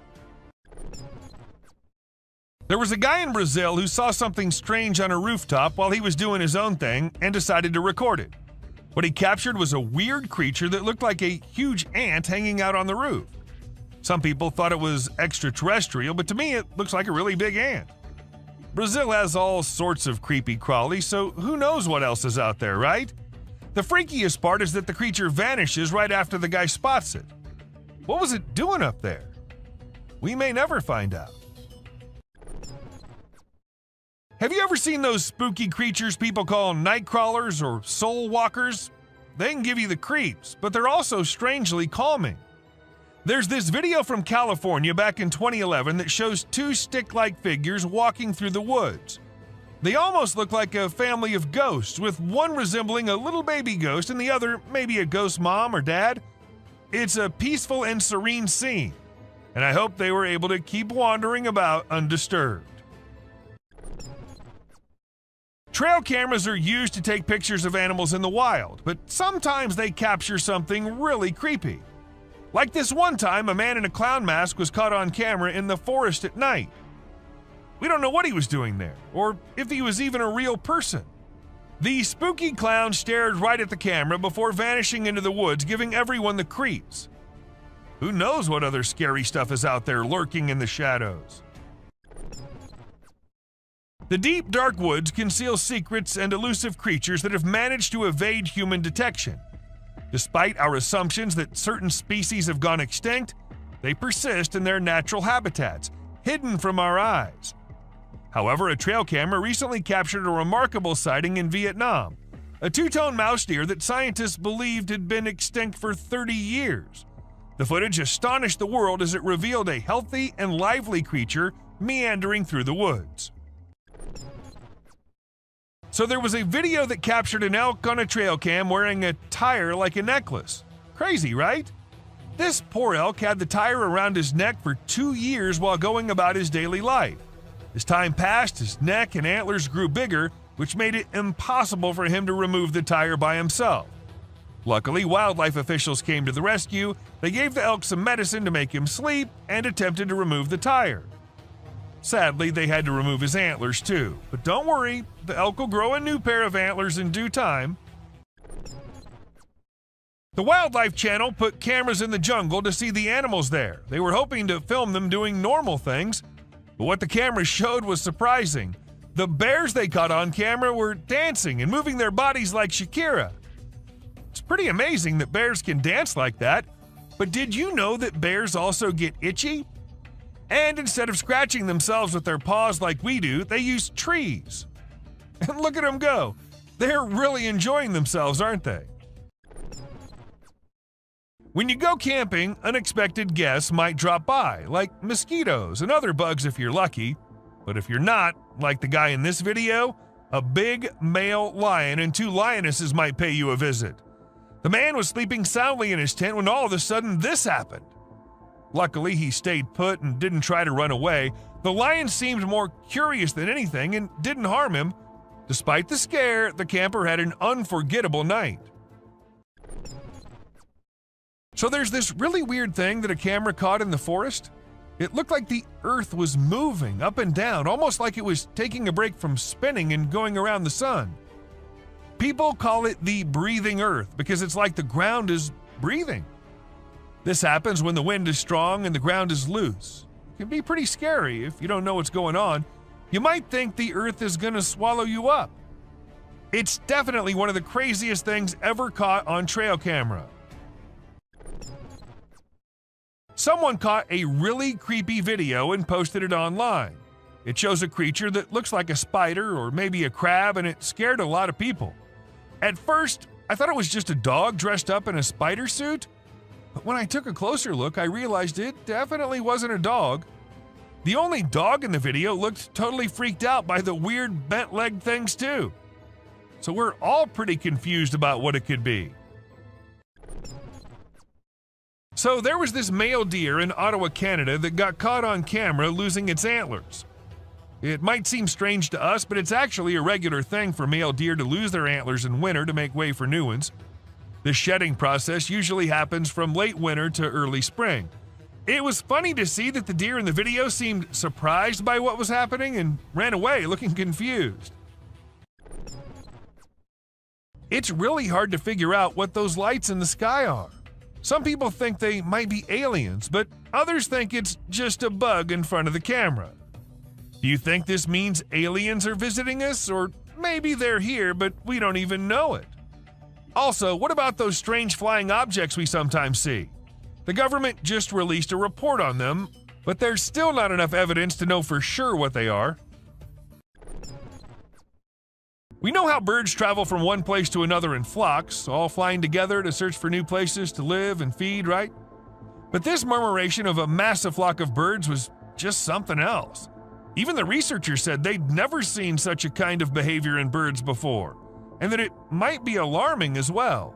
There was a guy in Brazil who saw something strange on a rooftop while he was doing his own thing and decided to record it. What he captured was a weird creature that looked like a huge ant hanging out on the roof. Some people thought it was extraterrestrial, but to me it looks like a really big ant. Brazil has all sorts of creepy crawlies, so who knows what else is out there, right? The freakiest part is that the creature vanishes right after the guy spots it. What was it doing up there? We may never find out. Have you ever seen those spooky creatures people call night crawlers or soul walkers? They can give you the creeps, but they're also strangely calming. There's this video from California back in 2011 that shows 2 stick-like figures walking through the woods. They almost look like a family of ghosts, with one resembling a little baby ghost and the other maybe a ghost mom or dad. It's a peaceful and serene scene, and I hope they were able to keep wandering about undisturbed. Trail cameras are used to take pictures of animals in the wild, but sometimes they capture something really creepy. Like this one time, a man in a clown mask was caught on camera in the forest at night. We don't know what he was doing there, or if he was even a real person. The spooky clown stared right at the camera before vanishing into the woods, giving everyone the creeps. Who knows what other scary stuff is out there lurking in the shadows? The deep, dark woods conceal secrets and elusive creatures that have managed to evade human detection. Despite our assumptions that certain species have gone extinct, they persist in their natural habitats, hidden from our eyes. However, a trail camera recently captured a remarkable sighting in Vietnam, a 2-tone mouse deer that scientists believed had been extinct for 30 years. The footage astonished the world as it revealed a healthy and lively creature meandering through the woods. So there was a video that captured an elk on a trail cam wearing a tire like a necklace. Crazy, right? This poor elk had the tire around his neck for 2 years while going about his daily life. As time passed, his neck and antlers grew bigger, which made it impossible for him to remove the tire by himself. Luckily, wildlife officials came to the rescue. They gave the elk some medicine to make him sleep and attempted to remove the tire. Sadly, they had to remove his antlers too. But don't worry, the elk will grow a new pair of antlers in due time. The Wildlife Channel put cameras in the jungle to see the animals there. They were hoping to film them doing normal things, but what the cameras showed was surprising. The bears they caught on camera were dancing and moving their bodies like Shakira. It's pretty amazing that bears can dance like that, but did you know that bears also get itchy? And instead of scratching themselves with their paws like we do, they use trees. And look at them go. They're really enjoying themselves, aren't they? When you go camping, unexpected guests might drop by, like mosquitoes and other bugs if you're lucky. But if you're not, like the guy in this video, a big male lion and 2 lionesses might pay you a visit. The man was sleeping soundly in his tent when all of a sudden this happened. Luckily, he stayed put and didn't try to run away. The lion seemed more curious than anything and didn't harm him. Despite the scare, the camper had an unforgettable night. So there's this really weird thing that a camera caught in the forest. It looked like the earth was moving up and down, almost like it was taking a break from spinning and going around the sun. People call it the breathing earth because it's like the ground is breathing. This happens when the wind is strong and the ground is loose. It can be pretty scary if you don't know what's going on. You might think the earth is going to swallow you up. It's definitely one of the craziest things ever caught on trail camera. Someone caught a really creepy video and posted it online. It shows a creature that looks like a spider or maybe a crab, and it scared a lot of people. At first, I thought it was just a dog dressed up in a spider suit, but when I took a closer look, I realized it definitely wasn't a dog. The only dog in the video looked totally freaked out by the weird bent-legged things too. So we're all pretty confused about what it could be. So there was this male deer in Ottawa, Canada that got caught on camera losing its antlers. It might seem strange to us, but it's actually a regular thing for male deer to lose their antlers in winter to make way for new ones. The shedding process usually happens from late winter to early spring. It was funny to see that the deer in the video seemed surprised by what was happening and ran away looking confused. It's really hard to figure out what those lights in the sky are. Some people think they might be aliens, but others think it's just a bug in front of the camera. Do you think this means aliens are visiting us, or maybe they're here but we don't even know it? Also, what about those strange flying objects we sometimes see? The government just released a report on them, but there's still not enough evidence to know for sure what they are. We know how birds travel from one place to another in flocks, all flying together to search for new places to live and feed, right? But this murmuration of a massive flock of birds was just something else. Even the researchers said they'd never seen such a kind of behavior in birds before, and that it might be alarming as well.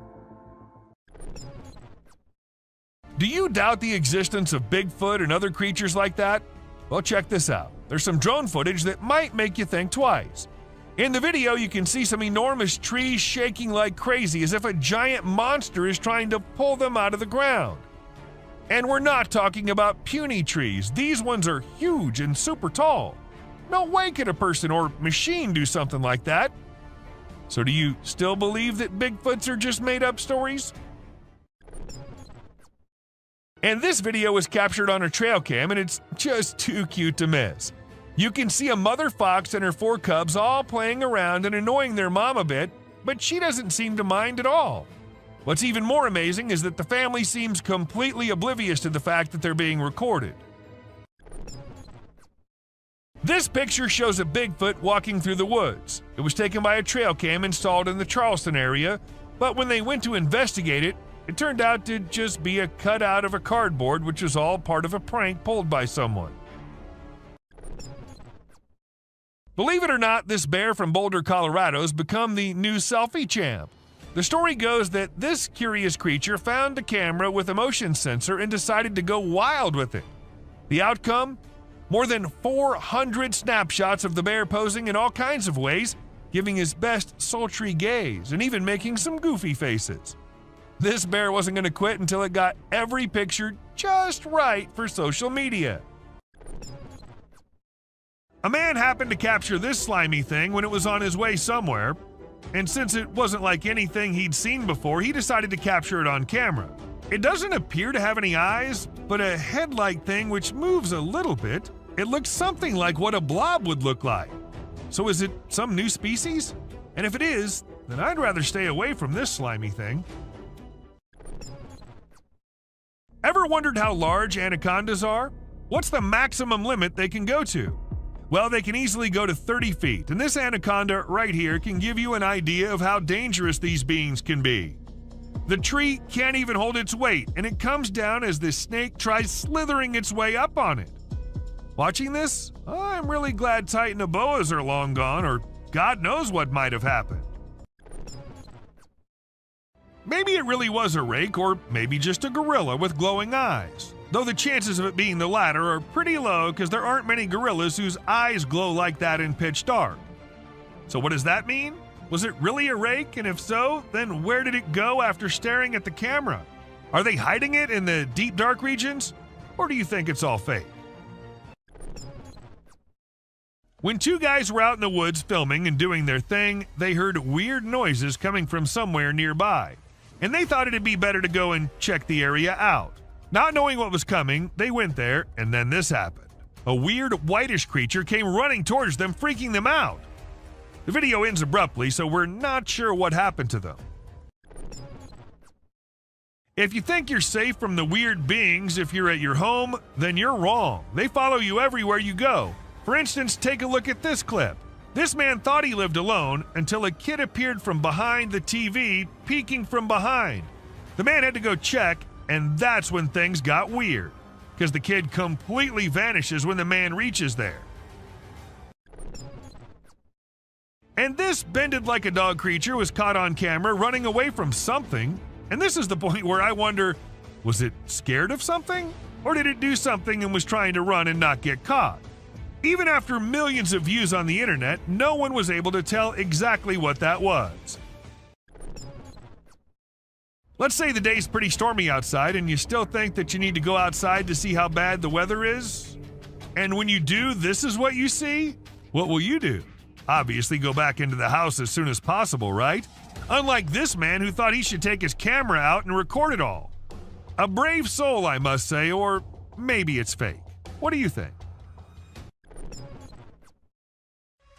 Do you doubt the existence of Bigfoot and other creatures like that? Well, check this out. There's some drone footage that might make you think twice. In the video, you can see some enormous trees shaking like crazy as if a giant monster is trying to pull them out of the ground. And we're not talking about puny trees. These ones are huge and super tall. No way could a person or machine do something like that. So do you still believe that Bigfoots are just made-up stories? And this video was captured on a trail cam, and it's just too cute to miss. You can see a mother fox and her 4 cubs all playing around and annoying their mom a bit, but she doesn't seem to mind at all. What's even more amazing is that the family seems completely oblivious to the fact that they're being recorded. This picture shows a Bigfoot walking through the woods. It was taken by a trail cam installed in the Charleston area, but when they went to investigate it, it turned out to just be a cutout of a cardboard, which was all part of a prank pulled by someone. Believe it or not, this bear from Boulder, Colorado has become the new selfie champ. The story goes that this curious creature found a camera with a motion sensor and decided to go wild with it. The outcome? More than 400 snapshots of the bear posing in all kinds of ways, giving his best sultry gaze and even making some goofy faces. This bear wasn't going to quit until it got every picture just right for social media. A man happened to capture this slimy thing when it was on his way somewhere, and since it wasn't like anything he'd seen before, he decided to capture it on camera. It doesn't appear to have any eyes, but a head-like thing which moves a little bit. It looks something like what a blob would look like. So is it some new species? And if it is, then I'd rather stay away from this slimy thing. Ever wondered how large anacondas are? What's the maximum limit they can go to? Well, they can easily go to 30 feet, and this anaconda right here can give you an idea of how dangerous these beings can be. The tree can't even hold its weight, and it comes down as this snake tries slithering its way up on it. Watching this, I'm really glad titanoboas are long gone, or God knows what might have happened. Maybe it really was a rake, or maybe just a gorilla with glowing eyes. Though the chances of it being the latter are pretty low because there aren't many gorillas whose eyes glow like that in pitch dark. So what does that mean? Was it really a rake? And if so, then where did it go after staring at the camera? Are they hiding it in the deep dark regions? Or do you think it's all fake? When two guys were out in the woods filming and doing their thing, they heard weird noises coming from somewhere nearby, and they thought it'd be better to go and check the area out. Not knowing what was coming, they went there, and then this happened. A weird whitish creature came running towards them, freaking them out. The video ends abruptly, so we're not sure what happened to them. If you think you're safe from the weird beings if you're at your home, then you're wrong. They follow you everywhere you go. For instance, take a look at this clip. This man thought he lived alone until a kid appeared from behind the TV, peeking from behind. The man had to go check, and that's when things got weird, because the kid completely vanishes when the man reaches there. And this bended like a dog creature was caught on camera running away from something, and this is the point where I wonder, was it scared of something? Or did it do something and was trying to run and not get caught? Even after millions of views on the internet, no one was able to tell exactly what that was. Let's say the day's pretty stormy outside and you still think that you need to go outside to see how bad the weather is. And when you do, this is what you see? What will you do? Obviously go back into the house as soon as possible, right? Unlike this man who thought he should take his camera out and record it all. A brave soul, I must say, or maybe it's fake. What do you think?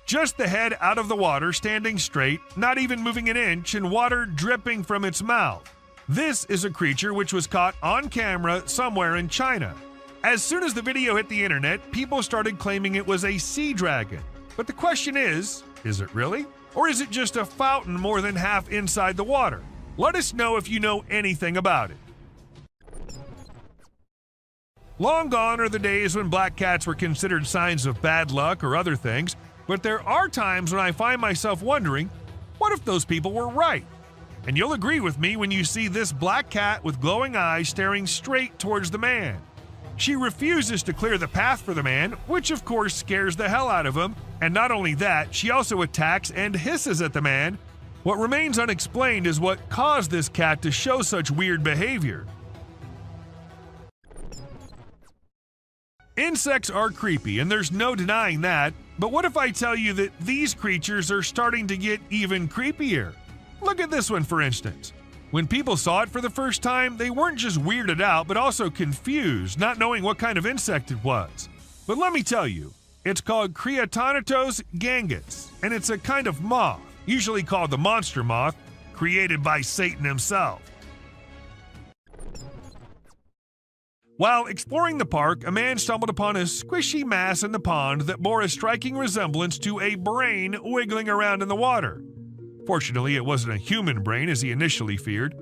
Just the head out of the water, standing straight, not even moving an inch, and water dripping from its mouth. This is a creature which was caught on camera somewhere in China. As soon as the video hit the internet, people started claiming it was a sea dragon. But the question is it really? Or is it just a fountain more than half inside the water? Let us know if you know anything about it. Long gone are the days when black cats were considered signs of bad luck or other things, but there are times when I find myself wondering, what if those people were right? And you'll agree with me when you see this black cat with glowing eyes staring straight towards the man. She refuses to clear the path for the man, which of course scares the hell out of him, and not only that, she also attacks and hisses at the man. What remains unexplained is what caused this cat to show such weird behavior. Insects are creepy, and there's no denying that, but what if I tell you that these creatures are starting to get even creepier? Look at this one, for instance. When people saw it for the first time, they weren't just weirded out, but also confused, not knowing what kind of insect it was. But let me tell you, it's called Creatonittos gangus, and it's a kind of moth, usually called the monster moth, created by Satan himself. While exploring the park, a man stumbled upon a squishy mass in the pond that bore a striking resemblance to a brain wiggling around in the water. Fortunately, it wasn't a human brain as he initially feared.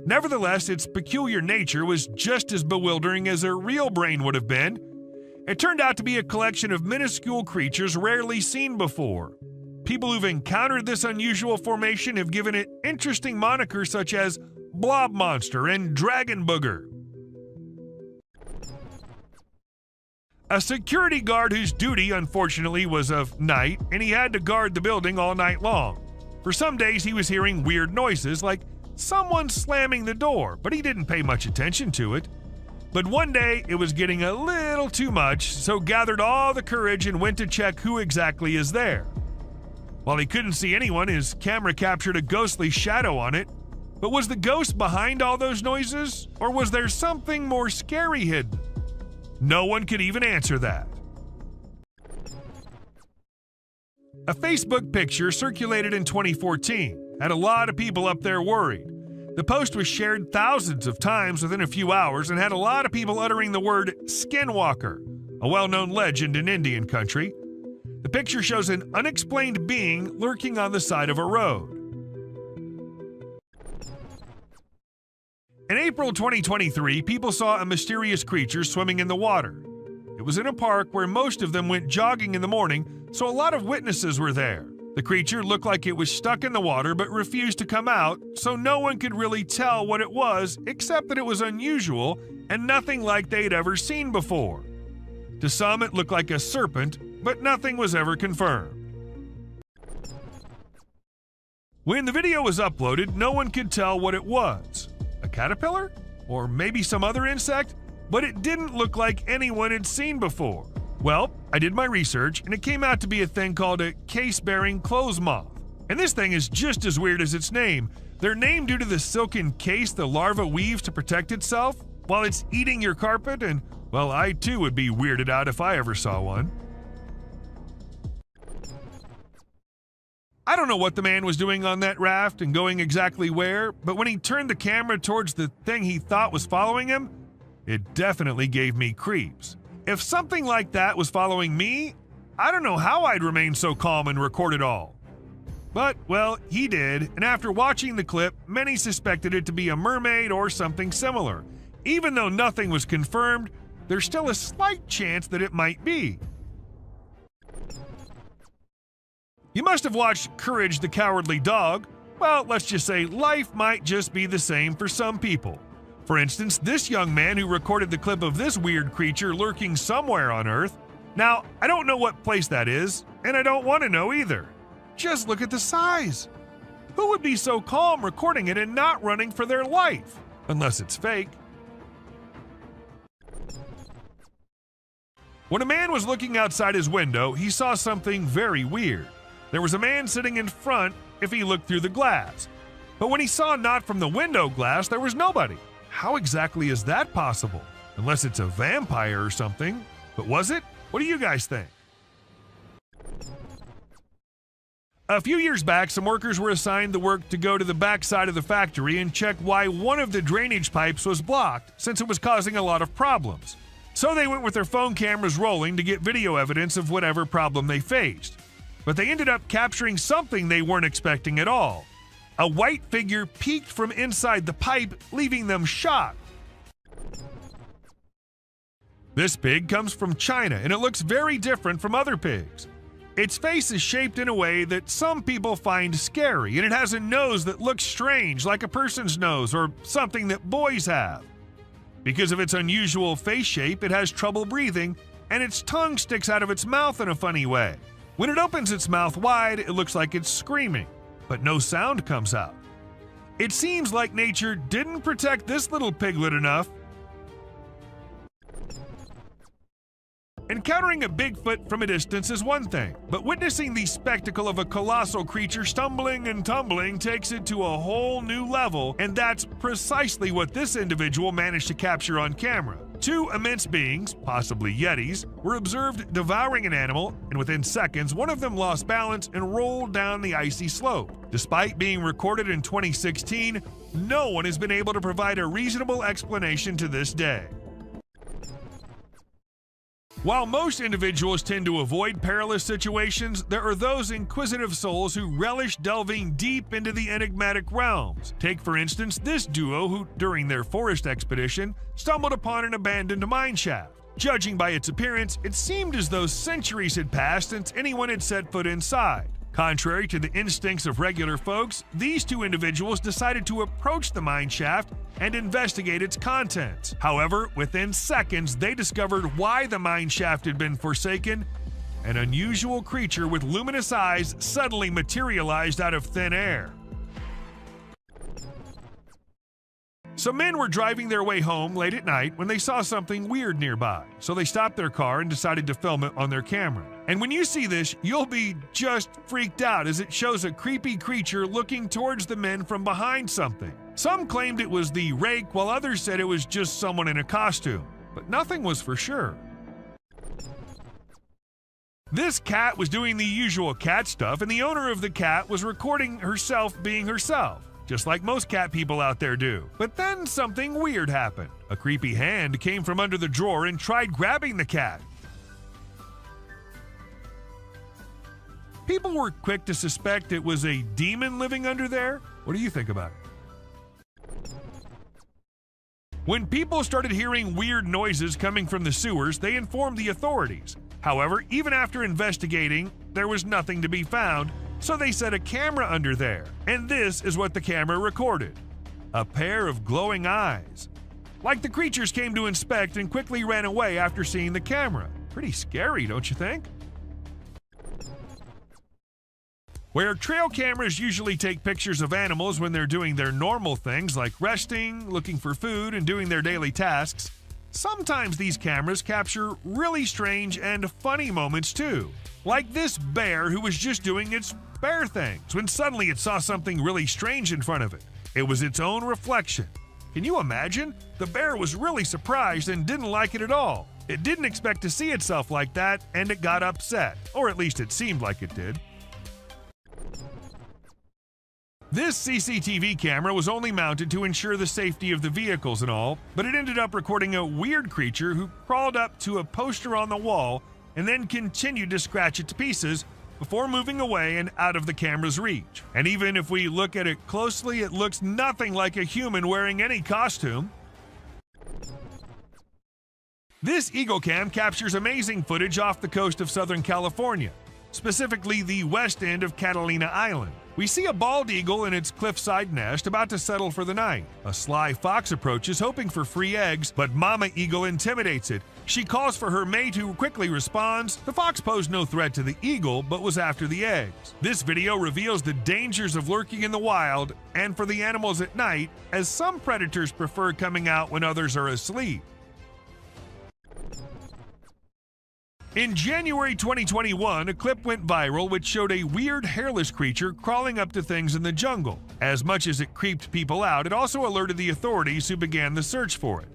Nevertheless, its peculiar nature was just as bewildering as a real brain would have been. It turned out to be a collection of minuscule creatures rarely seen before. People who've encountered this unusual formation have given it interesting monikers such as Blob Monster and Dragon Booger. A security guard whose duty, unfortunately, was of night, and he had to guard the building all night long. For some days, he was hearing weird noises like someone slamming the door, but he didn't pay much attention to it. But one day, it was getting a little too much, so gathered all the courage and went to check who exactly is there. While he couldn't see anyone, his camera captured a ghostly shadow on it. But was the ghost behind all those noises, or was there something more scary hidden? No one could even answer that. A Facebook picture circulated in 2014 had a lot of people up there worried. The post was shared thousands of times within a few hours and had a lot of people uttering the word skinwalker, a well-known legend in Indian country. The picture shows an unexplained being lurking on the side of a road. In April 2023, people saw a mysterious creature swimming in the water. It was in a park where most of them went jogging in the morning, so a lot of witnesses were there. The creature looked like it was stuck in the water but refused to come out, so no one could really tell what it was except that it was unusual and nothing like they'd ever seen before. To some, it looked like a serpent, but nothing was ever confirmed. When the video was uploaded, no one could tell what it was. A caterpillar? Or maybe some other insect? But it didn't look like anyone had seen before. Well, I did my research, and it came out to be a thing called a case-bearing clothes moth. And this thing is just as weird as its name. They're named due to the silken case the larva weaves to protect itself while it's eating your carpet, and, well, I too would be weirded out if I ever saw one. I don't know what the man was doing on that raft and going exactly where, but when he turned the camera towards the thing he thought was following him, it definitely gave me creeps. If something like that was following me, I don't know how I'd remain so calm and record it all. But, well, he did, and after watching the clip, many suspected it to be a mermaid or something similar. Even though nothing was confirmed, there's still a slight chance that it might be. You must have watched Courage the Cowardly Dog. Well, let's just say life might just be the same for some people. For instance, this young man who recorded the clip of this weird creature lurking somewhere on Earth. Now, I don't know what place that is, and I don't want to know either. Just look at the size. Who would be so calm recording it and not running for their life? Unless it's fake. When a man was looking outside his window, he saw something very weird. There was a man sitting in front if he looked through the glass. But when he saw not from the window glass, there was nobody. How exactly is that possible? Unless it's a vampire or something. But was it? What do you guys think? A few years back, some workers were assigned the work to go to the backside of the factory and check why one of the drainage pipes was blocked, since it was causing a lot of problems. So they went with their phone cameras rolling to get video evidence of whatever problem they faced. But they ended up capturing something they weren't expecting at all. A white figure peeked from inside the pipe, leaving them shocked. This pig comes from China, and it looks very different from other pigs. Its face is shaped in a way that some people find scary, and it has a nose that looks strange, like a person's nose or something that boys have. Because of its unusual face shape, it has trouble breathing, and its tongue sticks out of its mouth in a funny way. When it opens its mouth wide, it looks like it's screaming, but no sound comes out. It seems like nature didn't protect this little piglet enough. Encountering a Bigfoot from a distance is one thing, but witnessing the spectacle of a colossal creature stumbling and tumbling takes it to a whole new level, and that's precisely what this individual managed to capture on camera. Two immense beings, possibly Yetis, were observed devouring an animal, and within seconds, one of them lost balance and rolled down the icy slope. Despite being recorded in 2016, no one has been able to provide a reasonable explanation to this day. While most individuals tend to avoid perilous situations, there are those inquisitive souls who relish delving deep into the enigmatic realms. Take, for instance, this duo who, during their forest expedition, stumbled upon an abandoned mine shaft. Judging by its appearance, it seemed as though centuries had passed since anyone had set foot inside. Contrary to the instincts of regular folks, these two individuals decided to approach the mine shaft and investigate its contents. However, within seconds, they discovered why the mine shaft had been forsaken. An unusual creature with luminous eyes suddenly materialized out of thin air. Some men were driving their way home late at night when they saw something weird nearby, so they stopped their car and decided to film it on their camera. And when you see this, you'll be just freaked out as it shows a creepy creature looking towards the men from behind something. Some claimed it was the rake, while others said it was just someone in a costume, but nothing was for sure. This cat was doing the usual cat stuff, and the owner of the cat was recording herself being herself, just like most cat people out there do. But then something weird happened. A creepy hand came from under the drawer and tried grabbing the cat. People were quick to suspect it was a demon living under there. What do you think about it? When people started hearing weird noises coming from the sewers, they informed the authorities. However, even after investigating, there was nothing to be found, so they set a camera under there. And this is what the camera recorded: a pair of glowing eyes. Like the creatures came to inspect and quickly ran away after seeing the camera. Pretty scary, don't you think? Where trail cameras usually take pictures of animals when they're doing their normal things like resting, looking for food, and doing their daily tasks, sometimes these cameras capture really strange and funny moments too. Like this bear who was just doing its bear things when suddenly it saw something really strange in front of it. It was its own reflection. Can you imagine? The bear was really surprised and didn't like it at all. It didn't expect to see itself like that, and it got upset, or at least it seemed like it did. This CCTV camera was only mounted to ensure the safety of the vehicles and all, but it ended up recording a weird creature who crawled up to a poster on the wall and then continued to scratch it to pieces before moving away and out of the camera's reach. And even if we look at it closely, it looks nothing like a human wearing any costume. This Eagle Cam captures amazing footage off the coast of Southern California, specifically the west end of Catalina Island. We see a bald eagle in its cliffside nest about to settle for the night. A sly fox approaches hoping for free eggs, but Mama Eagle intimidates it. She calls for her mate who quickly responds. The fox posed no threat to the eagle, but was after the eggs. This video reveals the dangers of lurking in the wild and for the animals at night, as some predators prefer coming out when others are asleep. In January 2021, a clip went viral which showed a weird hairless creature crawling up to things in the jungle. As much as it creeped people out, it also alerted the authorities who began the search for it.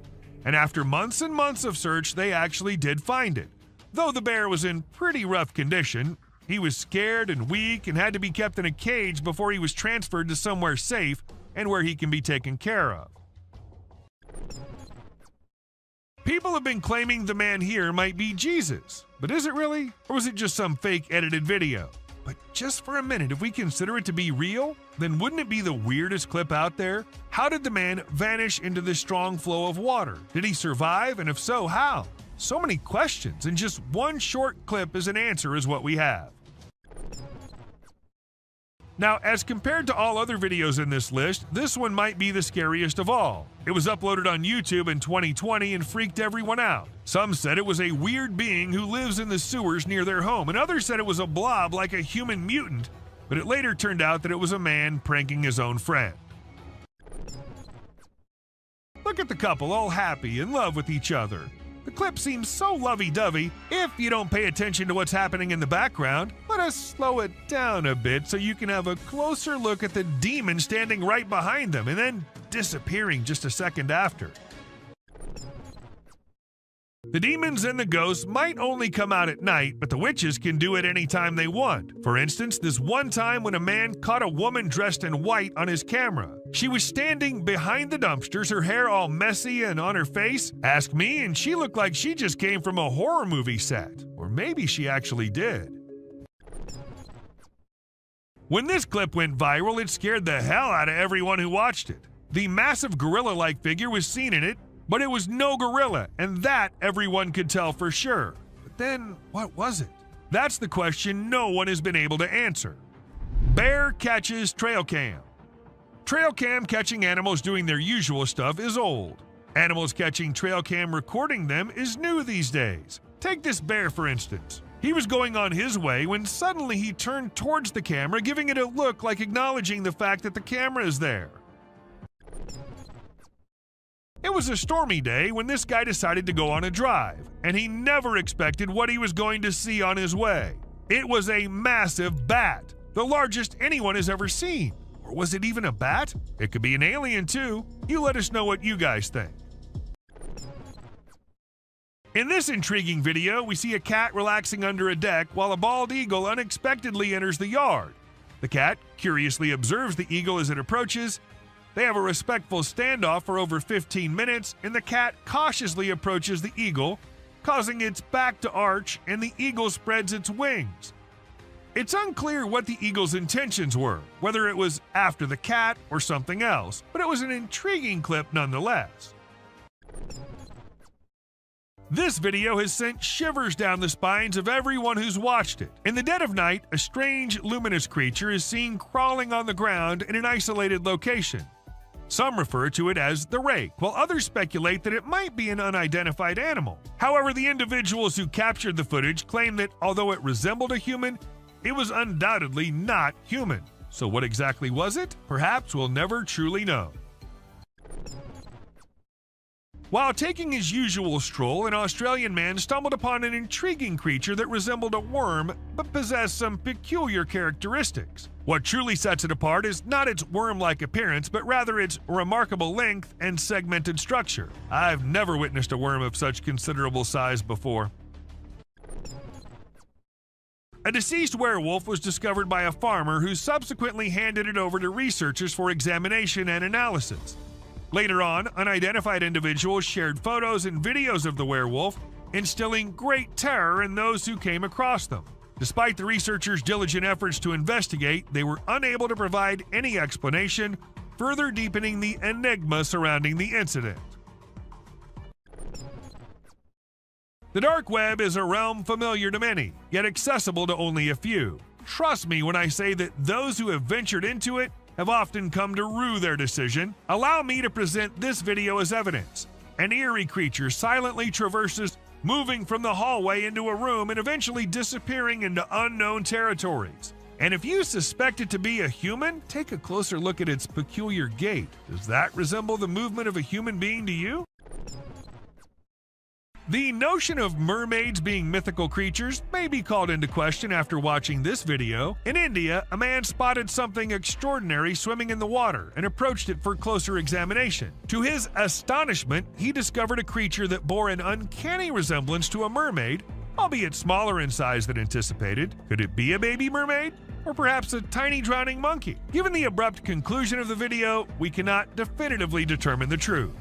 And after months and months of search, they actually did find it. Though the bear was in pretty rough condition, he was scared and weak and had to be kept in a cage before he was transferred to somewhere safe and where he can be taken care of. People have been claiming the man here might be Jesus, but is it really? Or was it just some fake edited video? But just for a minute, if we consider it to be real, then wouldn't it be the weirdest clip out there? How did the man vanish into this strong flow of water? Did he survive? And if so, how? So many questions, and just one short clip as an answer is what we have. Now, as compared to all other videos in this list, this one might be the scariest of all. It was uploaded on YouTube in 2020 and freaked everyone out. Some said it was a weird being who lives in the sewers near their home, and others said it was a blob like a human mutant, but it later turned out that it was a man pranking his own friend. Look at the couple all happy, in love with each other. The clip seems so lovey-dovey. If you don't pay attention to what's happening in the background, let us slow it down a bit so you can have a closer look at the demon standing right behind them and then disappearing just a second after. The demons and the ghosts might only come out at night, but the witches can do it anytime they want. For instance, this one time when a man caught a woman dressed in white on his camera. She was standing behind the dumpsters, her hair all messy and on her face. Ask me, and she looked like she just came from a horror movie set. Or maybe she actually did. When this clip went viral, it scared the hell out of everyone who watched it. The massive gorilla-like figure was seen in it, but it was no gorilla, and that everyone could tell for sure. But then, what was it? That's the question no one has been able to answer. Bear catches trail cam. Trail cam catching animals doing their usual stuff is old. Animals catching trail cam recording them is new these days. Take this bear, for instance. He was going on his way when suddenly he turned towards the camera, giving it a look like acknowledging the fact that the camera is there. It was a stormy day when this guy decided to go on a drive, and he never expected what he was going to see on his way. It was a massive bat, the largest anyone has ever seen. Or was it even a bat? It could be an alien too. You let us know what you guys think. In this intriguing video, we see a cat relaxing under a deck while a bald eagle unexpectedly enters the yard. The cat curiously observes the eagle as it approaches. They have a respectful standoff for over 15 minutes, and the cat cautiously approaches the eagle, causing its back to arch, and the eagle spreads its wings. It's unclear what the eagle's intentions were, whether it was after the cat or something else, but it was an intriguing clip nonetheless. This video has sent shivers down the spines of everyone who's watched it. In the dead of night, a strange, luminous creature is seen crawling on the ground in an isolated location. Some refer to it as the rake, while others speculate that it might be an unidentified animal. However, the individuals who captured the footage claim that although it resembled a human, it was undoubtedly not human. So what exactly was it? Perhaps we'll never truly know. While taking his usual stroll, an Australian man stumbled upon an intriguing creature that resembled a worm but possessed some peculiar characteristics. What truly sets it apart is not its worm-like appearance, but rather its remarkable length and segmented structure. I've never witnessed a worm of such considerable size before. A deceased werewolf was discovered by a farmer who subsequently handed it over to researchers for examination and analysis. Later on, unidentified individuals shared photos and videos of the werewolf, instilling great terror in those who came across them. Despite the researchers' diligent efforts to investigate, they were unable to provide any explanation, further deepening the enigma surrounding the incident. The dark web is a realm familiar to many, yet accessible to only a few. Trust me when I say that those who have ventured into it have often come to rue their decision. Allow me to present this video as evidence. An eerie creature silently traverses, moving from the hallway into a room and eventually disappearing into unknown territories. And if you suspect it to be a human, take a closer look at its peculiar gait. Does that resemble the movement of a human being to you? The notion of mermaids being mythical creatures may be called into question after watching this video. In India, a man spotted something extraordinary swimming in the water and approached it for closer examination. To his astonishment, he discovered a creature that bore an uncanny resemblance to a mermaid, albeit smaller in size than anticipated. Could it be a baby mermaid? Or perhaps a tiny drowning monkey? Given the abrupt conclusion of the video, we cannot definitively determine the truth.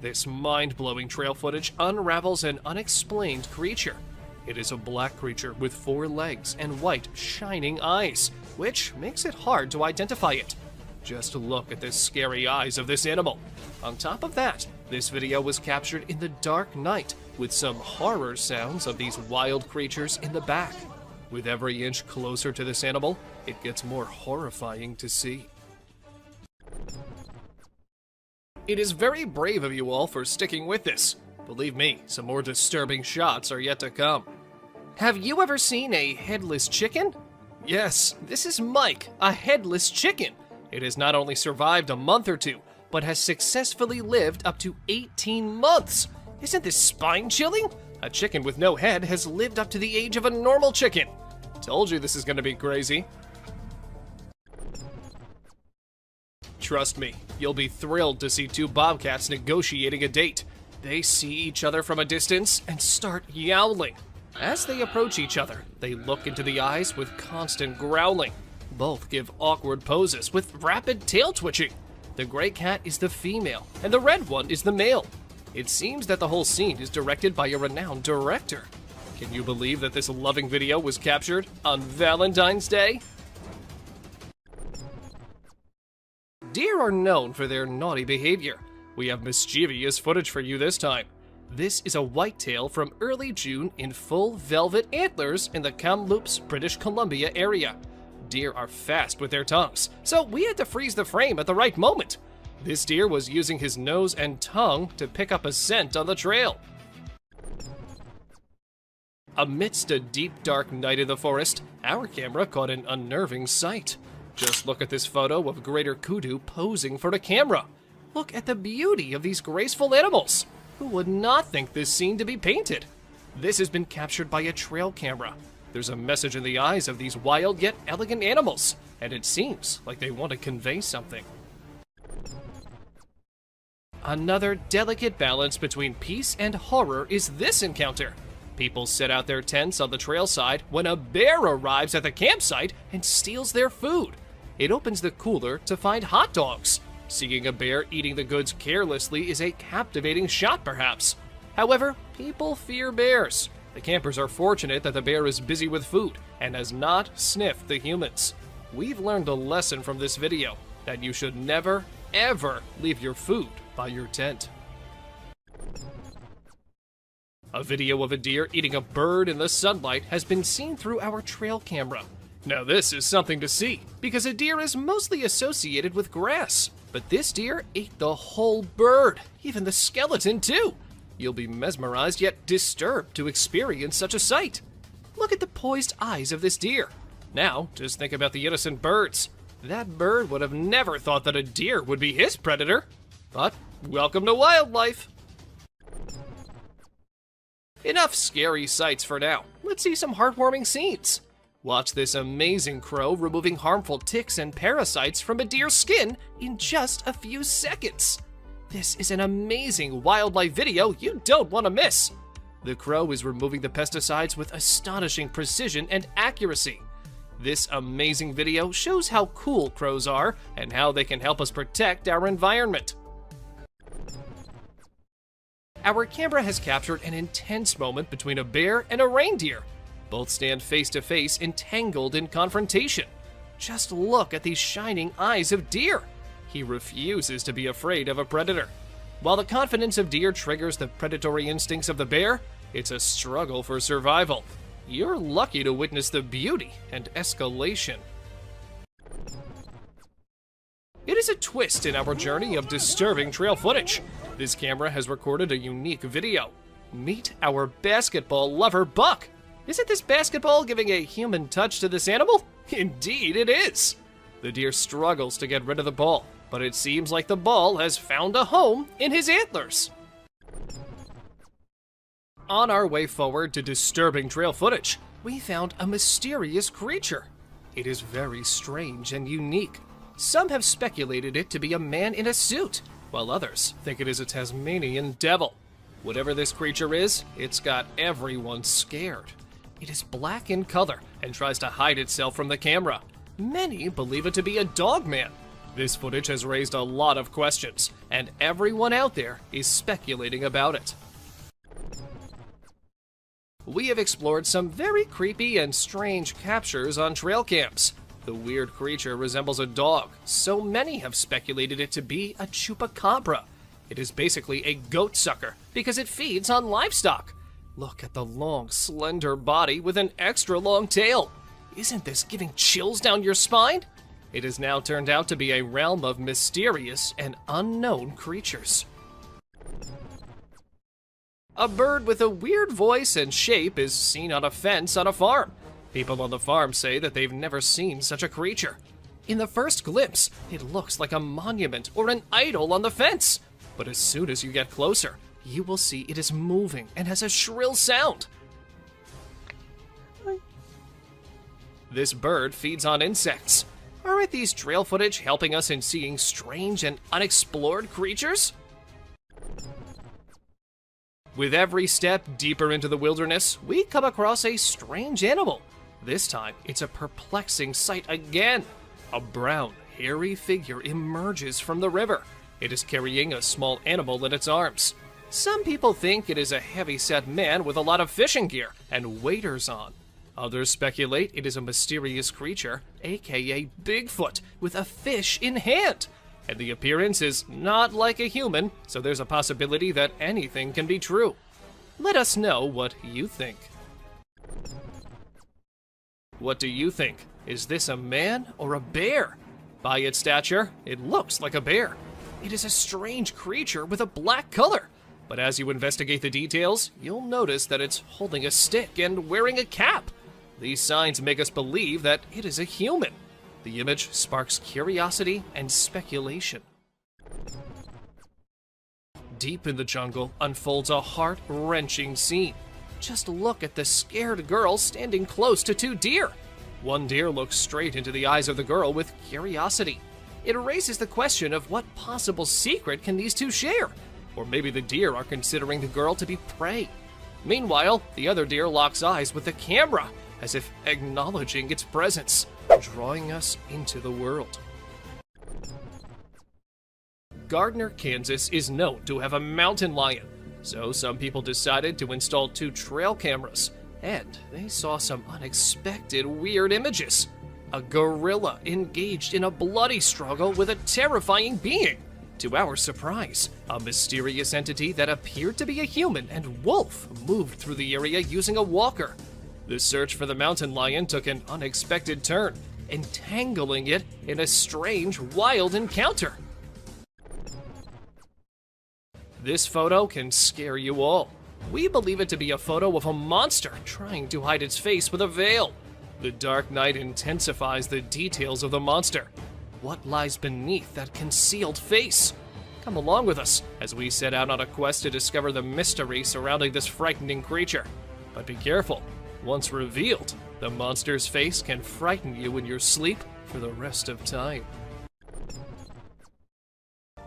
This mind-blowing trail footage unravels an unexplained creature. It is a black creature with 4 legs and white, shining eyes, which makes it hard to identify it. Just look at the scary eyes of this animal. On top of that, this video was captured in the dark night, with some horror sounds of these wild creatures in the back. With every inch closer to this animal, it gets more horrifying to see. It is very brave of you all for sticking with this. Believe me, some more disturbing shots are yet to come. Have you ever seen a headless chicken? Yes, this is Mike, a headless chicken. It has not only survived a month or two, but has successfully lived up to 18 months. Isn't this spine-chilling? A chicken with no head has lived up to the age of a normal chicken. Told you this is gonna be crazy. Trust me, you'll be thrilled to see 2 bobcats negotiating a date. They see each other from a distance and start yowling. As they approach each other, they look into the eyes with constant growling. Both give awkward poses with rapid tail twitching. The gray cat is the female, and the red one is the male. It seems that the whole scene is directed by a renowned director. Can you believe that this loving video was captured on Valentine's Day? Deer are known for their naughty behavior. We have mischievous footage for you this time. This is a whitetail from early June in full velvet antlers in the Kamloops, British Columbia area. Deer are fast with their tongues, so we had to freeze the frame at the right moment. This deer was using his nose and tongue to pick up a scent on the trail. Amidst a deep, dark night in the forest, our camera caught an unnerving sight. Just look at this photo of Greater Kudu posing for the camera. Look at the beauty of these graceful animals. Who would not think this scene to be painted? This has been captured by a trail camera. There's a message in the eyes of these wild yet elegant animals, and it seems like they want to convey something. Another delicate balance between peace and horror is this encounter. People set out their tents on the trail side when a bear arrives at the campsite and steals their food. It opens the cooler to find hot dogs. Seeing a bear eating the goods carelessly is a captivating shot, perhaps. However, people fear bears. The campers are fortunate that the bear is busy with food and has not sniffed the humans. We've learned a lesson from this video, that you should never, ever leave your food by your tent. A video of a deer eating a bird in the sunlight has been seen through our trail camera. Now this is something to see, because a deer is mostly associated with grass. But this deer ate the whole bird, even the skeleton too. You'll be mesmerized yet disturbed to experience such a sight. Look at the poised eyes of this deer. Now, just think about the innocent birds. That bird would have never thought that a deer would be his predator. But welcome to wildlife. Enough scary sights for now. Let's see some heartwarming scenes. Watch this amazing crow removing harmful ticks and parasites from a deer's skin in just a few seconds. This is an amazing wildlife video you don't want to miss. The crow is removing the pesticides with astonishing precision and accuracy. This amazing video shows how cool crows are and how they can help us protect our environment. Our camera has captured an intense moment between a bear and a reindeer. Both stand face to face, entangled in confrontation. Just look at these shining eyes of deer. He refuses to be afraid of a predator. While the confidence of deer triggers the predatory instincts of the bear, it's a struggle for survival. You're lucky to witness the beauty and escalation. It is a twist in our journey of disturbing trail footage. This camera has recorded a unique video. Meet our basketball lover, Buck. Isn't this basketball giving a human touch to this animal? Indeed it is. The deer struggles to get rid of the ball, but it seems like the ball has found a home in his antlers. On our way forward to disturbing trail footage, we found a mysterious creature. It is very strange and unique. Some have speculated it to be a man in a suit, while others think it is a Tasmanian devil. Whatever this creature is, it's got everyone scared. It is black in color and tries to hide itself from the camera. Many believe it to be a dog man. This footage has raised a lot of questions, and everyone out there is speculating about it. We have explored some very creepy and strange captures on trail cams. The weird creature resembles a dog. So many have speculated it to be a chupacabra. It is basically a goat sucker because it feeds on livestock. Look at the long, slender body with an extra long tail. Isn't this giving chills down your spine? It has now turned out to be a realm of mysterious and unknown creatures. A bird with a weird voice and shape is seen on a fence on a farm. People on the farm say that they've never seen such a creature. In the first glimpse, it looks like a monument or an idol on the fence. But as soon as you get closer, you will see it is moving and has a shrill sound. This bird feeds on insects. Aren't these trail footage helping us in seeing strange and unexplored creatures? With every step deeper into the wilderness, we come across a strange animal. This time, it's a perplexing sight again. A brown, hairy figure emerges from the river. It is carrying a small animal in its arms. Some people think it is a heavy-set man with a lot of fishing gear and waders on. Others speculate it is a mysterious creature, aka Bigfoot, with a fish in hand. And the appearance is not like a human, so there's a possibility that anything can be true. Let us know what you think. What do you think? Is this a man or a bear? By its stature, it looks like a bear. It is a strange creature with a black color. But as you investigate the details, you'll notice that it's holding a stick and wearing a cap. These signs make us believe that it is a human. The image sparks curiosity and speculation. Deep in the jungle unfolds a heart-wrenching scene. Just look at the scared girl standing close to two deer. One deer looks straight into the eyes of the girl with curiosity. It raises the question of what possible secret can these two share? Or maybe the deer are considering the girl to be prey. Meanwhile, the other deer locks eyes with the camera, as if acknowledging its presence, drawing us into the world. Gardner, Kansas is known to have a mountain lion, so some people decided to install 2 trail cameras, and they saw some unexpected weird images. A gorilla engaged in a bloody struggle with a terrifying being. To our surprise, a mysterious entity that appeared to be a human and wolf moved through the area using a walker. The search for the mountain lion took an unexpected turn, entangling it in a strange, wild encounter. This photo can scare you all. We believe it to be a photo of a monster trying to hide its face with a veil. The dark night intensifies the details of the monster. What lies beneath that concealed face? Come along with us as we set out on a quest to discover the mystery surrounding this frightening creature. But be careful. Once revealed, the monster's face can frighten you in your sleep for the rest of time.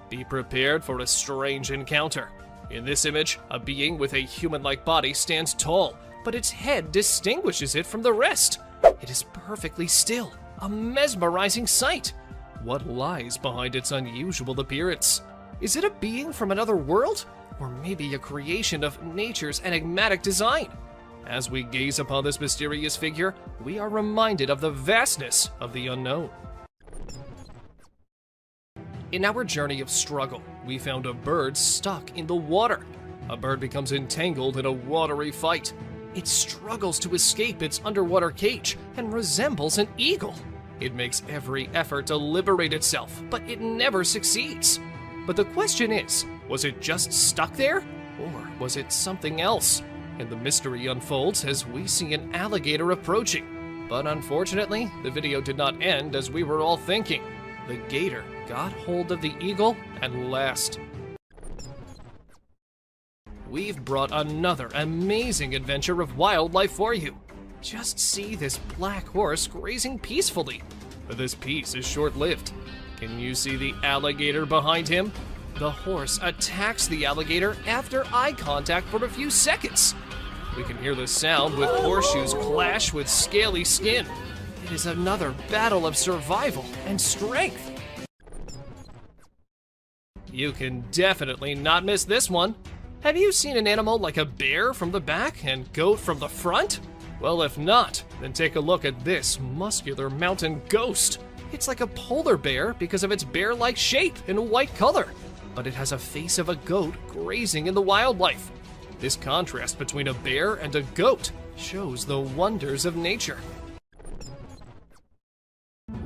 Be prepared for a strange encounter. In this image, a being with a human-like body stands tall, but its head distinguishes it from the rest. It is perfectly still, a mesmerizing sight. What lies behind its unusual appearance? Is it a being from another world? Or maybe a creation of nature's enigmatic design? As we gaze upon this mysterious figure, we are reminded of the vastness of the unknown. In our journey of struggle, we found a bird stuck in the water. A bird becomes entangled in a watery fight. It struggles to escape its underwater cage and resembles an eagle. It makes every effort to liberate itself, but it never succeeds. But the question is, was it just stuck there? Or was it something else? And the mystery unfolds as we see an alligator approaching. But unfortunately, the video did not end as we were all thinking. The gator got hold of the eagle and last. We've brought another amazing adventure of wildlife for you. Just see this black horse grazing peacefully. But this peace is short-lived. Can you see the alligator behind him? The horse attacks the alligator after eye contact for a few seconds. We can hear the sound with horseshoes clash with scaly skin. It is another battle of survival and strength. You can definitely not miss this one. Have you seen an animal like a bear from the back and goat from the front? Well, if not, then take a look at this muscular mountain ghost. It's like a polar bear because of its bear-like shape and white color, but it has a face of a goat grazing in the wildlife. This contrast between a bear and a goat shows the wonders of nature.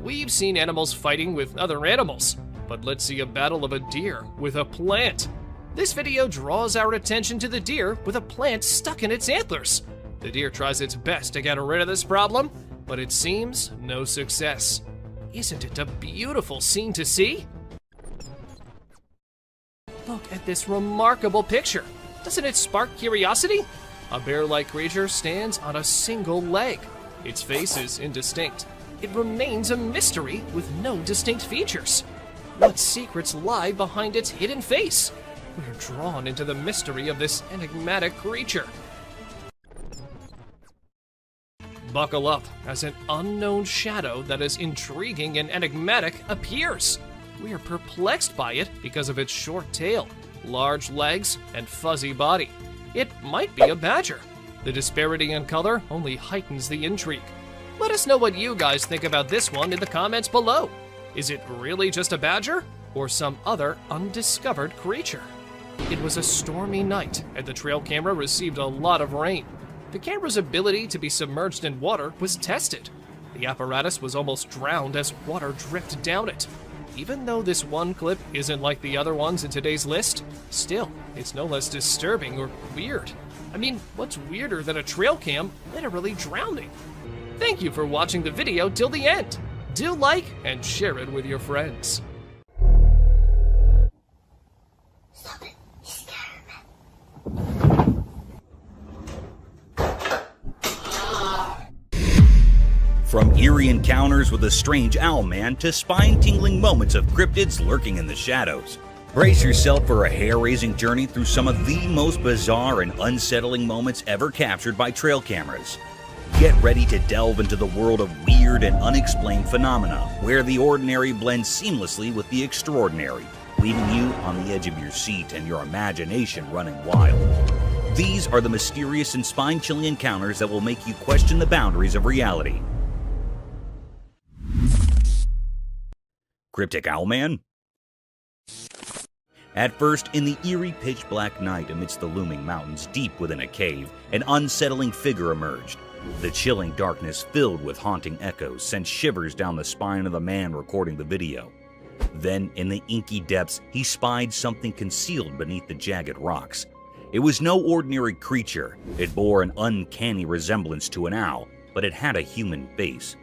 We've seen animals fighting with other animals, but let's see a battle of a deer with a plant. This video draws our attention to the deer with a plant stuck in its antlers. The deer tries its best to get rid of this problem, but it seems no success. Isn't it a beautiful scene to see? Look at this remarkable picture. Doesn't it spark curiosity? A bear-like creature stands on a single leg. Its face is indistinct. It remains a mystery with no distinct features. What secrets lie behind its hidden face? We're drawn into the mystery of this enigmatic creature. Buckle up as an unknown shadow that is intriguing and enigmatic appears. We are perplexed by it because of its short tail, large legs, and fuzzy body. It might be a badger. The disparity in color only heightens the intrigue. Let us know what you guys think about this one in the comments below. Is it really just a badger or some other undiscovered creature? It was a stormy night and the trail camera received a lot of rain. The camera's ability to be submerged in water was tested. The apparatus was almost drowned as water dripped down it. Even though this one clip isn't like the other ones in today's list, still, it's no less disturbing or weird. I mean, what's weirder than a trail cam literally drowning? Thank you for watching the video till the end. Do like and share it with your friends. Stop it. From eerie encounters with a strange owl man to spine-tingling moments of cryptids lurking in the shadows. Brace yourself for a hair-raising journey through some of the most bizarre and unsettling moments ever captured by trail cameras. Get ready to delve into the world of weird and unexplained phenomena, where the ordinary blends seamlessly with the extraordinary, leaving you on the edge of your seat and your imagination running wild. These are the mysterious and spine-chilling encounters that will make you question the boundaries of reality. Cryptic Owlman? At first, in the eerie pitch-black night amidst the looming mountains deep within a cave, an unsettling figure emerged. The chilling darkness filled with haunting echoes sent shivers down the spine of the man recording the video. Then, in the inky depths, he spied something concealed beneath the jagged rocks. It was no ordinary creature. It bore an uncanny resemblance to an owl, but it had a human face.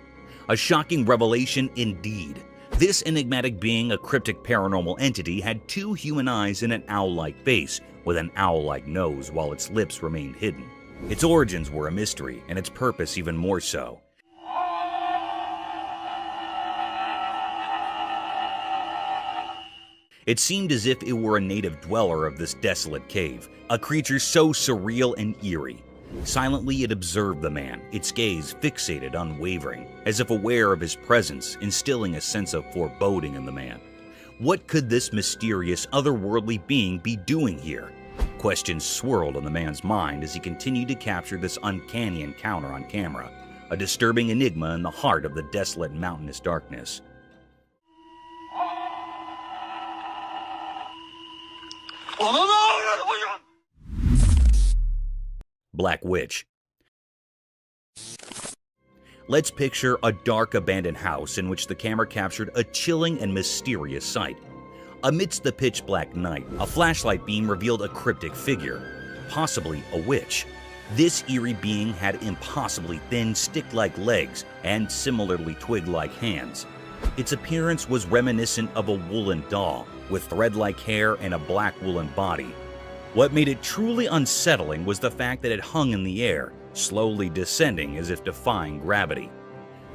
A shocking revelation indeed. This enigmatic being, a cryptic paranormal entity, had two human eyes and an owl-like face, with an owl-like nose while its lips remained hidden. Its origins were a mystery, and its purpose even more so. It seemed as if it were a native dweller of this desolate cave, a creature so surreal and eerie. Silently it observed the man, its gaze fixated, unwavering, as if aware of his presence, instilling a sense of foreboding in the man. What could this mysterious, otherworldly being be doing here? Questions swirled in the man's mind as he continued to capture this uncanny encounter on camera, a disturbing enigma in the heart of the desolate mountainous darkness. Black Witch. Let's picture a dark abandoned house in which the camera captured a chilling and mysterious sight. Amidst the pitch-black night, a flashlight beam revealed a cryptic figure, possibly a witch. This eerie being had impossibly thin, stick-like legs and similarly twig-like hands. Its appearance was reminiscent of a woolen doll, with thread-like hair and a black woolen body. What made it truly unsettling was the fact that it hung in the air, slowly descending as if defying gravity.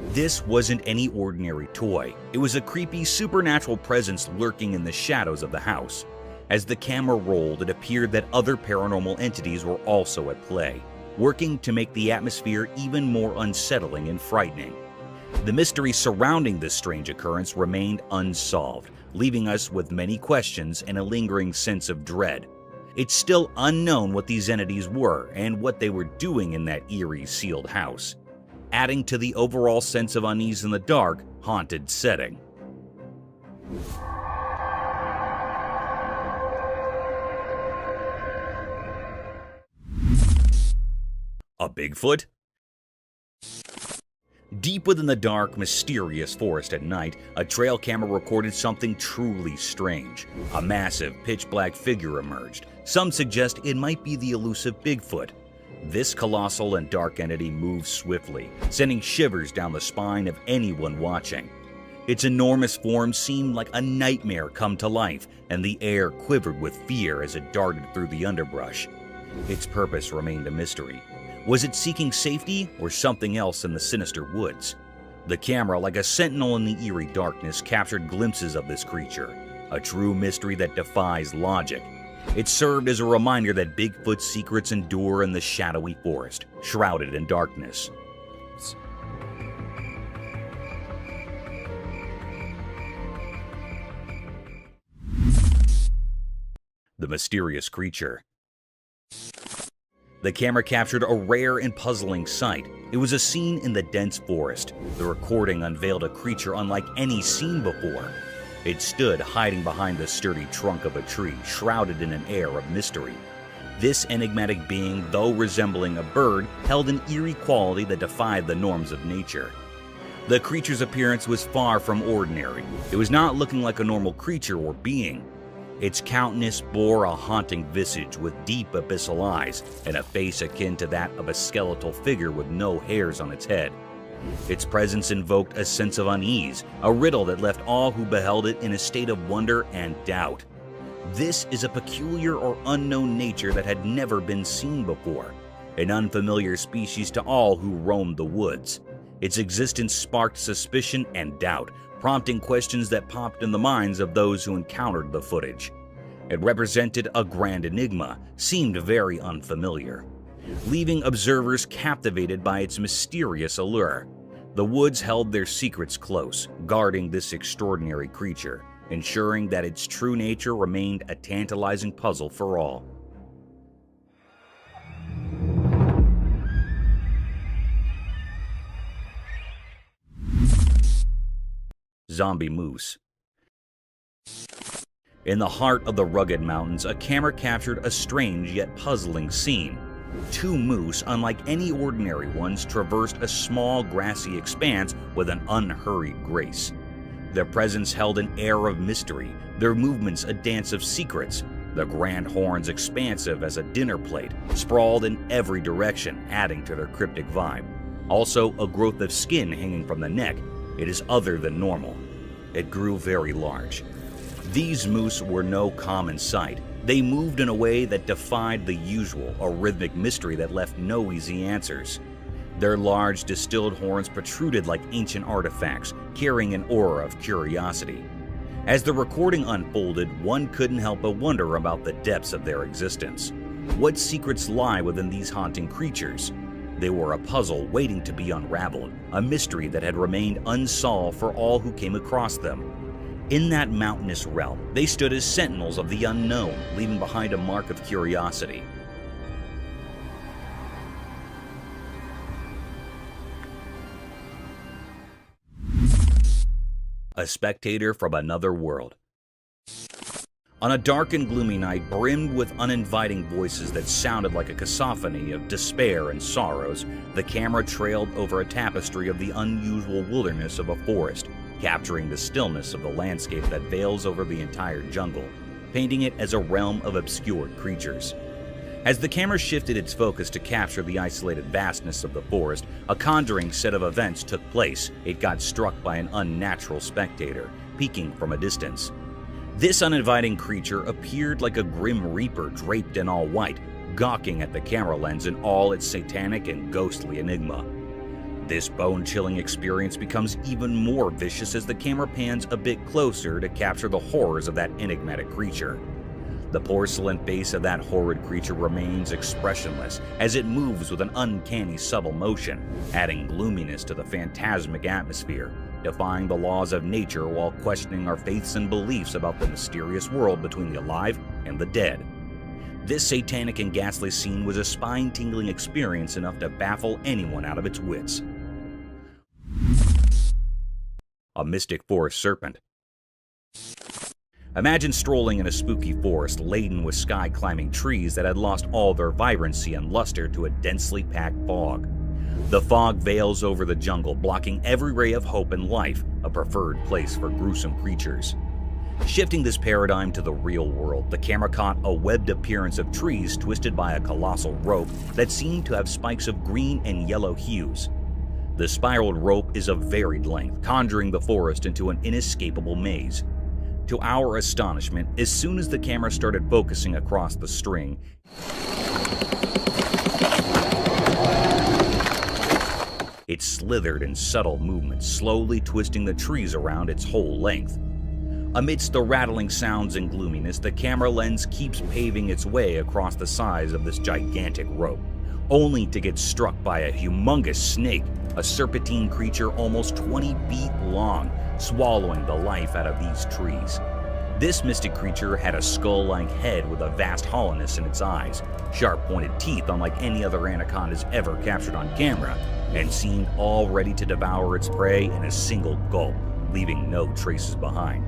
This wasn't any ordinary toy. It was a creepy, supernatural presence lurking in the shadows of the house. As the camera rolled, it appeared that other paranormal entities were also at play, working to make the atmosphere even more unsettling and frightening. The mystery surrounding this strange occurrence remained unsolved, leaving us with many questions and a lingering sense of dread. It's still unknown what these entities were and what they were doing in that eerie, sealed house, adding to the overall sense of unease in the dark, haunted setting. A Bigfoot? Deep within the dark, mysterious forest at night, a trail camera recorded something truly strange. A massive, pitch-black figure emerged. Some suggest it might be the elusive Bigfoot. This colossal and dark entity moved swiftly, sending shivers down the spine of anyone watching. Its enormous form seemed like a nightmare come to life, and the air quivered with fear as it darted through the underbrush. Its purpose remained a mystery. Was it seeking safety or something else in the sinister woods? The camera, like a sentinel in the eerie darkness, captured glimpses of this creature, a true mystery that defies logic. It served as a reminder that Bigfoot's secrets endure in the shadowy forest, shrouded in darkness. The mysterious creature. The camera captured a rare and puzzling sight. It was a scene in the dense forest. The recording unveiled a creature unlike any seen before. It stood hiding behind the sturdy trunk of a tree, shrouded in an air of mystery. This enigmatic being, though resembling a bird, held an eerie quality that defied the norms of nature. The creature's appearance was far from ordinary. It was not looking like a normal creature or being. Its countenance bore a haunting visage with deep abyssal eyes and a face akin to that of a skeletal figure with no hairs on its head. Its presence invoked a sense of unease, a riddle that left all who beheld it in a state of wonder and doubt. This is a peculiar or unknown nature that had never been seen before, an unfamiliar species to all who roamed the woods. Its existence sparked suspicion and doubt, prompting questions that popped in the minds of those who encountered the footage. It represented a grand enigma, seemed very unfamiliar, leaving observers captivated by its mysterious allure. The woods held their secrets close, guarding this extraordinary creature, ensuring that its true nature remained a tantalizing puzzle for all. Zombie moose. In the heart of the rugged mountains, a camera captured a strange yet puzzling scene. Two moose, unlike any ordinary ones, traversed a small grassy expanse with an unhurried grace. Their presence held an air of mystery, their movements a dance of secrets, the grand horns expansive as a dinner plate, sprawled in every direction, adding to their cryptic vibe. Also, a growth of skin hanging from the neck. It is other than normal. It grew very large. These moose were no common sight. They moved in a way that defied the usual, a rhythmic mystery that left no easy answers. Their large, distilled horns protruded like ancient artifacts, carrying an aura of curiosity. As the recording unfolded, one couldn't help but wonder about the depths of their existence. What secrets lie within these haunting creatures? They were a puzzle waiting to be unraveled, a mystery that had remained unsolved for all who came across them. In that mountainous realm, they stood as sentinels of the unknown, leaving behind a mark of curiosity. A spectator from another world. On a dark and gloomy night brimmed with uninviting voices that sounded like a cacophony of despair and sorrows, the camera trailed over a tapestry of the unusual wilderness of a forest, capturing the stillness of the landscape that veils over the entire jungle, painting it as a realm of obscured creatures. As the camera shifted its focus to capture the isolated vastness of the forest, a conjuring set of events took place. It got struck by an unnatural spectator, peeking from a distance. This uninviting creature appeared like a grim reaper draped in all white, gawking at the camera lens in all its satanic and ghostly enigma. This bone-chilling experience becomes even more vicious as the camera pans a bit closer to capture the horrors of that enigmatic creature. The porcelain face of that horrid creature remains expressionless as it moves with an uncanny subtle motion, adding gloominess to the phantasmic atmosphere, defying the laws of nature while questioning our faiths and beliefs about the mysterious world between the alive and the dead. This satanic and ghastly scene was a spine-tingling experience enough to baffle anyone out of its wits. A mystic forest serpent. Imagine strolling in a spooky forest laden with sky-climbing trees that had lost all their vibrancy and luster to a densely packed fog. The fog veils over the jungle, blocking every ray of hope and life, a preferred place for gruesome creatures. Shifting this paradigm to the real world, the camera caught a webbed appearance of trees twisted by a colossal rope that seemed to have spikes of green and yellow hues. The spiraled rope is of varied length, conjuring the forest into an inescapable maze. To our astonishment, as soon as the camera started focusing across the string, it slithered in subtle movements, slowly twisting the trees around its whole length. Amidst the rattling sounds and gloominess, the camera lens keeps paving its way across the size of this gigantic rope, only to get struck by a humongous snake, a serpentine creature almost 20 feet long, swallowing the life out of these trees. This mystic creature had a skull-like head with a vast hollowness in its eyes, sharp-pointed teeth unlike any other anacondas ever captured on camera, and seemed all ready to devour its prey in a single gulp, leaving no traces behind.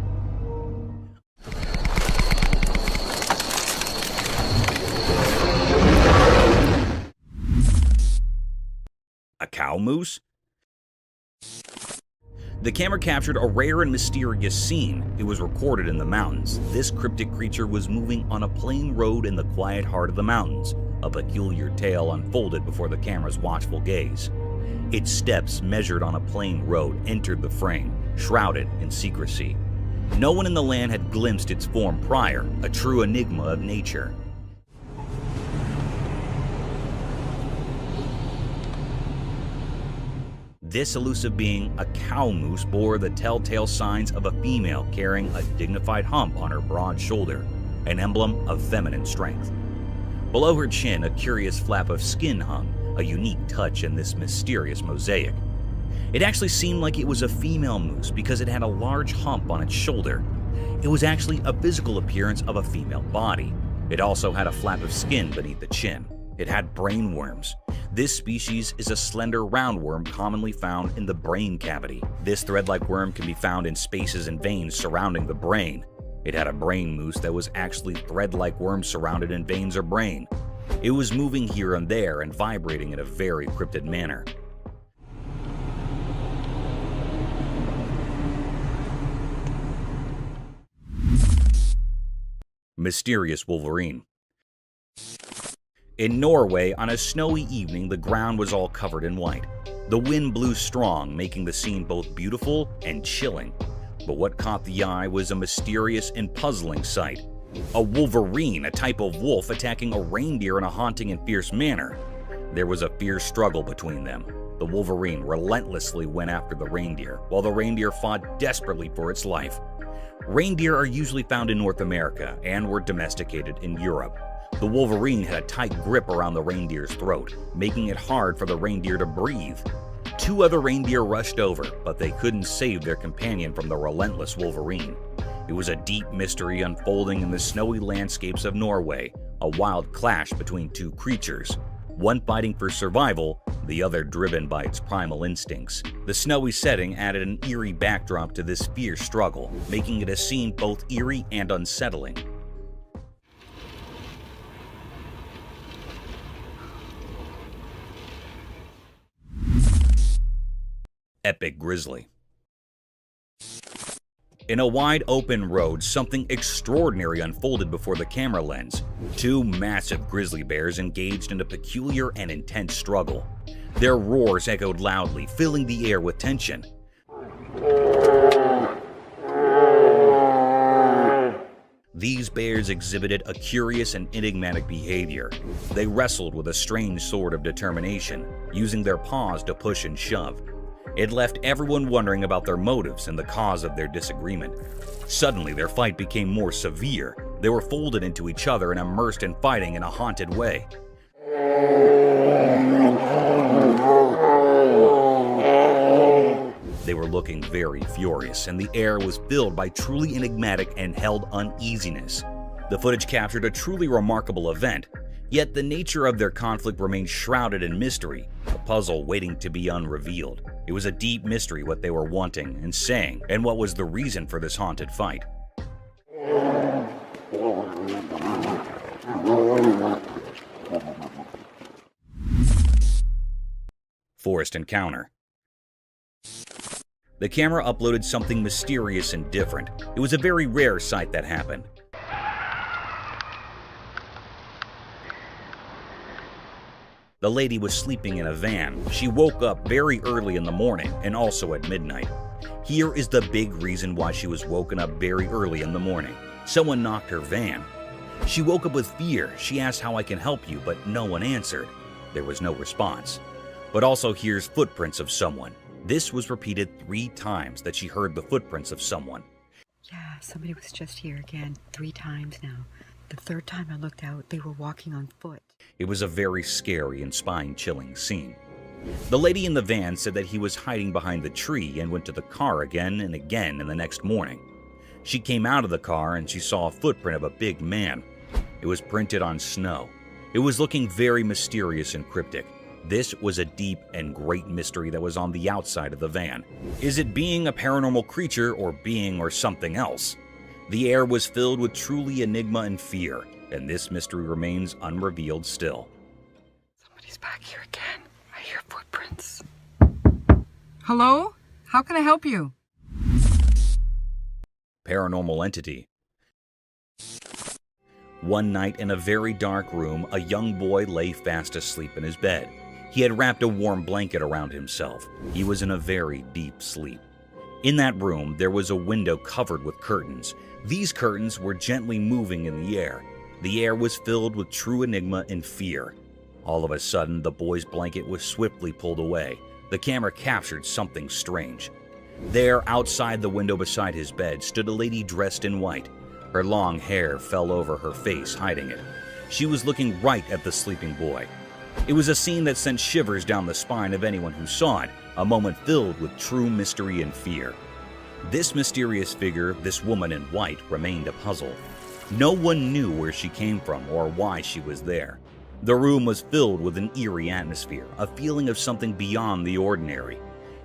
A cow moose? The camera captured a rare and mysterious scene. It was recorded in the mountains. This cryptic creature was moving on a plain road in the quiet heart of the mountains. A peculiar tale unfolded before the camera's watchful gaze. Its steps, measured on a plain road, entered the frame, shrouded in secrecy. No one in the land had glimpsed its form prior, a true enigma of nature. This elusive being, a cow moose, bore the telltale signs of a female carrying a dignified hump on her broad shoulder, an emblem of feminine strength. Below her chin, a curious flap of skin hung, a unique touch in this mysterious mosaic. It actually seemed like it was a female moose because it had a large hump on its shoulder. It was actually a physical appearance of a female body. It also had a flap of skin beneath the chin. It had brain worms. This species is a slender roundworm commonly found in the brain cavity. This thread-like worm can be found in spaces and veins surrounding the brain. It had a brain moose that was actually thread-like worms surrounded in veins or brain. It was moving here and there and vibrating in a very cryptid manner. Mysterious wolverine. In Norway, on a snowy evening, the ground was all covered in white. The wind blew strong, making the scene both beautiful and chilling. But what caught the eye was a mysterious and puzzling sight. A wolverine, a type of wolf, attacking a reindeer in a haunting and fierce manner. There was a fierce struggle between them. The wolverine relentlessly went after the reindeer, while the reindeer fought desperately for its life. Reindeer are usually found in North America and were domesticated in Europe. The wolverine had a tight grip around the reindeer's throat, making it hard for the reindeer to breathe. Two other reindeer rushed over, but they couldn't save their companion from the relentless wolverine. It was a deep mystery unfolding in the snowy landscapes of Norway, a wild clash between two creatures, one fighting for survival, the other driven by its primal instincts. The snowy setting added an eerie backdrop to this fierce struggle, making it a scene both eerie and unsettling. Epic grizzly. In a wide open road, something extraordinary unfolded before the camera lens. Two massive grizzly bears engaged in a peculiar and intense struggle. Their roars echoed loudly, filling the air with tension. These bears exhibited a curious and enigmatic behavior. They wrestled with a strange sort of determination, using their paws to push and shove. It left everyone wondering about their motives and the cause of their disagreement. Suddenly, their fight became more severe. They were folded into each other and immersed in fighting in a haunted way. They were looking very furious, and the air was filled by truly enigmatic and held uneasiness. The footage captured a truly remarkable event, yet the nature of their conflict remained shrouded in mystery, a puzzle waiting to be unrevealed. It was a deep mystery what they were wanting and saying, and what was the reason for this haunted fight. Forest encounter. The camera uploaded something mysterious and different. It was a very rare sight that happened. The lady was sleeping in a van. She woke up very early in the morning and also at midnight. Here is the big reason why she was woken up very early in the morning. Someone knocked her van. She woke up with fear. She asked how I can help you, but no one answered. There was no response. But also here's footprints of someone. This was repeated 3 times that she heard the footprints of someone. Yeah, somebody was just here again 3 times now. The 3rd time I looked out, they were walking on foot. It was a very scary and spine-chilling scene. The lady in the van said that he was hiding behind the tree and went to the car again and again in the next morning. She came out of the car and she saw a footprint of a big man. It was printed on snow. It was looking very mysterious and cryptic. This was a deep and great mystery that was on the outside of the van. Is it being a paranormal creature or being or something else? The air was filled with truly enigma and fear, and this mystery remains unrevealed still. Somebody's back here again. I hear footprints. Hello? How can I help you? Paranormal entity. One night in a very dark room, a young boy lay fast asleep in his bed. He had wrapped a warm blanket around himself. He was in a very deep sleep. In that room, there was a window covered with curtains. These curtains were gently moving in the air. The air was filled with true enigma and fear. All of a sudden, the boy's blanket was swiftly pulled away. The camera captured something strange. There, outside the window beside his bed, stood a lady dressed in white. Her long hair fell over her face, hiding it. She was looking right at the sleeping boy. It was a scene that sent shivers down the spine of anyone who saw it, a moment filled with true mystery and fear. This mysterious figure, this woman in white, remained a puzzle. No one knew where she came from or why she was there. The room was filled with an eerie atmosphere, a feeling of something beyond the ordinary.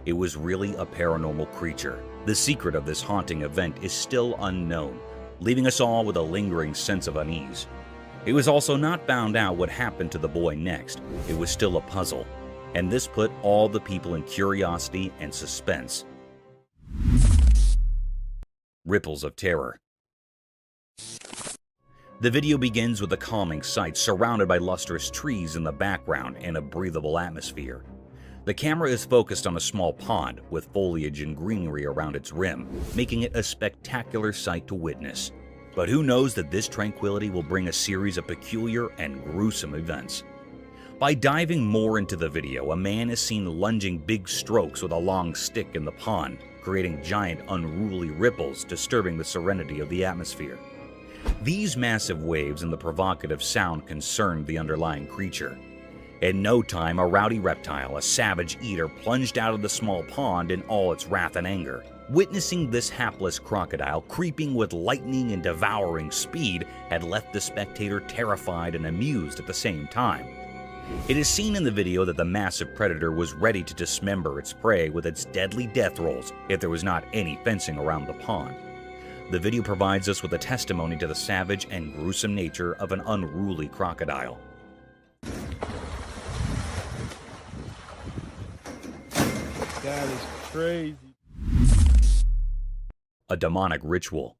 It was really a paranormal creature. The secret of this haunting event is still unknown, leaving us all with a lingering sense of unease. It was also not found out what happened to the boy next. It was still a puzzle, and this put all the people in curiosity and suspense. Ripples of terror. The video begins with a calming sight surrounded by lustrous trees in the background and a breathable atmosphere. The camera is focused on a small pond with foliage and greenery around its rim, making it a spectacular sight to witness. But who knows that this tranquility will bring a series of peculiar and gruesome events. By diving more into the video, a man is seen lunging big strokes with a long stick in the pond, creating giant unruly ripples disturbing the serenity of the atmosphere. These massive waves and the provocative sound concerned the underlying creature. In no time, a rowdy reptile, a savage eater, plunged out of the small pond in all its wrath and anger. Witnessing this hapless crocodile creeping with lightning and devouring speed had left the spectator terrified and amused at the same time. It is seen in the video that the massive predator was ready to dismember its prey with its deadly death rolls if there was not any fencing around the pond. The video provides us with a testimony to the savage and gruesome nature of an unruly crocodile. That is crazy. A demonic ritual.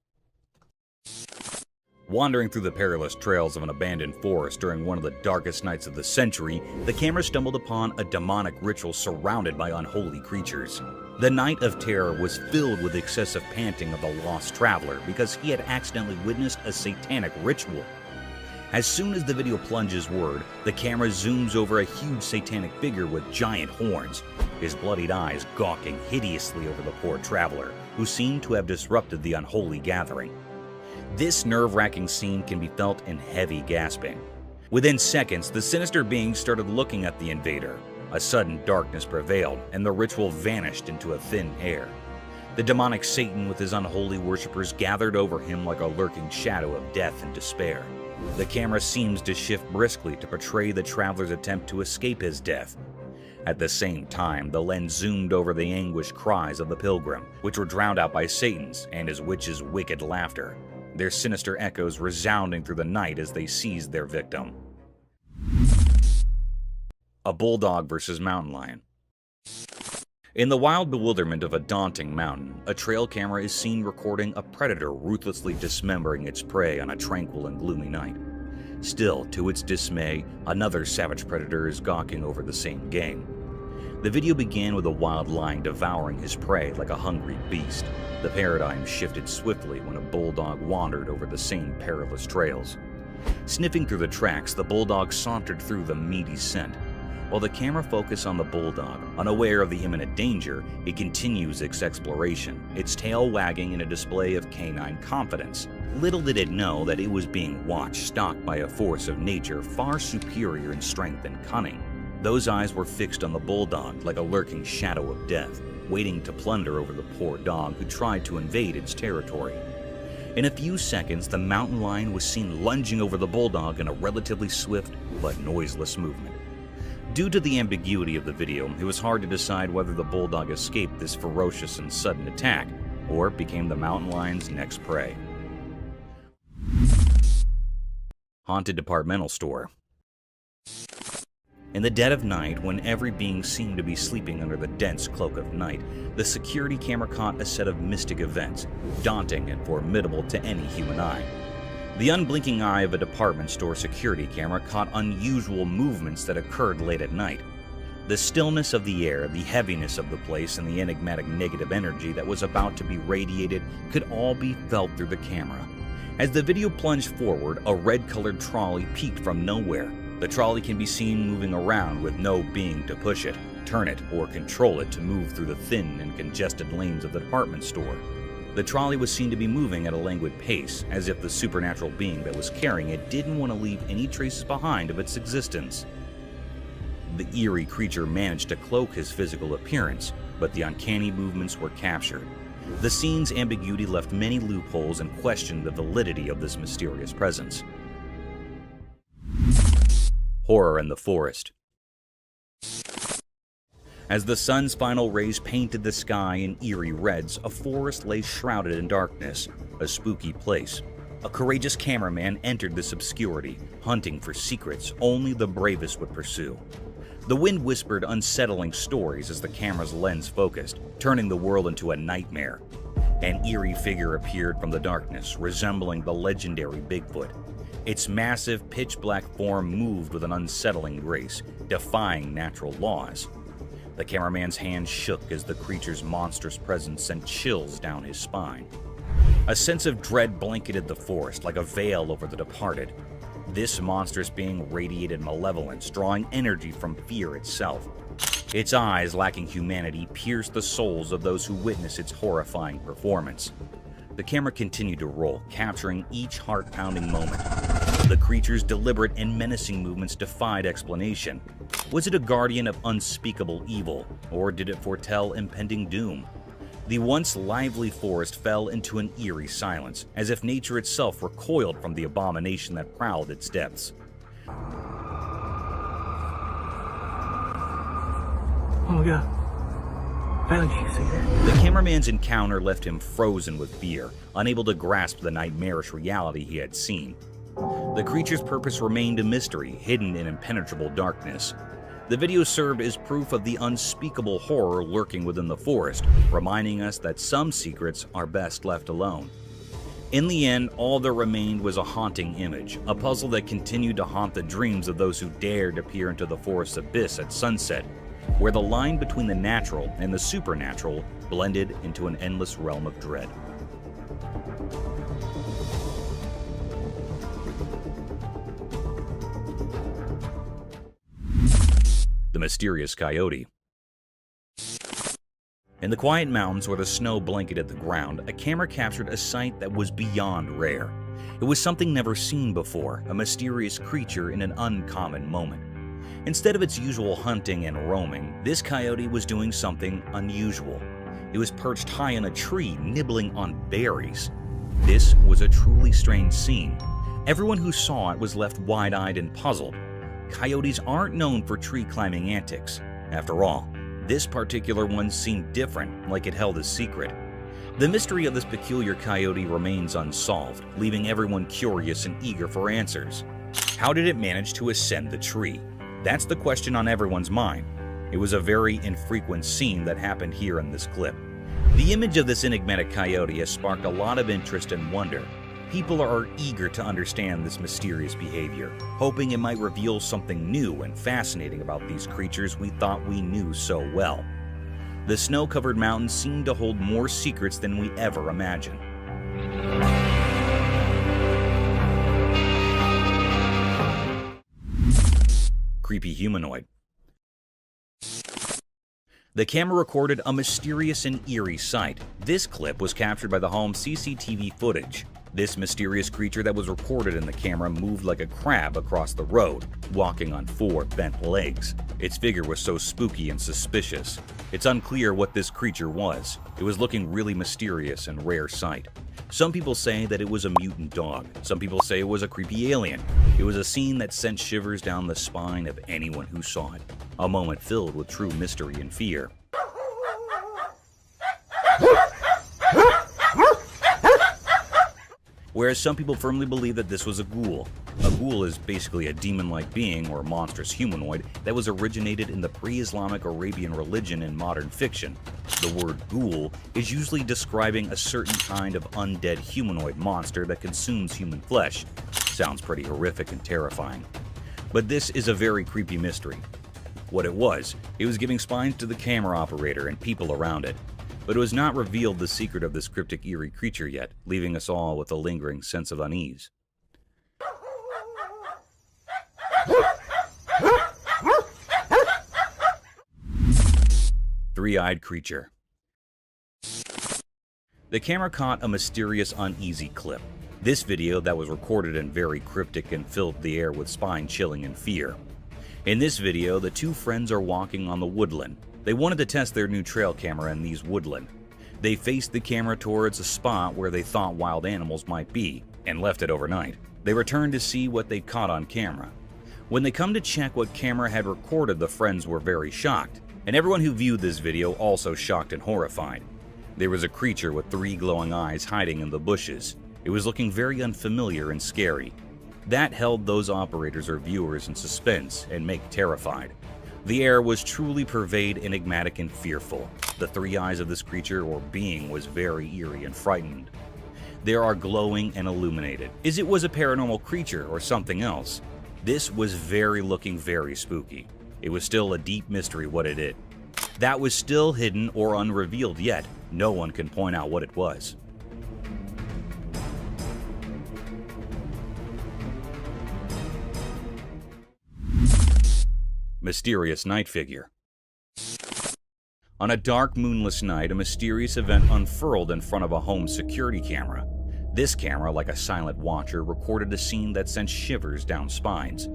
Wandering through the perilous trails of an abandoned forest during one of the darkest nights of the century, the camera stumbled upon a demonic ritual surrounded by unholy creatures. The night of terror was filled with excessive panting of the lost traveler because he had accidentally witnessed a satanic ritual. As soon as the video plunges word, the camera zooms over a huge satanic figure with giant horns, his bloodied eyes gawking hideously over the poor traveler, who seemed to have disrupted the unholy gathering. This nerve-wracking scene can be felt in heavy gasping. Within seconds, the sinister being started looking at the invader. A sudden darkness prevailed, and the ritual vanished into a thin air. The demonic Satan with his unholy worshippers gathered over him like a lurking shadow of death and despair. The camera seems to shift briskly to portray the traveler's attempt to escape his death. At the same time, the lens zoomed over the anguished cries of the pilgrim, which were drowned out by Satan's and his witch's wicked laughter, their sinister echoes resounding through the night as they seized their victim. A bulldog versus mountain lion. In the wild bewilderment of a daunting mountain, a trail camera is seen recording a predator ruthlessly dismembering its prey on a tranquil and gloomy night. Still, to its dismay, another savage predator is gawking over the same game. The video began with a wild lion devouring his prey like a hungry beast. The paradigm shifted swiftly when a bulldog wandered over the same perilous trails. Sniffing through the tracks, the bulldog sauntered through the meaty scent. While the camera focused on the bulldog, unaware of the imminent danger, it continues its exploration, its tail wagging in a display of canine confidence. Little did it know that it was being watched, stalked by a force of nature far superior in strength and cunning. Those eyes were fixed on the bulldog like a lurking shadow of death, waiting to plunder over the poor dog who tried to invade its territory. In a few seconds, the mountain lion was seen lunging over the bulldog in a relatively swift but noiseless movement. Due to the ambiguity of the video, it was hard to decide whether the bulldog escaped this ferocious and sudden attack or became the mountain lion's next prey. Haunted departmental store. In the dead of night, when every being seemed to be sleeping under the dense cloak of night, the security camera caught a set of mystic events, daunting and formidable to any human eye. The unblinking eye of a department store security camera caught unusual movements that occurred late at night. The stillness of the air, the heaviness of the place, and the enigmatic negative energy that was about to be radiated could all be felt through the camera. As the video plunged forward, a red-colored trolley peeked from nowhere. The trolley can be seen moving around with no being to push it, turn it, or control it to move through the thin and congested lanes of the department store. The trolley was seen to be moving at a languid pace, as if the supernatural being that was carrying it didn't want to leave any traces behind of its existence. The eerie creature managed to cloak his physical appearance, but the uncanny movements were captured. The scene's ambiguity left many loopholes and questioned the validity of this mysterious presence. Horror in the forest. As the sun's final rays painted the sky in eerie reds, a forest lay shrouded in darkness, a spooky place. A courageous cameraman entered this obscurity, hunting for secrets only the bravest would pursue. The wind whispered unsettling stories as the camera's lens focused, turning the world into a nightmare. An eerie figure appeared from the darkness, resembling the legendary Bigfoot. Its massive, pitch-black form moved with an unsettling grace, defying natural laws. The cameraman's hand shook as the creature's monstrous presence sent chills down his spine. A sense of dread blanketed the forest like a veil over the departed. This monstrous being radiated malevolence, drawing energy from fear itself. Its eyes, lacking humanity, pierced the souls of those who witnessed its horrifying performance. The camera continued to roll, capturing each heart-pounding moment. The creature's deliberate and menacing movements defied explanation. Was it a guardian of unspeakable evil, or did it foretell impending doom? The once lively forest fell into an eerie silence, as if nature itself recoiled from the abomination that prowled its depths. Oh my god. The cameraman's encounter left him frozen with fear, unable to grasp the nightmarish reality he had seen. The creature's purpose remained a mystery, hidden in impenetrable darkness. The video served as proof of the unspeakable horror lurking within the forest, reminding us that some secrets are best left alone. In the end, all that remained was a haunting image, a puzzle that continued to haunt the dreams of those who dared to peer into the forest's abyss at sunset, where the line between the natural and the supernatural blended into an endless realm of dread. The mysterious coyote. In the quiet mountains where the snow blanketed the ground, a camera captured a sight that was beyond rare. It was something never seen before, a mysterious creature in an uncommon moment. Instead of its usual hunting and roaming, this coyote was doing something unusual. It was perched high in a tree, nibbling on berries. This was a truly strange scene. Everyone who saw it was left wide-eyed and puzzled. Coyotes aren't known for tree-climbing antics. After all, this particular one seemed different, like it held a secret. The mystery of this peculiar coyote remains unsolved, leaving everyone curious and eager for answers. How did it manage to ascend the tree? That's the question on everyone's mind. It was a very infrequent scene that happened here in this clip. The image of this enigmatic coyote has sparked a lot of interest and wonder. People are eager to understand this mysterious behavior, hoping it might reveal something new and fascinating about these creatures we thought we knew so well. The snow-covered mountains seem to hold more secrets than we ever imagined. Creepy humanoid. The camera recorded a mysterious and eerie sight. This clip was captured by the home's CCTV footage. This mysterious creature that was recorded in the camera moved like a crab across the road, walking on 4 bent legs. Its figure was so spooky and suspicious. It's unclear what this creature was. It was looking really mysterious and rare sight. Some people say that it was a mutant dog. Some people say it was a creepy alien. It was a scene that sent shivers down the spine of anyone who saw it. A moment filled with true mystery and fear. Whereas some people firmly believe that this was a ghoul. A ghoul is basically a demon-like being or monstrous humanoid that was originated in the pre-Islamic Arabian religion and modern fiction. The word ghoul is usually describing a certain kind of undead humanoid monster that consumes human flesh. Sounds pretty horrific and terrifying. But this is a very creepy mystery. What it was giving spines to the camera operator and people around it. But it was not revealed the secret of this cryptic eerie creature yet, leaving us all with a lingering sense of unease. Three-eyed creature. The camera caught a mysterious uneasy clip. This video that was recorded and very cryptic and filled the air with spine-chilling and fear. In this video, the two friends are walking on the woodland. They wanted to test their new trail camera in these woodland. They faced the camera towards a spot where they thought wild animals might be, and left it overnight. They returned to see what they'd caught on camera. When they come to check what camera had recorded, the friends were very shocked, and everyone who viewed this video also shocked and horrified. There was a creature with 3 glowing eyes hiding in the bushes. It was looking very unfamiliar and scary. That held those operators or viewers in suspense and make terrified. The air was truly pervade, enigmatic and fearful. The 3 eyes of this creature or being was very eerie and frightened. They are glowing and illuminated. Is it was a paranormal creature or something else? This was looking very spooky. It was still a deep mystery what it is. That was still hidden or unrevealed yet. No one can point out what it was. Mysterious night figure. On a dark, moonless night, a mysterious event unfurled in front of a home security camera. This camera, like a silent watcher, recorded a scene that sent shivers down spines.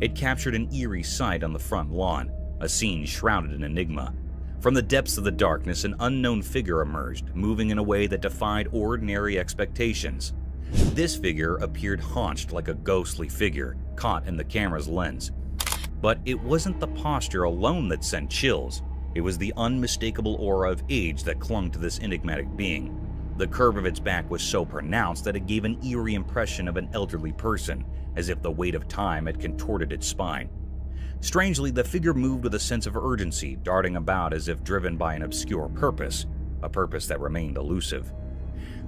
It captured an eerie sight on the front lawn, a scene shrouded in enigma. From the depths of the darkness, an unknown figure emerged, moving in a way that defied ordinary expectations. This figure appeared hunched like a ghostly figure, caught in the camera's lens. But it wasn't the posture alone that sent chills. It was the unmistakable aura of age that clung to this enigmatic being. The curve of its back was so pronounced that it gave an eerie impression of an elderly person, as if the weight of time had contorted its spine. Strangely, the figure moved with a sense of urgency, darting about as if driven by an obscure purpose, a purpose that remained elusive.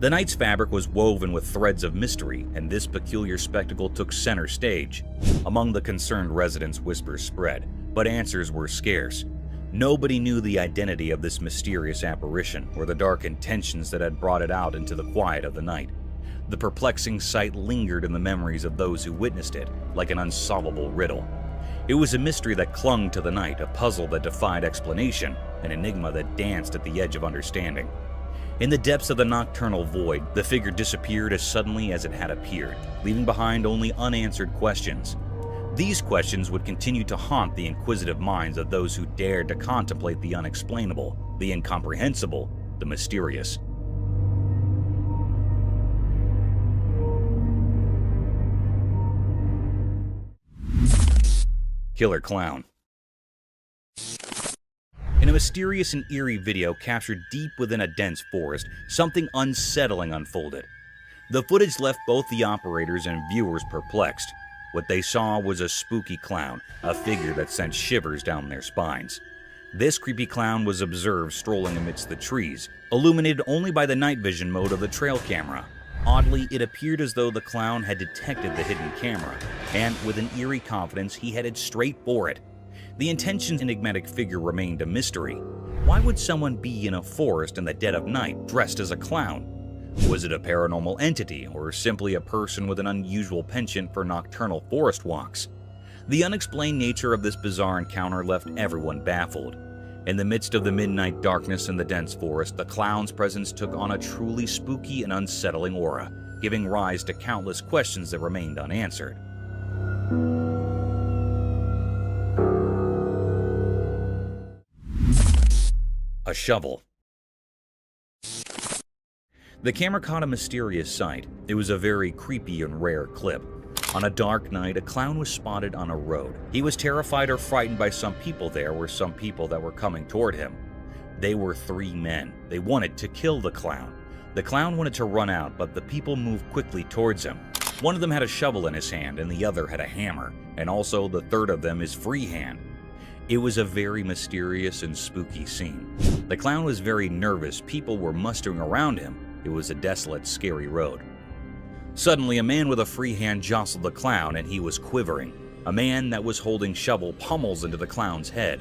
The night's fabric was woven with threads of mystery, and this peculiar spectacle took center stage. Among the concerned residents, whispers spread, but answers were scarce. Nobody knew the identity of this mysterious apparition or the dark intentions that had brought it out into the quiet of the night. The perplexing sight lingered in the memories of those who witnessed it like an unsolvable riddle. It was a mystery that clung to the night, a puzzle that defied explanation, an enigma that danced at the edge of understanding. In the depths of the nocturnal void, the figure disappeared as suddenly as it had appeared, leaving behind only unanswered questions. These questions would continue to haunt the inquisitive minds of those who dared to contemplate the unexplainable, the incomprehensible, the mysterious. Killer clown. In a mysterious and eerie video captured deep within a dense forest, something unsettling unfolded. The footage left both the operators and viewers perplexed. What they saw was a spooky clown, a figure that sent shivers down their spines. This creepy clown was observed strolling amidst the trees, illuminated only by the night vision mode of the trail camera. Oddly, it appeared as though the clown had detected the hidden camera, and with an eerie confidence, he headed straight for it. The intentioned enigmatic figure remained a mystery. Why would someone be in a forest in the dead of night dressed as a clown? Was it a paranormal entity or simply a person with an unusual penchant for nocturnal forest walks? The unexplained nature of this bizarre encounter left everyone baffled. In the midst of the midnight darkness in the dense forest, the clown's presence took on a truly spooky and unsettling aura, giving rise to countless questions that remained unanswered. A shovel. The camera caught a mysterious sight. It was a very creepy and rare clip. On a dark night, a clown was spotted on a road. He was terrified or frightened by some people there were some people that were coming toward him. They were 3 men. They wanted to kill the clown. The clown wanted to run out, but the people moved quickly towards him. One of them had a shovel in his hand and the other had a hammer, and also the third of them is free hand. It was a very mysterious and spooky scene. The clown was very nervous. People were mustering around him. It was a desolate, scary road. Suddenly, a man with a free hand jostled the clown and he was quivering. A man that was holding shovel pummels into the clown's head.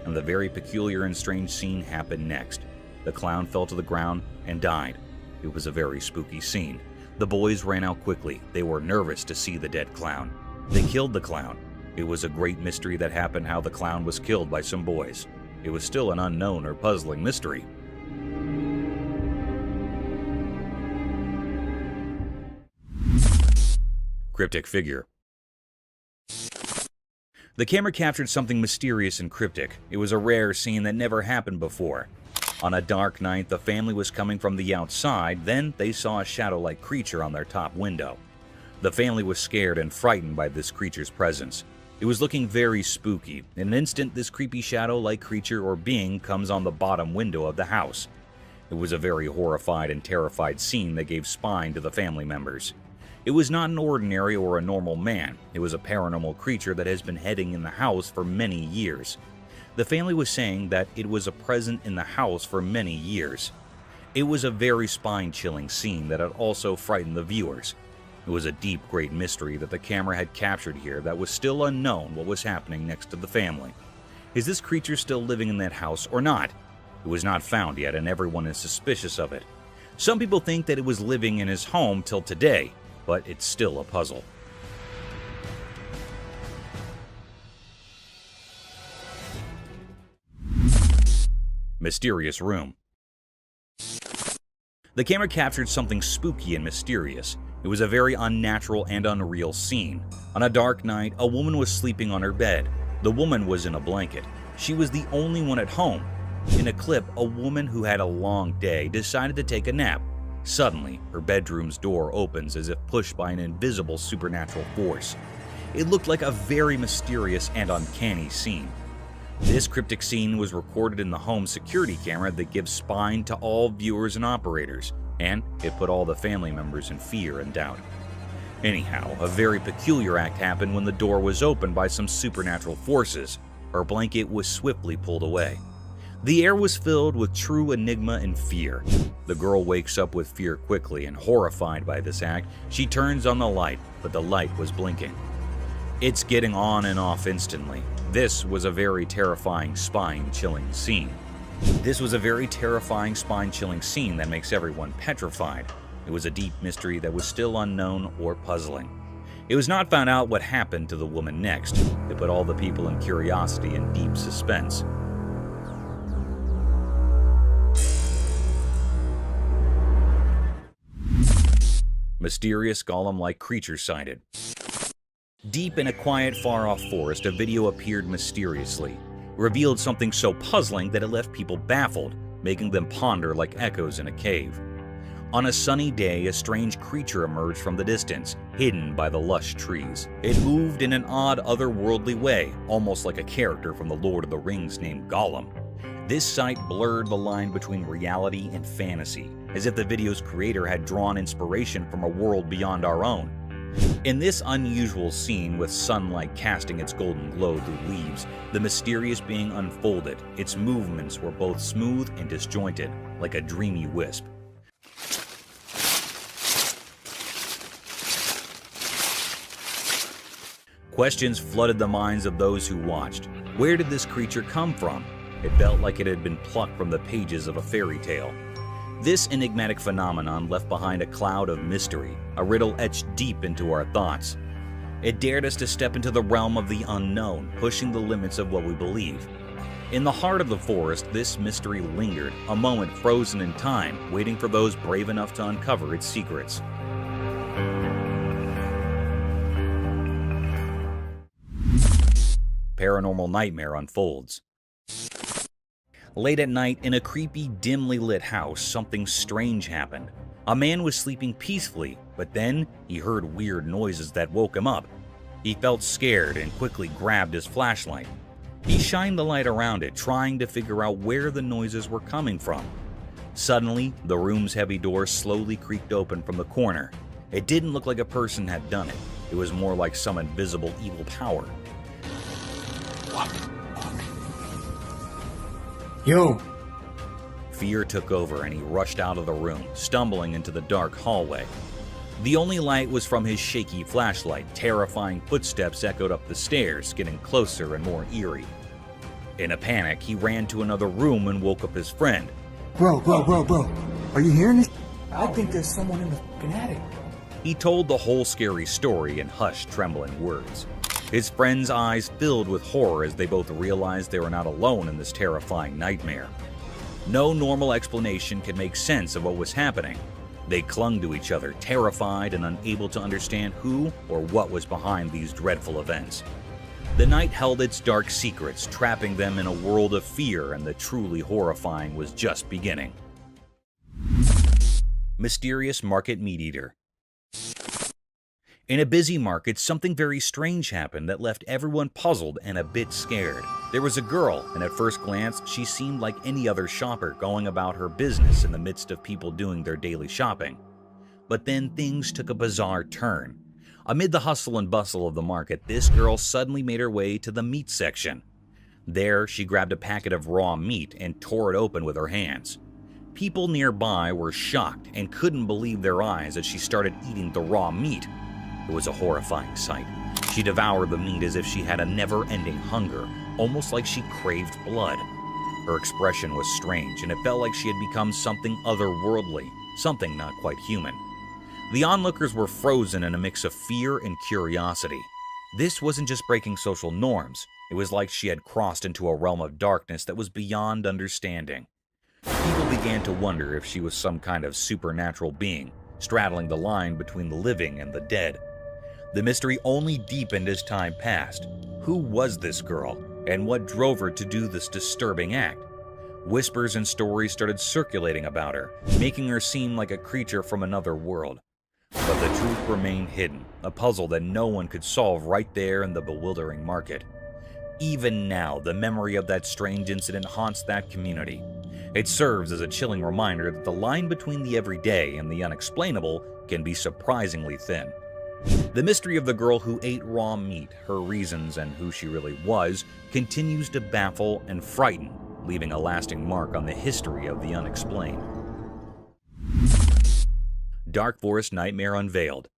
And the very peculiar and strange scene happened next. The clown fell to the ground and died. It was a very spooky scene. The boys ran out quickly. They were nervous to see the dead clown. They killed the clown. It was a great mystery that happened how the clown was killed by some boys. it was still an unknown or puzzling mystery. Cryptic figure. The camera captured something mysterious and cryptic. It was a rare scene that never happened before. On a dark night, the family was coming from the outside, then they saw a shadow-like creature on their top window. The family was scared and frightened by this creature's presence. It was looking very spooky. In an instant, this creepy shadow-like creature or being comes on the bottom window of the house. It was a very horrified and terrified scene that gave spine to the family members. It was not an ordinary or a normal man. It was a paranormal creature that has been hiding in the house for many years. The family was saying that it was a present in the house for many years. It was a very spine-chilling scene that had also frightened the viewers. It was a deep, great mystery that the camera had captured here that was still unknown what was happening next to the family. Is this creature still living in that house or not? It was not found yet and everyone is suspicious of it. Some people think that it was living in his home till today, but it's still a puzzle. Mysterious room. The camera captured something spooky and mysterious. It was a very unnatural and unreal scene. On a dark night, a woman was sleeping on her bed. The woman was in a blanket. She was the only one at home. In a clip, a woman who had a long day decided to take a nap. Suddenly, her bedroom's door opens as if pushed by an invisible supernatural force. It looked like a very mysterious and uncanny scene. This cryptic scene was recorded in the home security camera that gives spine to all viewers and operators, and it put all the family members in fear and doubt. Anyhow, a very peculiar act happened when the door was opened by some supernatural forces. Her blanket was swiftly pulled away. The air was filled with true enigma and fear. The girl wakes up with fear quickly, and horrified by this act, she turns on the light, but the light was blinking. It's getting on and off instantly. This was a very terrifying, spine-chilling scene. This was a very terrifying, spine-chilling scene that makes everyone petrified. It was a deep mystery that was still unknown or puzzling. It was not found out what happened to the woman next. It put all the people in curiosity and deep suspense. Mysterious golem-like creature sighted. Deep in a quiet, far-off forest, a video appeared mysteriously. It revealed something so puzzling that it left people baffled, making them ponder like echoes in a cave. On a sunny day, a strange creature emerged from the distance, hidden by the lush trees. It moved in an odd, otherworldly way, almost like a character from the Lord of the Rings named Gollum. This sight blurred the line between reality and fantasy, as if the video's creator had drawn inspiration from a world beyond our own. In this unusual scene, with sunlight casting its golden glow through leaves, the mysterious being unfolded. Its movements were both smooth and disjointed, like a dreamy wisp. Questions flooded the minds of those who watched. Where did this creature come from? It felt like it had been plucked from the pages of a fairy tale. This enigmatic phenomenon left behind a cloud of mystery, a riddle etched deep into our thoughts. It dared us to step into the realm of the unknown, pushing the limits of what we believe. In the heart of the forest, this mystery lingered, a moment frozen in time, waiting for those brave enough to uncover its secrets. Paranormal nightmare unfolds. Late at night, in a creepy, dimly lit house, something strange happened. A man was sleeping peacefully, but then he heard weird noises that woke him up. He felt scared and quickly grabbed his flashlight. He shined the light around it, trying to figure out where the noises were coming from. Suddenly, the room's heavy door slowly creaked open from the corner. It didn't look like a person had done it. It was more like some invisible evil power. Yo! Fear took over and he rushed out of the room, stumbling into the dark hallway. The only light was from his shaky flashlight. Terrifying footsteps echoed up the stairs, getting closer and more eerie. In a panic, he ran to another room and woke up his friend. Bro. Are you hearing this? I think there's someone in the fucking attic. He told the whole scary story in hushed, trembling words. His friends' eyes filled with horror as they both realized they were not alone in this terrifying nightmare. No normal explanation could make sense of what was happening. They clung to each other, terrified and unable to understand who or what was behind these dreadful events. The night held its dark secrets, trapping them in a world of fear, and the truly horrifying was just beginning. Mysterious Market Meat Eater. In a busy market, something very strange happened that left everyone puzzled and a bit scared. There was a girl, and at first glance, she seemed like any other shopper going about her business in the midst of people doing their daily shopping. But then things took a bizarre turn. Amid the hustle and bustle of the market, this girl suddenly made her way to the meat section. There, she grabbed a packet of raw meat and tore it open with her hands. People nearby were shocked and couldn't believe their eyes as she started eating the raw meat. It was a horrifying sight. She devoured the meat as if she had a never-ending hunger, almost like she craved blood. Her expression was strange, and it felt like she had become something otherworldly, something not quite human. The onlookers were frozen in a mix of fear and curiosity. This wasn't just breaking social norms. It was like she had crossed into a realm of darkness that was beyond understanding. People began to wonder if she was some kind of supernatural being, straddling the line between the living and the dead. The mystery only deepened as time passed. Who was this girl, and what drove her to do this disturbing act? Whispers and stories started circulating about her, making her seem like a creature from another world. But the truth remained hidden, a puzzle that no one could solve right there in the bewildering market. Even now, the memory of that strange incident haunts that community. It serves as a chilling reminder that the line between the everyday and the unexplainable can be surprisingly thin. The mystery of the girl who ate raw meat, her reasons, and who she really was, continues to baffle and frighten, leaving a lasting mark on the history of the unexplained. Dark Forest Nightmare Unveiled.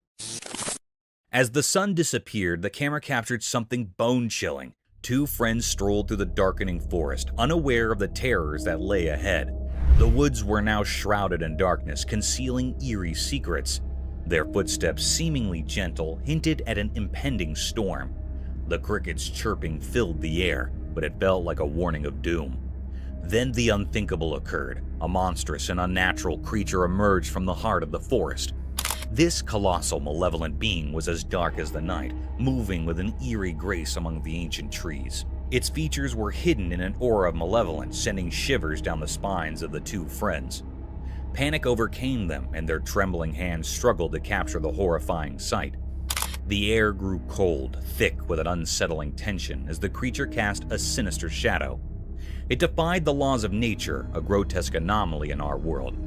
As the sun disappeared, the camera captured something bone-chilling. Two friends strolled through the darkening forest, unaware of the terrors that lay ahead. The woods were now shrouded in darkness, concealing eerie secrets. Their footsteps, seemingly gentle, hinted at an impending storm. The crickets' chirping filled the air, but it felt like a warning of doom. Then the unthinkable occurred. A monstrous and unnatural creature emerged from the heart of the forest. This colossal, malevolent being was as dark as the night, moving with an eerie grace among the ancient trees. Its features were hidden in an aura of malevolence, sending shivers down the spines of the two friends. Panic overcame them, and their trembling hands struggled to capture the horrifying sight. The air grew cold, thick with an unsettling tension as the creature cast a sinister shadow. It defied the laws of nature, a grotesque anomaly in our world.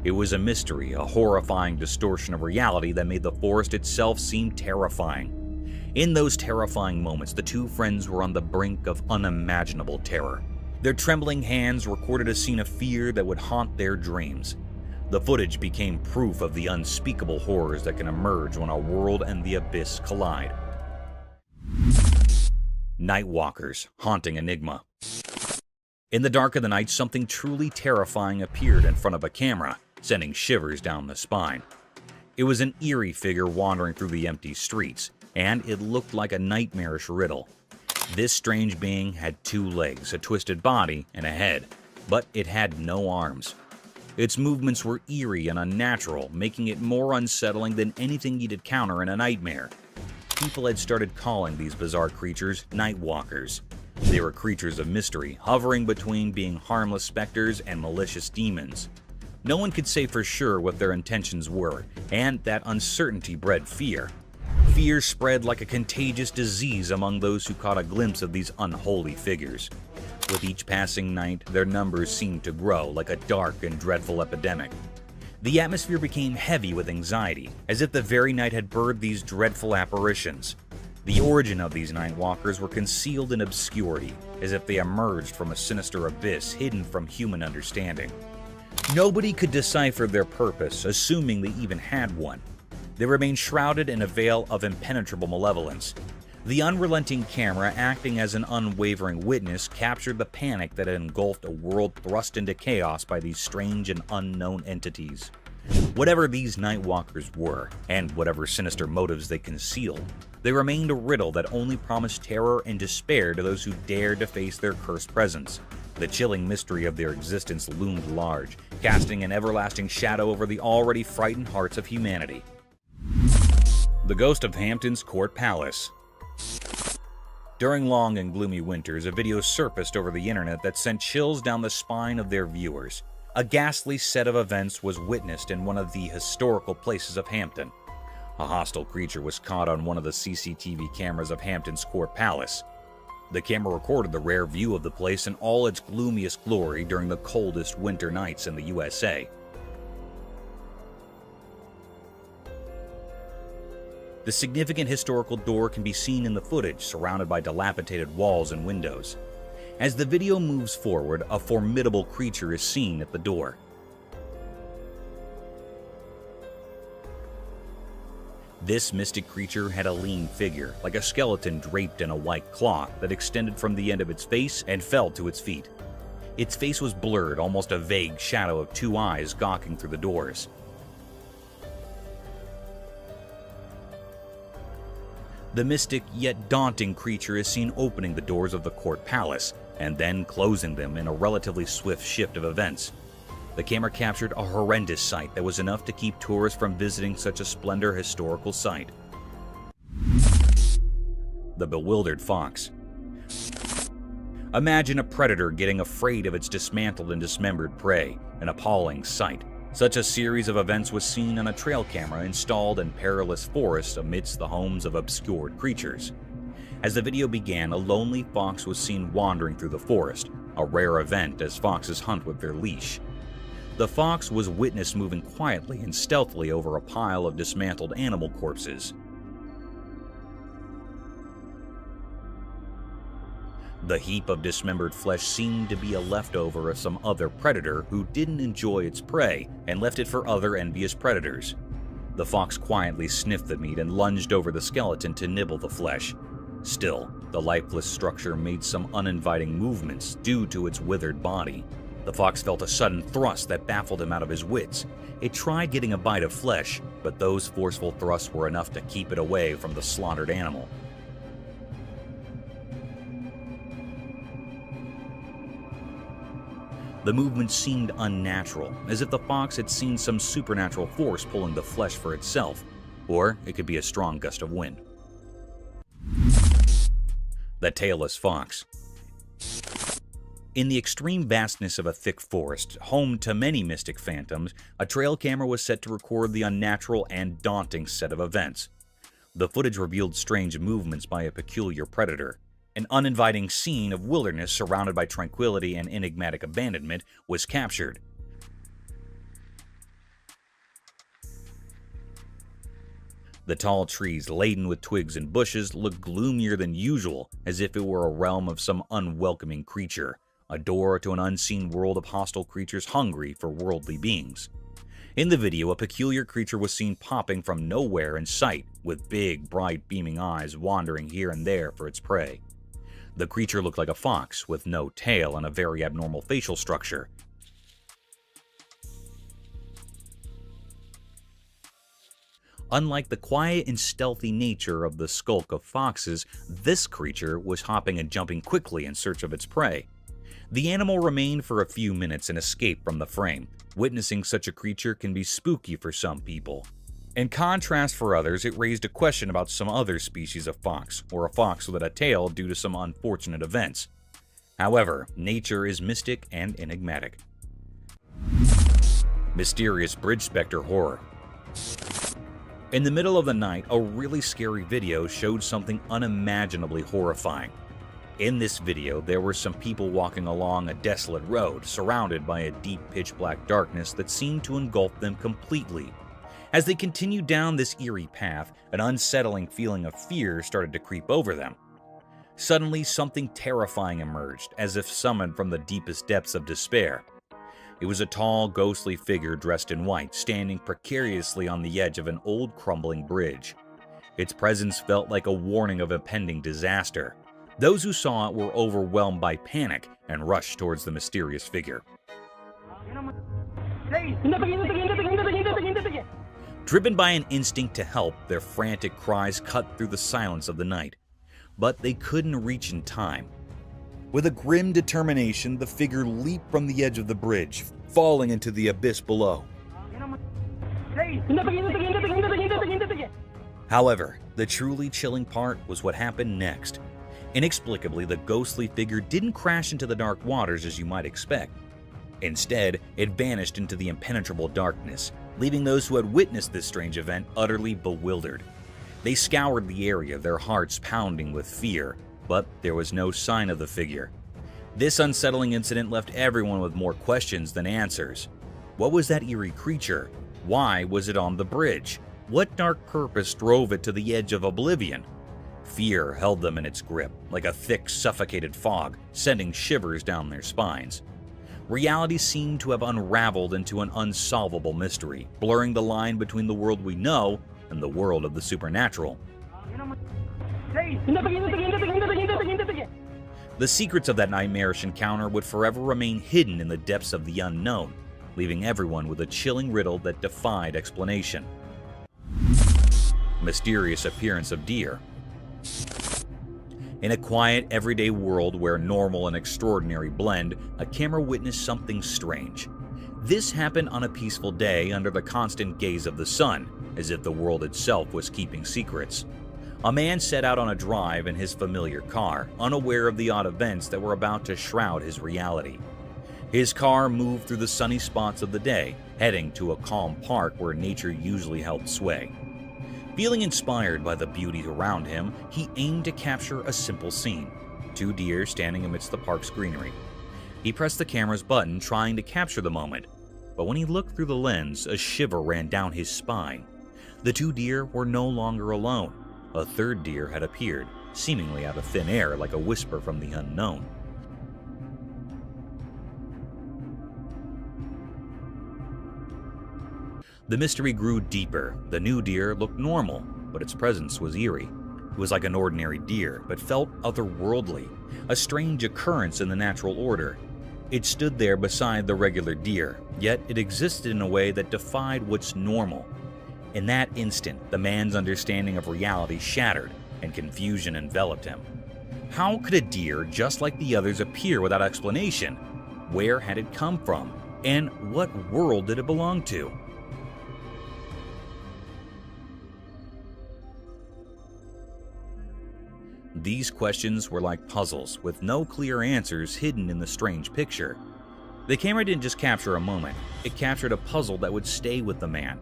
It was a mystery, a horrifying distortion of reality that made the forest itself seem terrifying. In those terrifying moments, the two friends were on the brink of unimaginable terror. Their trembling hands recorded a scene of fear that would haunt their dreams. The footage became proof of the unspeakable horrors that can emerge when a world and the abyss collide. Nightwalkers, haunting enigma. In the dark of the night, something truly terrifying appeared in front of a camera, sending shivers down the spine. It was an eerie figure wandering through the empty streets, and it looked like a nightmarish riddle. This strange being had two legs, a twisted body, and a head, but it had no arms. Its movements were eerie and unnatural, making it more unsettling than anything you'd encounter in a nightmare. People had started calling these bizarre creatures Nightwalkers. They were creatures of mystery, hovering between being harmless specters and malicious demons. No one could say for sure what their intentions were, and that uncertainty bred fear. Fear spread like a contagious disease among those who caught a glimpse of these unholy figures. With each passing night, their numbers seemed to grow like a dark and dreadful epidemic. The atmosphere became heavy with anxiety, as if the very night had birthed these dreadful apparitions. The origin of these Nightwalkers were concealed in obscurity, as if they emerged from a sinister abyss hidden from human understanding. Nobody could decipher their purpose, assuming they even had one. They remained shrouded in a veil of impenetrable malevolence. The unrelenting camera, acting as an unwavering witness, captured the panic that had engulfed a world thrust into chaos by these strange and unknown entities. Whatever these night walkers were, and whatever sinister motives they concealed, they remained a riddle that only promised terror and despair to those who dared to face their cursed presence. The chilling mystery of their existence loomed large, casting an everlasting shadow over the already frightened hearts of humanity. The Ghost of Hampton's Court Palace. During long and gloomy winters, a video surfaced over the internet that sent chills down the spine of their viewers. A ghastly set of events was witnessed in one of the historical places of Hampton. A hostile creature was caught on one of the CCTV cameras of Hampton's Court Palace. The camera recorded the rare view of the place in all its gloomiest glory during the coldest winter nights in the USA. The significant historical door can be seen in the footage, surrounded by dilapidated walls and windows. As the video moves forward, a formidable creature is seen at the door. This mystic creature had a lean figure, like a skeleton draped in a white cloth that extended from the end of its face and fell to its feet. Its face was blurred, almost a vague shadow of two eyes gawking through the doors. The mystic yet daunting creature is seen opening the doors of the court palace and then closing them in a relatively swift shift of events. The camera captured a horrendous sight that was enough to keep tourists from visiting such a splendid historical site. The bewildered fox. Imagine a predator getting afraid of its dismantled and dismembered prey, an appalling sight. Such a series of events was seen on a trail camera installed in perilous forests amidst the homes of obscured creatures. As the video began, a lonely fox was seen wandering through the forest, a rare event as foxes hunt with their leash. The fox was witnessed moving quietly and stealthily over a pile of dismantled animal corpses. The heap of dismembered flesh seemed to be a leftover of some other predator who didn't enjoy its prey and left it for other envious predators. The fox quietly sniffed the meat and lunged over the skeleton to nibble the flesh. Still, the lifeless structure made some uninviting movements due to its withered body. The fox felt a sudden thrust that baffled him out of his wits. It tried getting a bite of flesh, but those forceful thrusts were enough to keep it away from the slaughtered animal. The movement seemed unnatural, as if the fox had seen some supernatural force pulling the flesh for itself, or it could be a strong gust of wind. The tailless fox. In the extreme vastness of a thick forest, home to many mystic phantoms, a trail camera was set to record the unnatural and daunting set of events. The footage revealed strange movements by a peculiar predator. An uninviting scene of wilderness surrounded by tranquility and enigmatic abandonment was captured. The tall trees laden with twigs and bushes looked gloomier than usual, as if it were a realm of some unwelcoming creature, a door to an unseen world of hostile creatures hungry for worldly beings. In the video, a peculiar creature was seen popping from nowhere in sight, with big, bright, beaming eyes wandering here and there for its prey. The creature looked like a fox, with no tail and a very abnormal facial structure. Unlike the quiet and stealthy nature of the skulk of foxes, this creature was hopping and jumping quickly in search of its prey. The animal remained for a few minutes and escaped from the frame. Witnessing such a creature can be spooky for some people. In contrast for others, it raised a question about some other species of fox, or a fox without a tail due to some unfortunate events. However, nature is mystic and enigmatic. Mysterious Bridge Spectre Horror. In the middle of the night, a really scary video showed something unimaginably horrifying. In this video, there were some people walking along a desolate road, surrounded by a deep pitch-black darkness that seemed to engulf them completely. As they continued down this eerie path, an unsettling feeling of fear started to creep over them. Suddenly, something terrifying emerged, as if summoned from the deepest depths of despair. It was a tall, ghostly figure dressed in white, standing precariously on the edge of an old, crumbling bridge. Its presence felt like a warning of impending disaster. Those who saw it were overwhelmed by panic and rushed towards the mysterious figure. Driven by an instinct to help, their frantic cries cut through the silence of the night. But they couldn't reach in time. With a grim determination, the figure leaped from the edge of the bridge, falling into the abyss below. However, the truly chilling part was what happened next. Inexplicably, the ghostly figure didn't crash into the dark waters as you might expect. Instead, it vanished into the impenetrable darkness, leaving those who had witnessed this strange event utterly bewildered. They scoured the area, their hearts pounding with fear, but there was no sign of the figure. This unsettling incident left everyone with more questions than answers. What was that eerie creature? Why was it on the bridge? What dark purpose drove it to the edge of oblivion? Fear held them in its grip, like a thick, suffocated fog, sending shivers down their spines. Reality seemed to have unraveled into an unsolvable mystery, blurring the line between the world we know and the world of the supernatural. The secrets of that nightmarish encounter would forever remain hidden in the depths of the unknown, leaving everyone with a chilling riddle that defied explanation. Mysterious appearance of deer. In a quiet, everyday world where normal and extraordinary blend, a camera witnessed something strange. This happened on a peaceful day under the constant gaze of the sun, as if the world itself was keeping secrets. A man set out on a drive in his familiar car, unaware of the odd events that were about to shroud his reality. His car moved through the sunny spots of the day, heading to a calm park where nature usually held sway. Feeling inspired by the beauty around him, he aimed to capture a simple scene: 2 deer standing amidst the park's greenery. He pressed the camera's button, trying to capture the moment, but when he looked through the lens, a shiver ran down his spine. The 2 deer were no longer alone. A 3rd deer had appeared, seemingly out of thin air like a whisper from the unknown. The mystery grew deeper. The new deer looked normal, but its presence was eerie. It was like an ordinary deer, but felt otherworldly, a strange occurrence in the natural order. It stood there beside the regular deer, yet it existed in a way that defied what's normal. In that instant, the man's understanding of reality shattered, and confusion enveloped him. How could a deer just like the others appear without explanation? Where had it come from? And what world did it belong to? These questions were like puzzles, with no clear answers hidden in the strange picture. The camera didn't just capture a moment, it captured a puzzle that would stay with the man.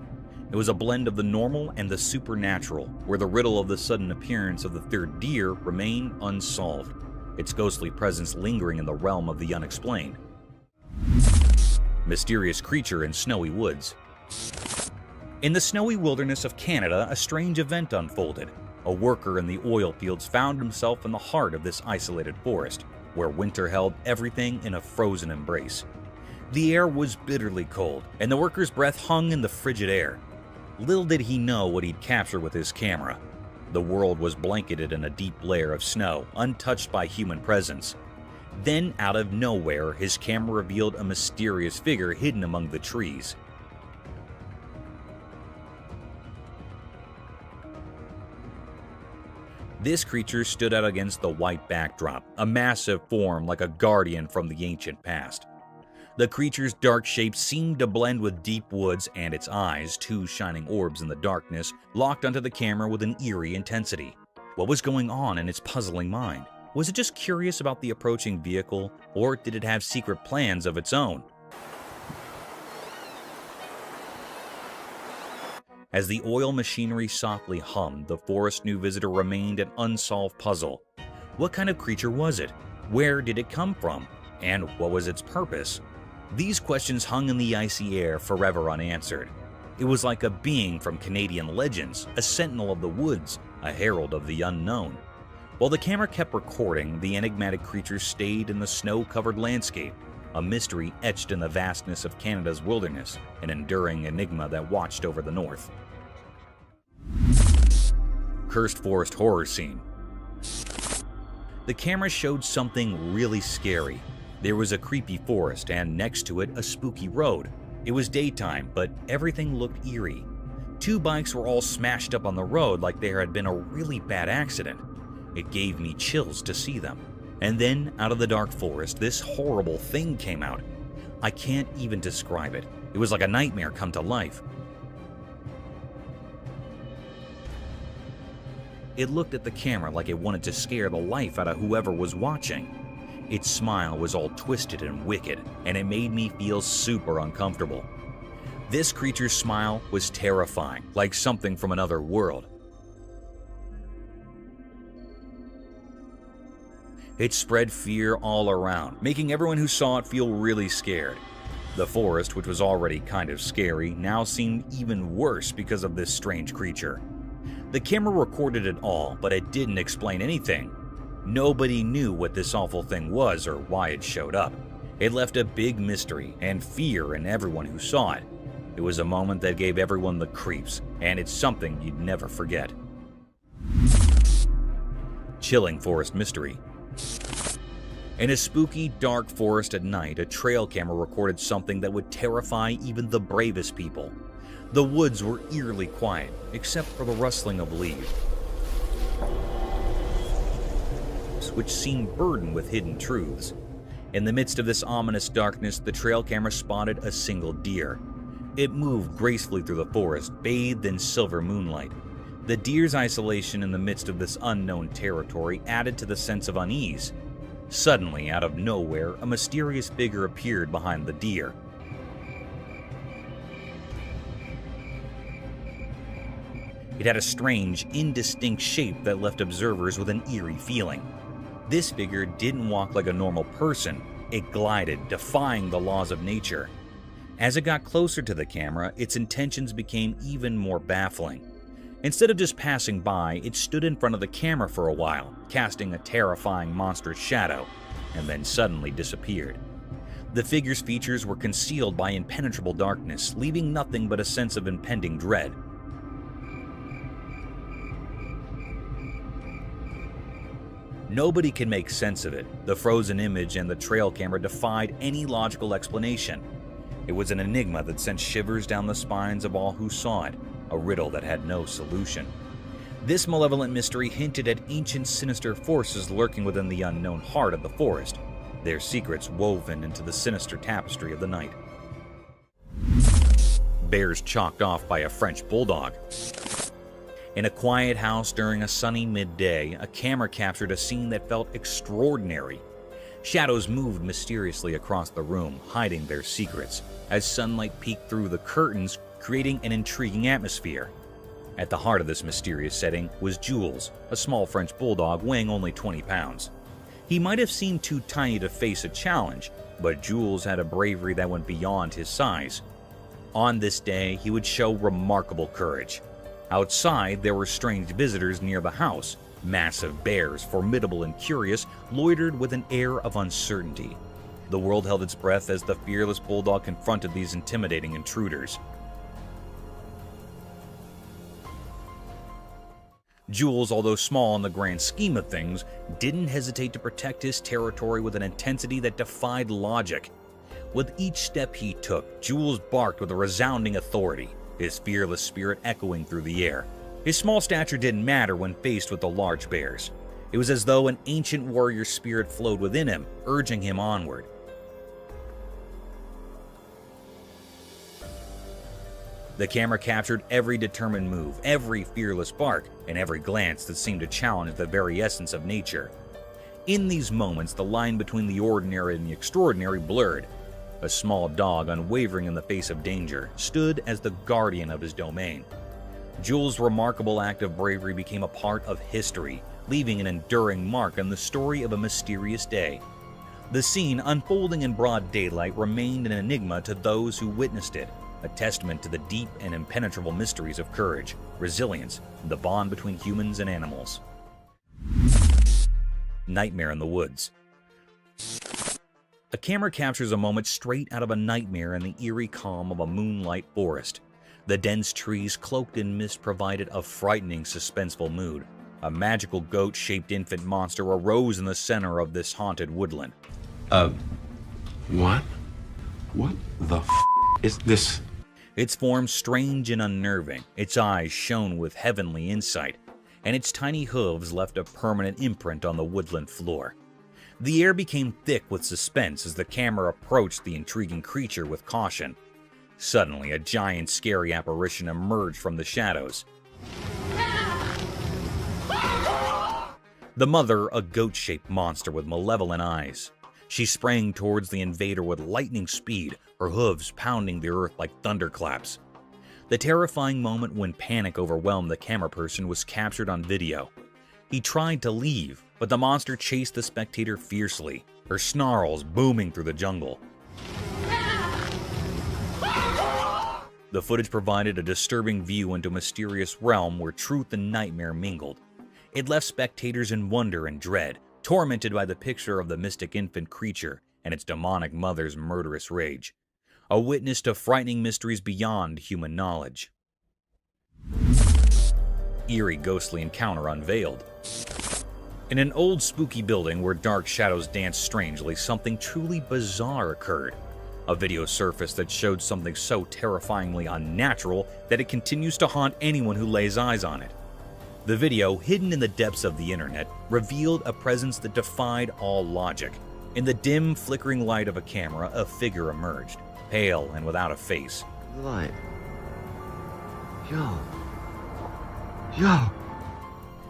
It was a blend of the normal and the supernatural, where the riddle of the sudden appearance of the 3rd deer remained unsolved, its ghostly presence lingering in the realm of the unexplained. Mysterious creature in snowy woods. In the snowy wilderness of Canada, a strange event unfolded. A worker in the oil fields found himself in the heart of this isolated forest, where winter held everything in a frozen embrace. The air was bitterly cold, and the worker's breath hung in the frigid air. Little did he know what he'd capture with his camera. The world was blanketed in a deep layer of snow, untouched by human presence. Then, out of nowhere, his camera revealed a mysterious figure hidden among the trees. This creature stood out against the white backdrop, a massive form like a guardian from the ancient past. The creature's dark shape seemed to blend with deep woods, and its eyes, 2 shining orbs in the darkness, locked onto the camera with an eerie intensity. What was going on in its puzzling mind? Was it just curious about the approaching vehicle, or did it have secret plans of its own? As the oil machinery softly hummed, the forest new visitor remained an unsolved puzzle. What kind of creature was it? Where did it come from? And what was its purpose? These questions hung in the icy air, forever unanswered. It was like a being from Canadian legends, a sentinel of the woods, a herald of the unknown. While the camera kept recording, the enigmatic creature stayed in the snow-covered landscape, a mystery etched in the vastness of Canada's wilderness, an enduring enigma that watched over the north. Cursed forest horror scene. The camera showed something really scary. There was a creepy forest, and next to it, a spooky road. It was daytime, but everything looked eerie. 2 bikes were all smashed up on the road like there had been a really bad accident. It gave me chills to see them. And then, out of the dark forest, this horrible thing came out. I can't even describe it. It was like a nightmare come to life. It looked at the camera like it wanted to scare the life out of whoever was watching. Its smile was all twisted and wicked, and it made me feel super uncomfortable. This creature's smile was terrifying, like something from another world. It spread fear all around, making everyone who saw it feel really scared. The forest, which was already kind of scary, now seemed even worse because of this strange creature. The camera recorded it all, but it didn't explain anything. Nobody knew what this awful thing was or why it showed up. It left a big mystery and fear in everyone who saw it. It was a moment that gave everyone the creeps, and it's something you'd never forget. Chilling forest mystery. In a spooky, dark forest at night, a trail camera recorded something that would terrify even the bravest people. The woods were eerily quiet, except for the rustling of leaves, which seemed burdened with hidden truths. In the midst of this ominous darkness, the trail camera spotted a single deer. It moved gracefully through the forest, bathed in silver moonlight. The deer's isolation in the midst of this unknown territory added to the sense of unease. Suddenly, out of nowhere, a mysterious figure appeared behind the deer. It had a strange, indistinct shape that left observers with an eerie feeling. This figure didn't walk like a normal person. It glided, defying the laws of nature. As it got closer to the camera, its intentions became even more baffling. Instead of just passing by, it stood in front of the camera for a while, casting a terrifying monstrous shadow, and then suddenly disappeared. The figure's features were concealed by impenetrable darkness, leaving nothing but a sense of impending dread. Nobody can make sense of it. The frozen image and the trail camera defied any logical explanation. It was an enigma that sent shivers down the spines of all who saw it, a riddle that had no solution. This malevolent mystery hinted at ancient sinister forces lurking within the unknown heart of the forest, their secrets woven into the sinister tapestry of the night. Bears chalked off by a French bulldog. In a quiet house during a sunny midday, a camera captured a scene that felt extraordinary. Shadows moved mysteriously across the room, hiding their secrets, as sunlight peeked through the curtains, creating an intriguing atmosphere. At the heart of this mysterious setting was Jules, a small French bulldog weighing only 20 pounds. He might have seemed too tiny to face a challenge, but Jules had a bravery that went beyond his size. On this day, he would show remarkable courage. Outside, there were strange visitors near the house. Massive bears, formidable and curious, loitered with an air of uncertainty. The world held its breath as the fearless bulldog confronted these intimidating intruders. Jules, although small in the grand scheme of things, didn't hesitate to protect his territory with an intensity that defied logic. With each step he took, Jules barked with a resounding authority, his fearless spirit echoing through the air. His small stature didn't matter when faced with the large bears. It was as though an ancient warrior spirit flowed within him, urging him onward. The camera captured every determined move, every fearless bark, and every glance that seemed to challenge the very essence of nature. In these moments, the line between the ordinary and the extraordinary blurred. A small dog, unwavering in the face of danger, stood as the guardian of his domain. Jules' remarkable act of bravery became a part of history, leaving an enduring mark on the story of a mysterious day. The scene, unfolding in broad daylight, remained an enigma to those who witnessed it, a testament to the deep and impenetrable mysteries of courage, resilience, and the bond between humans and animals. Nightmare in the woods. A camera captures a moment straight out of a nightmare in the eerie calm of a moonlight forest. The dense trees cloaked in mist provided a frightening, suspenseful mood. A magical goat-shaped infant monster arose in the center of this haunted woodland. What? What the f*** is this? Its form strange and unnerving, its eyes shone with heavenly insight, and its tiny hooves left a permanent imprint on the woodland floor. The air became thick with suspense as the camera approached the intriguing creature with caution. Suddenly, a giant, scary apparition emerged from the shadows. The mother, a goat-shaped monster with malevolent eyes. She sprang towards the invader with lightning speed, her hooves pounding the earth like thunderclaps. The terrifying moment when panic overwhelmed the camera person was captured on video. He tried to leave, but the monster chased the spectator fiercely, her snarls booming through the jungle. The footage provided a disturbing view into a mysterious realm where truth and nightmare mingled. It left spectators in wonder and dread, tormented by the picture of the mystic infant creature and its demonic mother's murderous rage. A witness to frightening mysteries beyond human knowledge. Eerie ghostly encounter unveiled. In an old spooky building where dark shadows danced strangely, something truly bizarre occurred. A video surfaced that showed something so terrifyingly unnatural that it continues to haunt anyone who lays eyes on it. The video, hidden in the depths of the internet, revealed a presence that defied all logic. In the dim, flickering light of a camera, a figure emerged, pale and without a face. Light. Yo. Yo.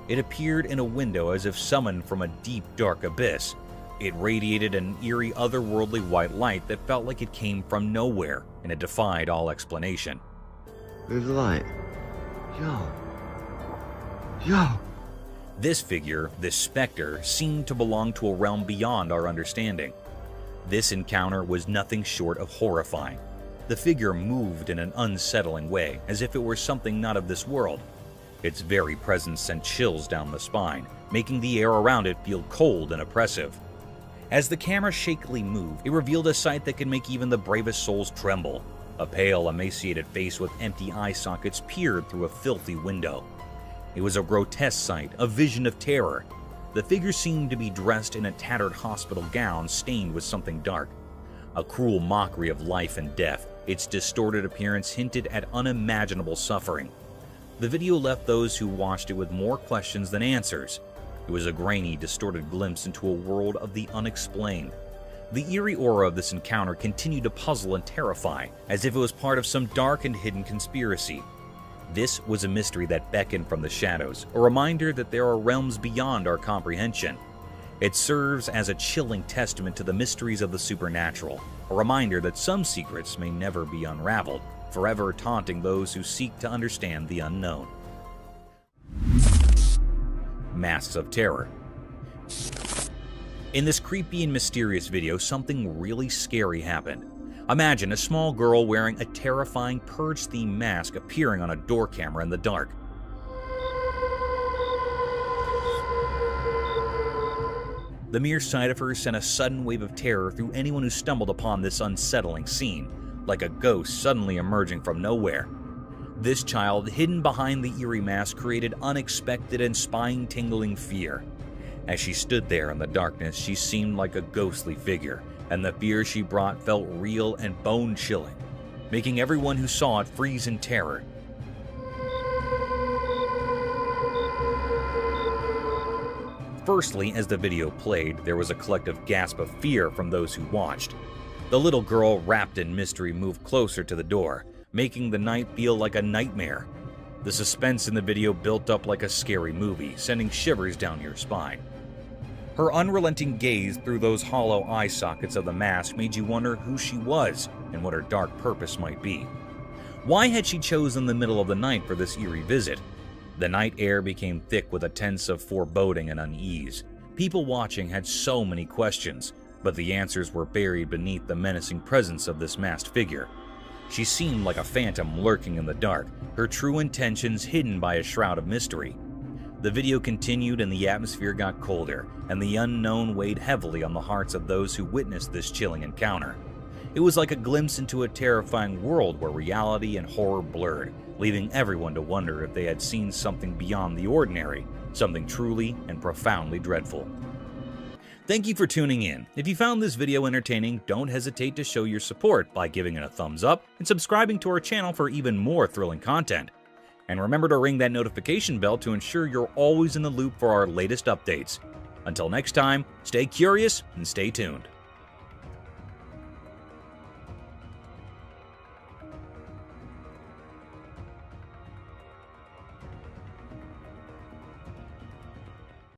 It appeared in a window as if summoned from a deep, dark abyss. It radiated an eerie, otherworldly white light that felt like it came from nowhere, and it defied all explanation. Move the light. Yo. Yo. This figure, this specter, seemed to belong to a realm beyond our understanding. This encounter was nothing short of horrifying. The figure moved in an unsettling way, as if it were something not of this world. Its very presence sent chills down the spine, making the air around it feel cold and oppressive. As the camera shakily moved, it revealed a sight that could make even the bravest souls tremble. A pale, emaciated face with empty eye sockets peered through a filthy window. It was a grotesque sight, a vision of terror. The figure seemed to be dressed in a tattered hospital gown stained with something dark. A cruel mockery of life and death, its distorted appearance hinted at unimaginable suffering. The video left those who watched it with more questions than answers. It was a grainy, distorted glimpse into a world of the unexplained. The eerie aura of this encounter continued to puzzle and terrify, as if it was part of some dark and hidden conspiracy. This was a mystery that beckoned from the shadows, a reminder that there are realms beyond our comprehension. It serves as a chilling testament to the mysteries of the supernatural, a reminder that some secrets may never be unraveled, forever taunting those who seek to understand the unknown. Masks of Terror. In this creepy and mysterious video, something really scary happened. Imagine a small girl wearing a terrifying Purge-themed mask appearing on a door camera in the dark. The mere sight of her sent a sudden wave of terror through anyone who stumbled upon this unsettling scene, like a ghost suddenly emerging from nowhere. This child, hidden behind the eerie mask, created unexpected and spine-tingling fear. As she stood there in the darkness, she seemed like a ghostly figure, and the fear she brought felt real and bone-chilling, making everyone who saw it freeze in terror. Firstly, as the video played, there was a collective gasp of fear from those who watched. The little girl, wrapped in mystery, moved closer to the door, making the night feel like a nightmare. The suspense in the video built up like a scary movie, sending shivers down your spine. Her unrelenting gaze through those hollow eye sockets of the mask made you wonder who she was and what her dark purpose might be. Why had she chosen the middle of the night for this eerie visit? The night air became thick with a sense of foreboding and unease. People watching had so many questions, but the answers were buried beneath the menacing presence of this masked figure. She seemed like a phantom lurking in the dark, her true intentions hidden by a shroud of mystery. The video continued and the atmosphere got colder, and the unknown weighed heavily on the hearts of those who witnessed this chilling encounter. It was like a glimpse into a terrifying world where reality and horror blurred, leaving everyone to wonder if they had seen something beyond the ordinary, something truly and profoundly dreadful. Thank you for tuning in. If you found this video entertaining, don't hesitate to show your support by giving it a thumbs up and subscribing to our channel for even more thrilling content. And remember to ring that notification bell to ensure you're always in the loop for our latest updates. Until next time, stay curious and stay tuned.